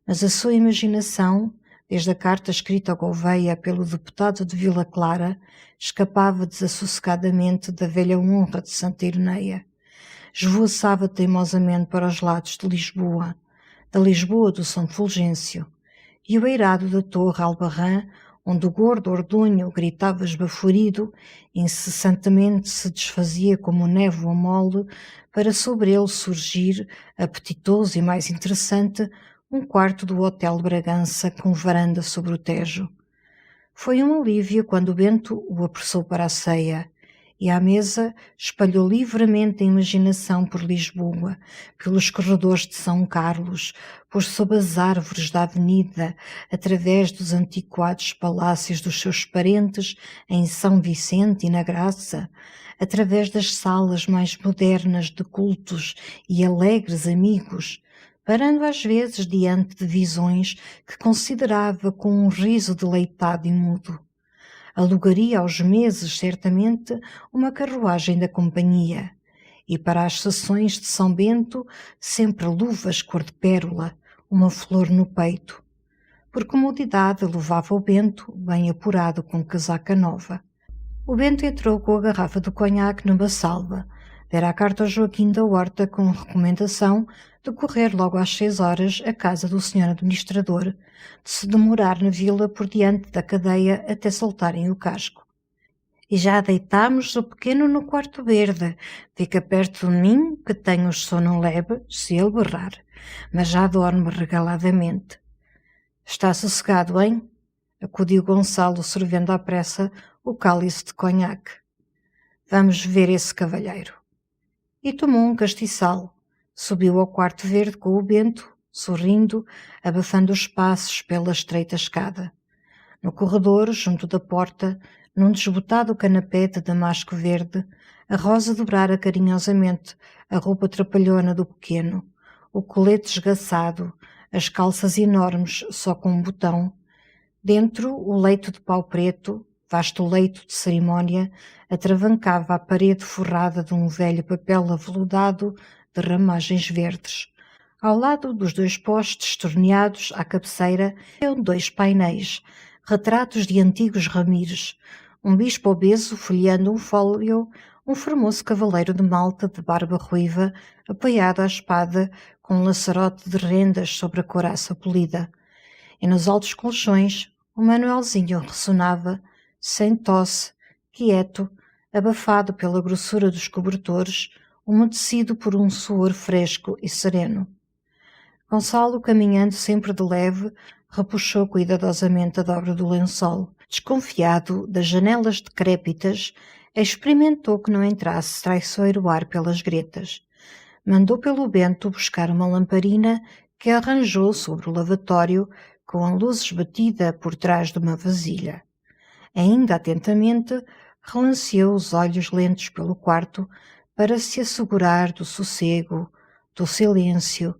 Mas a sua imaginação, desde a carta escrita a Gouveia pelo deputado de Vila Clara, escapava desassossegadamente da velha honra de Santa Ireneia. Esvoaçava teimosamente para os lados de Lisboa, da Lisboa do São Fulgêncio, e o eirado da Torre Albarrã, onde o gordo Ordunho gritava esbaforido, incessantemente se desfazia como névoa mole, para sobre ele surgir, apetitoso e mais interessante, um quarto do Hotel Bragança com varanda sobre o Tejo. Foi um alívio quando Bento o apressou para a ceia, e à mesa espalhou livremente a imaginação por Lisboa, pelos corredores de São Carlos, por sob as árvores da avenida, através dos antiquados palácios dos seus parentes em São Vicente e na Graça, através das salas mais modernas de cultos e alegres amigos, parando às vezes diante de visões que considerava com um riso deleitado e mudo. Alugaria aos meses, certamente, uma carruagem da companhia, e para as sessões de São Bento, sempre luvas cor de pérola, uma flor no peito. Por comodidade, levava o Bento, bem apurado com casaca nova. O Bento entrou com a garrafa de conhaque numa salva, dera a carta ao Joaquim da Horta com recomendação de correr logo às 6 horas à casa do senhor administrador, de se demorar na vila por diante da cadeia até soltarem o casco. E já deitámos o pequeno no quarto verde. Fica perto de mim, que tenho o sono leve, se ele berrar, mas já dorme regaladamente. Está sossegado, hein? Acudiu Gonçalo, servendo à pressa o cálice de conhaque. Vamos ver esse cavalheiro. E tomou um castiçal. Subiu ao quarto verde com o Bento, sorrindo, abafando os passos pela estreita escada. No corredor, junto da porta, num desbotado canapé de damasco verde, a Rosa dobrara carinhosamente a roupa trapalhona do pequeno, o colete esgaçado, as calças enormes só com um botão. Dentro, o leito de pau preto, vasto leito de cerimónia, atravancava a parede forrada de um velho papel aveludado de ramagens verdes. Ao lado dos 2 postes torneados à cabeceira iam 2 painéis, retratos de antigos Ramires, um bispo obeso folheando um fólio, um formoso cavaleiro de Malta de barba ruiva, apoiado à espada com um laçarote de rendas sobre a couraça polida. E nos altos colchões, o Manuelzinho ressonava, sem tosse, quieto, abafado pela grossura dos cobertores, umedecido por um suor fresco e sereno. Gonçalo, caminhando sempre de leve, repuxou cuidadosamente a dobra do lençol. Desconfiado das janelas decrépitas, experimentou que não entrasse traiçoeiro ar pelas gretas. Mandou pelo Bento buscar uma lamparina que arranjou sobre o lavatório com a luz esbatida por trás de uma vasilha. Ainda atentamente, relanceou os olhos lentos pelo quarto para se assegurar do sossego, do silêncio,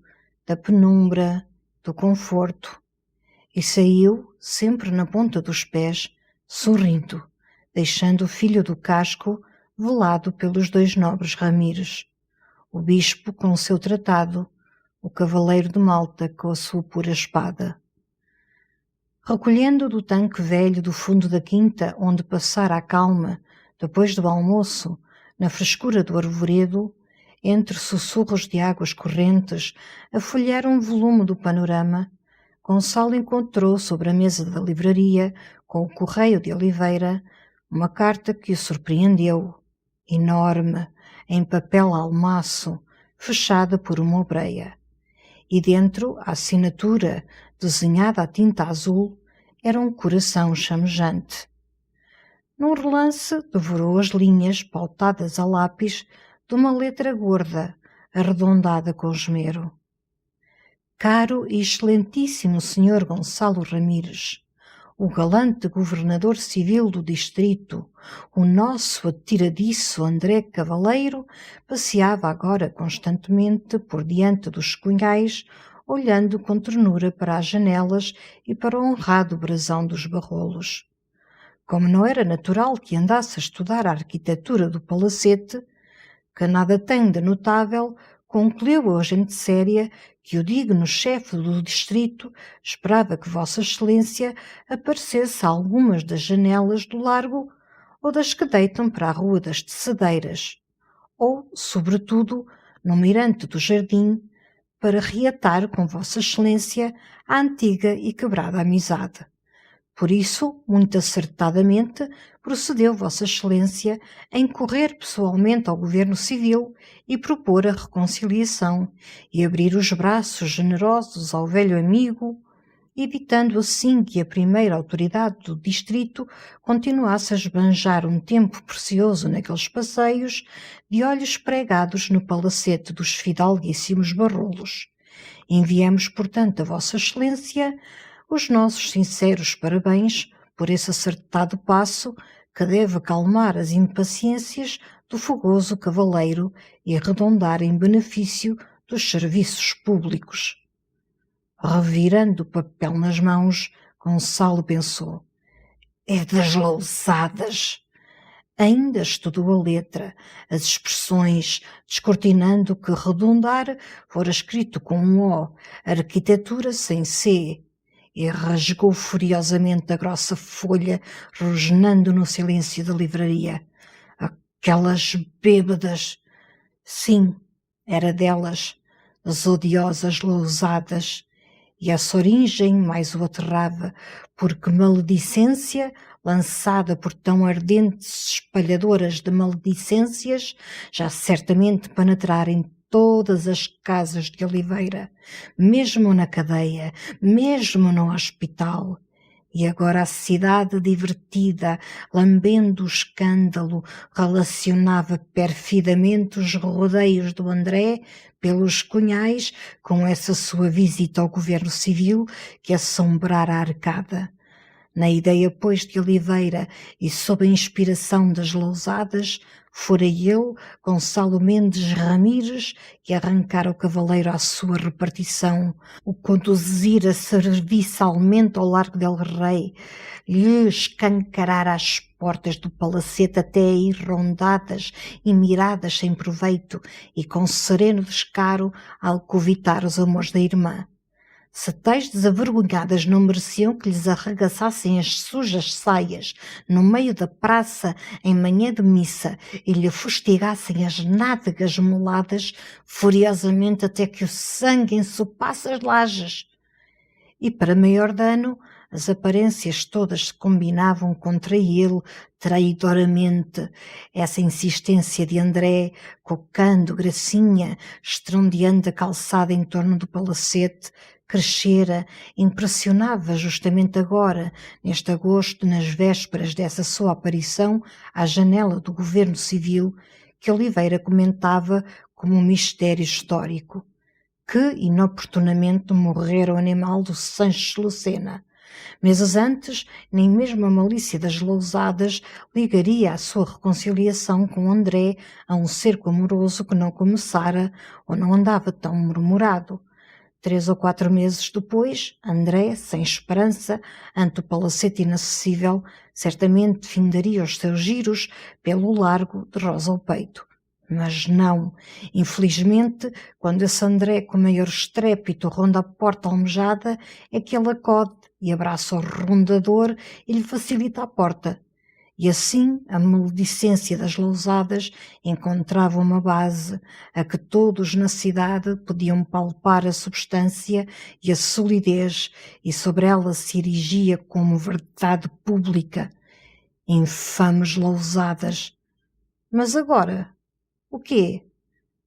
da penumbra, do conforto, e saiu, sempre na ponta dos pés, sorrindo, deixando o filho do casco velado pelos 2 nobres Ramires, o bispo com o seu tratado, o cavaleiro de Malta com a sua pura espada. Recolhendo do tanque velho do fundo da quinta onde passara a calma, depois do almoço, na frescura do arvoredo, entre sussurros de águas correntes, a folhear um volume do Panorama, Gonçalo encontrou sobre a mesa da livraria, com o correio de Oliveira, uma carta que o surpreendeu, enorme, em papel almaço, fechada por uma obreia. E dentro, a assinatura, desenhada a tinta azul, era um coração chamejante. Num relance, devorou as linhas, pautadas a lápis, de uma letra gorda, arredondada com esmero. Caro e excelentíssimo Sr. Gonçalo Ramires, o galante governador civil do distrito, o nosso atiradiço André Cavaleiro, passeava agora constantemente por diante dos cunhais, olhando com ternura para as janelas e para o honrado brasão dos Barrolos. Como não era natural que andasse a estudar a arquitetura do palacete, que nada tem de notável, concluiu a gente séria que o digno chefe do distrito esperava que Vossa Excelência aparecesse a algumas das janelas do largo ou das que deitam para a Rua das Tecedeiras, ou, sobretudo, no mirante do jardim, para reatar com Vossa Excelência a antiga e quebrada amizade. Por isso, muito acertadamente, procedeu Vossa Excelência em correr pessoalmente ao Governo Civil e propor a reconciliação e abrir os braços generosos ao velho amigo, evitando assim que a primeira autoridade do distrito continuasse a esbanjar um tempo precioso naqueles passeios, de olhos pregados no palacete dos fidalguíssimos Barrolos. Enviamos, portanto, a Vossa Excelência os nossos sinceros parabéns por esse acertado passo que deve acalmar as impaciências do fogoso cavaleiro e arredondar em benefício dos serviços públicos. Revirando o papel nas mãos, Gonçalo pensou: é das lousadas. Ainda estudou a letra, as expressões, descortinando o que redundar fora escrito com um O, arquitetura sem C, e rasgou furiosamente a grossa folha, rosnando no silêncio da livraria. Aquelas bêbadas! Sim, era delas, as odiosas lousadas. E a soringem mais o aterrava, porque maledicência, lançada por tão ardentes espalhadoras de maledicências, já certamente penetrara em todas as casas de Oliveira, mesmo na cadeia, mesmo no hospital. E agora a cidade divertida, lambendo o escândalo, relacionava perfidamente os rodeios do André pelos cunhais com essa sua visita ao Governo Civil que assombrara a arcada. Na ideia, pois, de Oliveira e sob a inspiração das lousadas, fora ele, Gonçalo Mendes Ramires, que arrancara o cavaleiro à sua repartição, o conduzira serviçalmente ao Largo del Rei, lhe escancarara as portas do palacete até aí rondadas e miradas sem proveito, e com sereno descaro alcovitar os amores da irmã. Se tais desavergonhadas não mereciam que lhes arregaçassem as sujas saias no meio da praça em manhã de missa e lhe fustigassem as nádegas moladas furiosamente até que o sangue ensopasse as lajes. E para maior dano, as aparências todas se combinavam contra ele traidoramente. Essa insistência de André, cocando gracinha, estrondeando a calçada em torno do palacete, crescera, impressionava justamente agora, neste agosto, nas vésperas dessa sua aparição à janela do Governo Civil, que Oliveira comentava como um mistério histórico. Que inoportunamente morrera o animal do Sancho Lucena. Meses antes, nem mesmo a malícia das lousadas ligaria a sua reconciliação com André a um cerco amoroso que não começara ou não andava tão murmurado. 3 ou 4 meses depois, André, sem esperança, ante o palacete inacessível, certamente findaria os seus giros pelo largo de rosa ao peito. Mas não. Infelizmente, quando esse André com maior estrépito ronda a porta almejada, é que ele acode e abraça o rondador e lhe facilita a porta. E assim a maledicência das lousadas encontrava uma base a que todos na cidade podiam palpar a substância e a solidez, e sobre ela se erigia como verdade pública. Infames lousadas! Mas agora, o quê?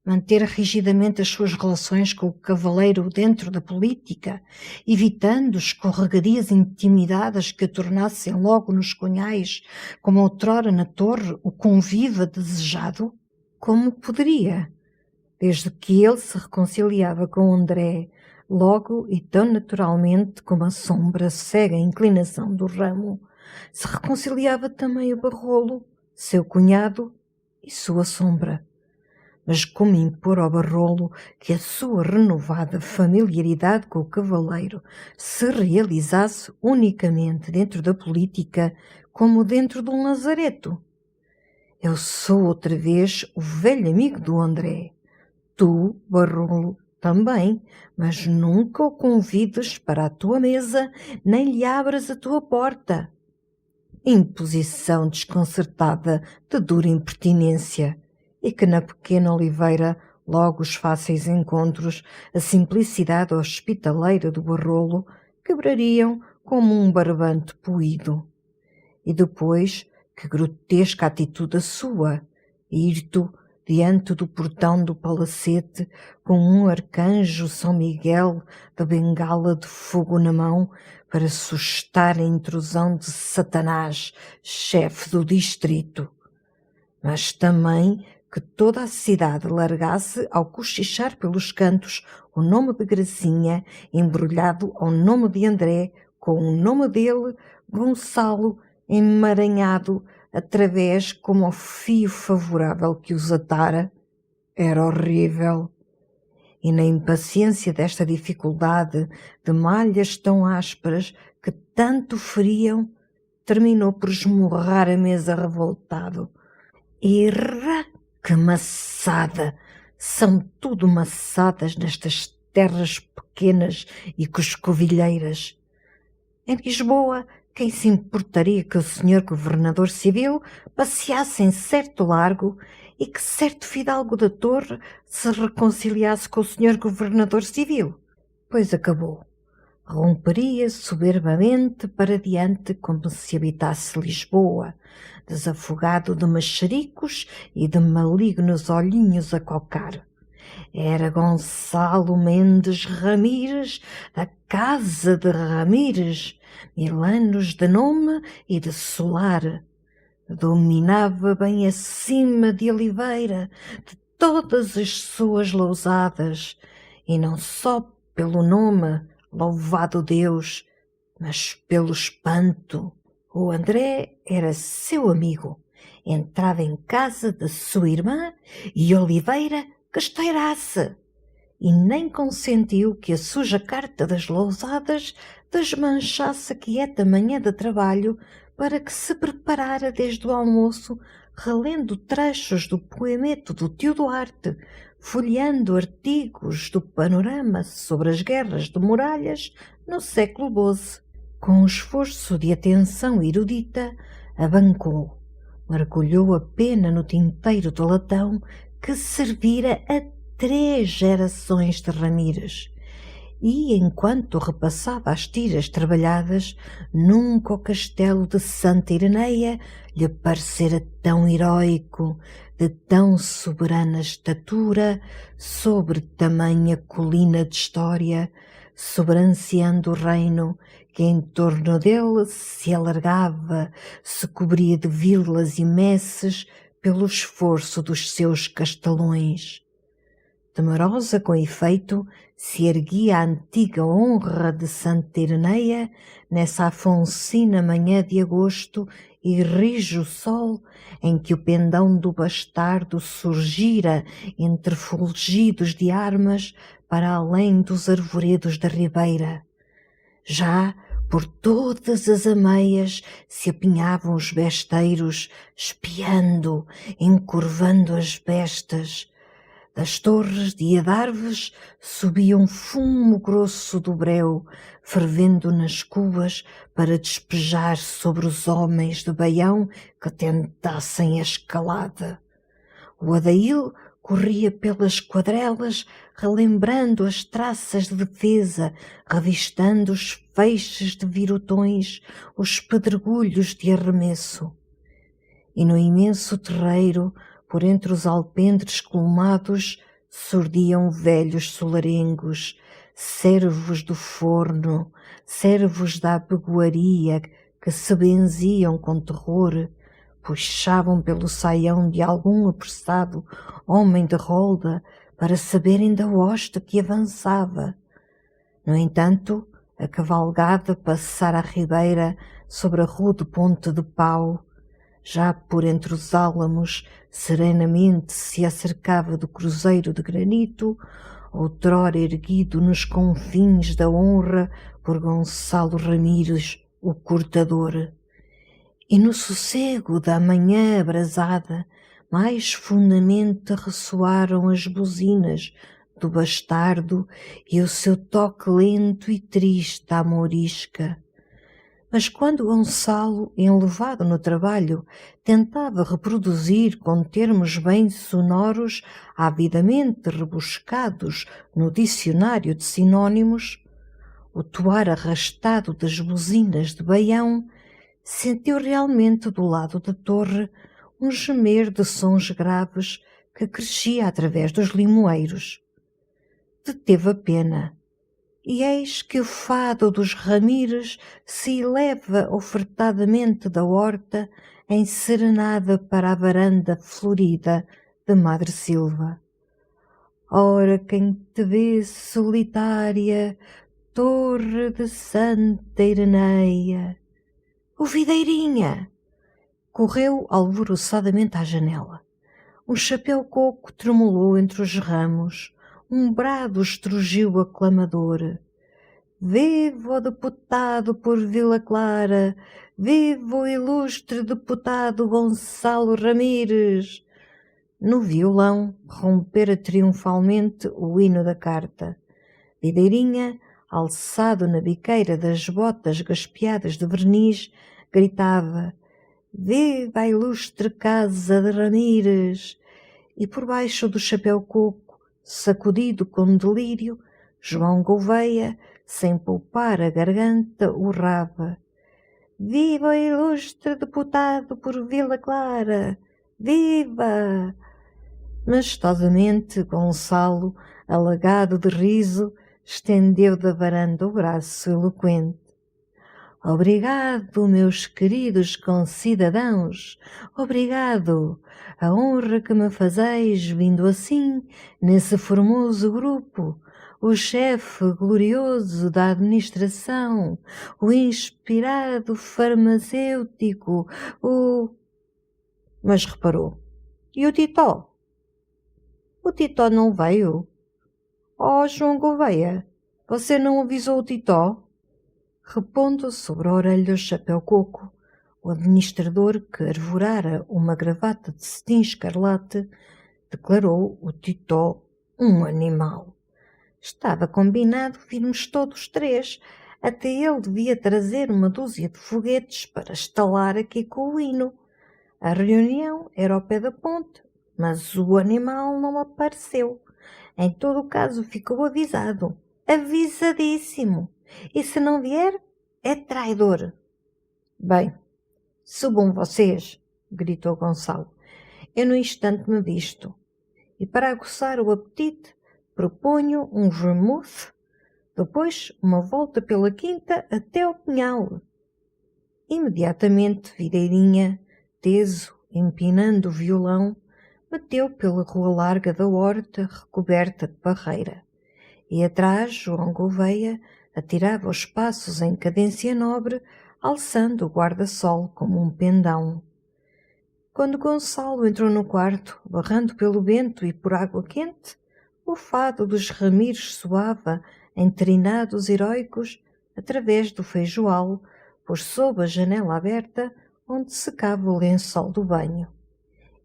Manter rigidamente as suas relações com o cavaleiro dentro da política, evitando escorregadias intimidadas que a tornassem logo nos cunhais, como outrora na torre, o conviva desejado? Como poderia? Desde que ele se reconciliava com André, logo e tão naturalmente como a sombra cega a inclinação do ramo, se reconciliava também o Barrolo, seu cunhado e sua sombra. Mas como impor ao Barrolo que a sua renovada familiaridade com o cavaleiro se realizasse unicamente dentro da política como dentro de um lazareto? Eu sou outra vez o velho amigo do André. Tu, Barrolo, também, mas nunca o convides para a tua mesa, nem lhe abras a tua porta. Imposição desconcertada de dura impertinência, e que na pequena Oliveira logo os fáceis encontros, a simplicidade hospitaleira do Barrolo, quebrariam como um barbante poído. E depois, que grotesca atitude a sua, irto diante do portão do palacete, com um arcanjo São Miguel da bengala de fogo na mão, para sustar a intrusão de Satanás, chefe do distrito. Mas também que toda a cidade largasse ao cochichar pelos cantos o nome de Gracinha, embrulhado ao nome de André, com o nome dele, Gonçalo, emaranhado através como ao fio favorável que os atara. Era horrível. E na impaciência desta dificuldade, de malhas tão ásperas que tanto feriam, terminou por esmurrar a mesa revoltado. Irra, que maçada! São tudo maçadas nestas terras pequenas e coscovilheiras. Em Lisboa, quem se importaria que o senhor governador civil passeasse em certo largo e que certo fidalgo da torre se reconciliasse com o senhor governador civil? Pois acabou. Romperia soberbamente para diante como se habitasse Lisboa, desafogado de mexericos e de malignos olhinhos a cocar. Era Gonçalo Mendes Ramires, da casa de Ramires, 1000 anos de nome e de solar. Dominava bem acima de Oliveira, de todas as suas lousadas, e não só pelo nome, louvado Deus, mas pelo espanto. O André era seu amigo. Entrava em casa de sua irmã e Oliveira casteirasse. E nem consentiu que a suja carta das lousadas desmanchasse a quieta manhã de trabalho para que se preparara desde o almoço, relendo trechos do poemeto do tio Duarte, folheando artigos do Panorama sobre as guerras de muralhas no século XII. Com esforço de atenção erudita, abancou, mergulhou a pena no tinteiro do latão que servira a 3 gerações de Ramires. E, enquanto repassava as tiras trabalhadas, nunca o castelo de Santa Ireneia lhe parecera tão heróico, de tão soberana estatura, sobre tamanha colina de história, sobranceando o reino que em torno dele se alargava, se cobria de vilas e messes pelo esforço dos seus castelões. Temerosa, com efeito, se erguia a antiga honra de Santa Ireneia nessa afonsina manhã de agosto e rijo sol em que o pendão do bastardo surgira entre fulgidos de armas para além dos arvoredos da ribeira. Já por todas as ameias se apinhavam os besteiros, espiando, encurvando as bestas. Das torres de Adarves subia um fumo grosso do breu, fervendo nas cuas para despejar sobre os homens de Baião que tentassem a escalada. O Adail corria pelas quadrelas, relembrando as traças de defesa, revistando os feixes de virotões, os pedregulhos de arremesso. E no imenso terreiro, por entre os alpendres colmados, surdiam velhos solarengos, servos do forno, servos da abegoaria, que se benziam com terror, puxavam pelo saião de algum apressado homem de rolda para saberem da hoste que avançava. No entanto, a cavalgada passara a ribeira sobre a rude ponte de pau. Já por entre os álamos, serenamente se acercava do cruzeiro de granito, outrora erguido nos confins da honra por Gonçalo Ramires, o cortador. E no sossego da manhã abrasada, mais fundamente ressoaram as buzinas do bastardo e o seu toque lento e triste à morisca. Mas quando Gonçalo, enlevado no trabalho, tentava reproduzir com termos bem sonoros, avidamente rebuscados no dicionário de sinônimos, o toar arrastado das buzinas de Baião, sentiu realmente do lado da torre um gemer de sons graves que crescia através dos limoeiros. Deteve a pena, e eis que o fado dos Ramires se eleva ofertadamente da horta em serenada para a varanda florida de Madre Silva. Ora quem te vê solitária, torre de Santa Ireneia. O Videirinha! Correu alvoroçadamente à janela. Um chapéu-coco tremulou entre os ramos. Um brado estrugiu aclamador. Viva o deputado por Vila Clara! Viva o ilustre deputado Gonçalo Ramires! No violão rompera triunfalmente o hino da carta. Videirinha, alçado na biqueira das botas gaspeadas de verniz, gritava: Viva a ilustre casa de Ramires! E por baixo do chapéu-coco, sacudido com delírio, João Gouveia, sem poupar a garganta, urrava: Viva o ilustre deputado por Vila Clara! Viva! Majestosamente, Gonçalo, alagado de riso, estendeu da varanda o braço eloquente. Obrigado, meus queridos concidadãos, obrigado, a honra que me fazeis vindo assim, nesse formoso grupo, o chefe glorioso da administração, o inspirado farmacêutico, o... Mas reparou, e o Titó? O Titó não veio? Oh, João Gouveia, você não avisou o Titó? Repondo sobre a orelha o chapéu-coco, o administrador, que arvorara uma gravata de cetim escarlate, declarou o Titó um animal. Estava combinado virmos todos três. Até ele devia trazer uma dúzia de foguetes para estalar aqui com o hino. A reunião era ao pé da ponte, mas o animal não apareceu. Em todo o caso, ficou avisado. Avisadíssimo. E se não vier, é traidor. Bem, subam vocês, gritou Gonçalo. Eu no instante me visto. E para aguçar o apetite, proponho um vermouth, depois uma volta pela quinta até ao Pinhal. Imediatamente, Videirinha, teso, empinando o violão, meteu pela rua larga da horta recoberta de parreira. E atrás, João Gouveia atirava os passos em cadência nobre, alçando o guarda-sol como um pendão. Quando Gonçalo entrou no quarto, barrando pelo vento e por água quente, o fado dos Ramires soava em trinados heróicos através do feijoal, por sob a janela aberta onde secava o lençol do banho.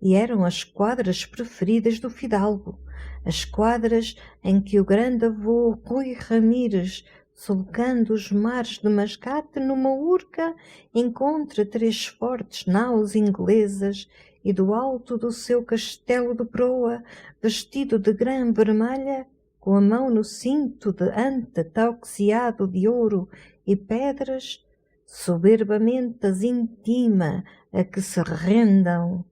E eram as quadras preferidas do fidalgo, as quadras em que o grande avô Rui Ramires, sulcando os mares de Mascate numa urca, encontra 3 fortes naus inglesas e do alto do seu castelo de proa, vestido de grã vermelha, com a mão no cinto de ante tauxiado de ouro e pedras, soberbamente as intima a que se rendam.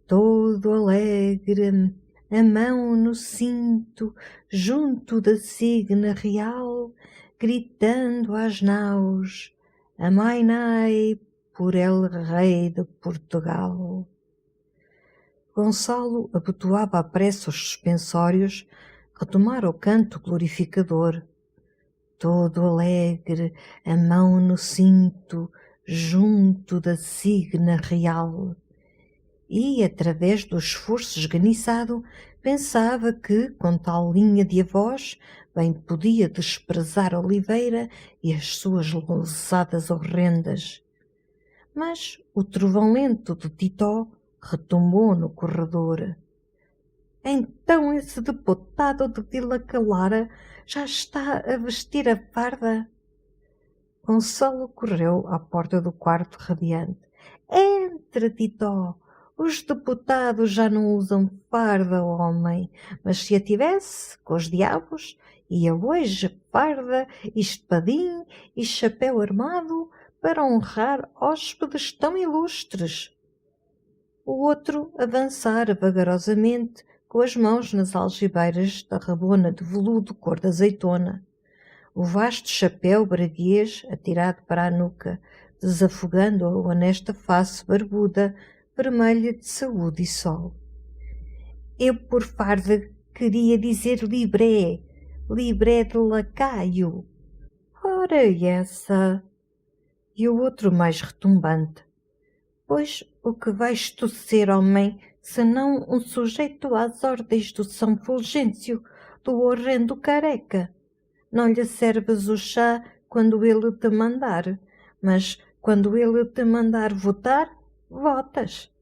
Todo alegre, a mão no cinto, junto da signa real, gritando às naus, amainai por el rei de Portugal. Gonçalo abotoava à pressa os suspensórios, retomara o canto glorificador. Todo alegre, a mão no cinto, junto da signa real. E, através do esforço esganiçado, pensava que, com tal linha de avós, bem podia desprezar Oliveira e as suas lousadas horrendas. Mas o trovão lento de Titó retumbou no corredor. Então esse deputado de Vila Clara já está a vestir a farda? Gonçalo correu à porta do quarto radiante. Entre, Titó! Os deputados já não usam farda, homem, mas se a tivesse, com os diabos, ia hoje farda, espadinho e chapéu armado para honrar hóspedes tão ilustres. O outro avançara vagarosamente, com as mãos nas algibeiras da rabona de veludo cor de azeitona. O vasto chapéu braguês atirado para a nuca, desafogando a honesta face barbuda, vermelha de saúde e sol. Eu por farda queria dizer libré de lacaio. Ora essa! E o outro mais retumbante. Pois o que vais tu ser, homem, senão um sujeito às ordens do São Fulgêncio, do horrendo careca? Não lhe serves o chá quando ele te mandar, mas quando ele te mandar votar, votas.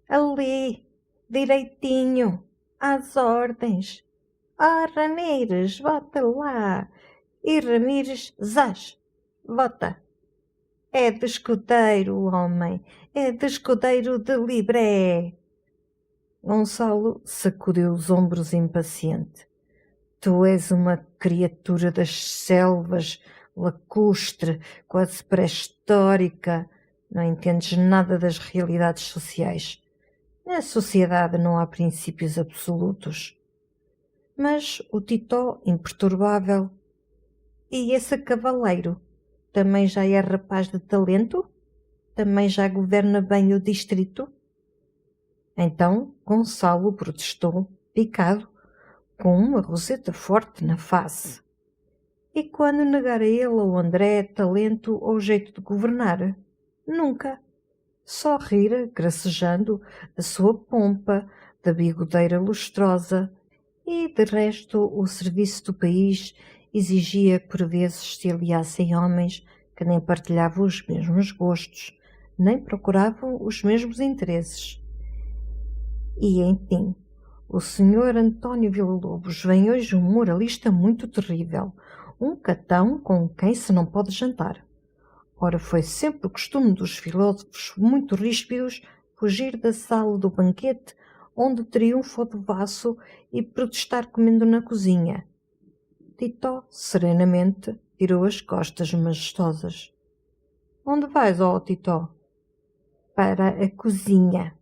Ali, direitinho, às ordens. Ah, Ramires, vota lá. E Ramires, zás, vota. É de escudeiro, homem, é de escudeiro de libré. Gonçalo sacudiu os ombros impaciente. Tu és uma criatura das selvas, lacustre, quase pré-histórica. Não entendes nada das realidades sociais. Na sociedade não há princípios absolutos. Mas o Titó, imperturbável, e esse cavaleiro, também já é rapaz de talento? Também já governa bem o distrito? Então Gonçalo protestou, picado, com uma roseta forte na face. E quando negara ele ao André talento ou jeito de governar? Nunca. Só rira, gracejando, a sua pompa, da bigodeira lustrosa, e, de resto, o serviço do país exigia por vezes se aliassem homens que nem partilhavam os mesmos gostos, nem procuravam os mesmos interesses. E, enfim, o Sr. António Villa-Lobos vem hoje um moralista muito terrível, um catão com quem se não pode jantar. Ora, foi sempre o costume dos filósofos muito ríspidos fugir da sala do banquete onde triunfa o devasso e protestar comendo na cozinha. Titó, serenamente, virou as costas majestosas. Onde vais, ó Titó? Para a cozinha.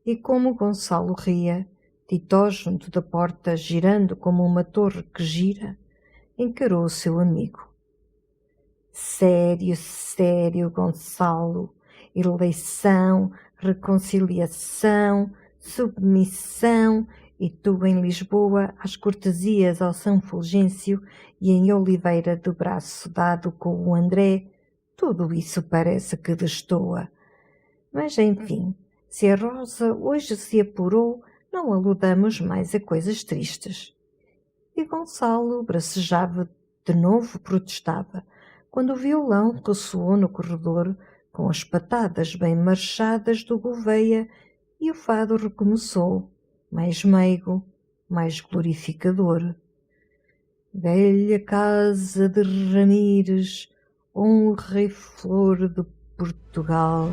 E como Gonçalo ria, Titó, junto da porta, girando como uma torre que gira, encarou o seu amigo. Sério, sério, Gonçalo. Eleição, reconciliação, submissão, e tu em Lisboa às cortesias ao São Fulgêncio e em Oliveira do braço dado com o André, tudo isso parece que destoa. Mas enfim, se a Rosa hoje se apurou, não aludamos mais a coisas tristes. E Gonçalo bracejava, de novo protestava, quando o violão ressoou no corredor com as patadas bem marchadas do Gouveia e o fado recomeçou, mais meigo, mais glorificador. Velha casa de Ramires, honra e flor de Portugal.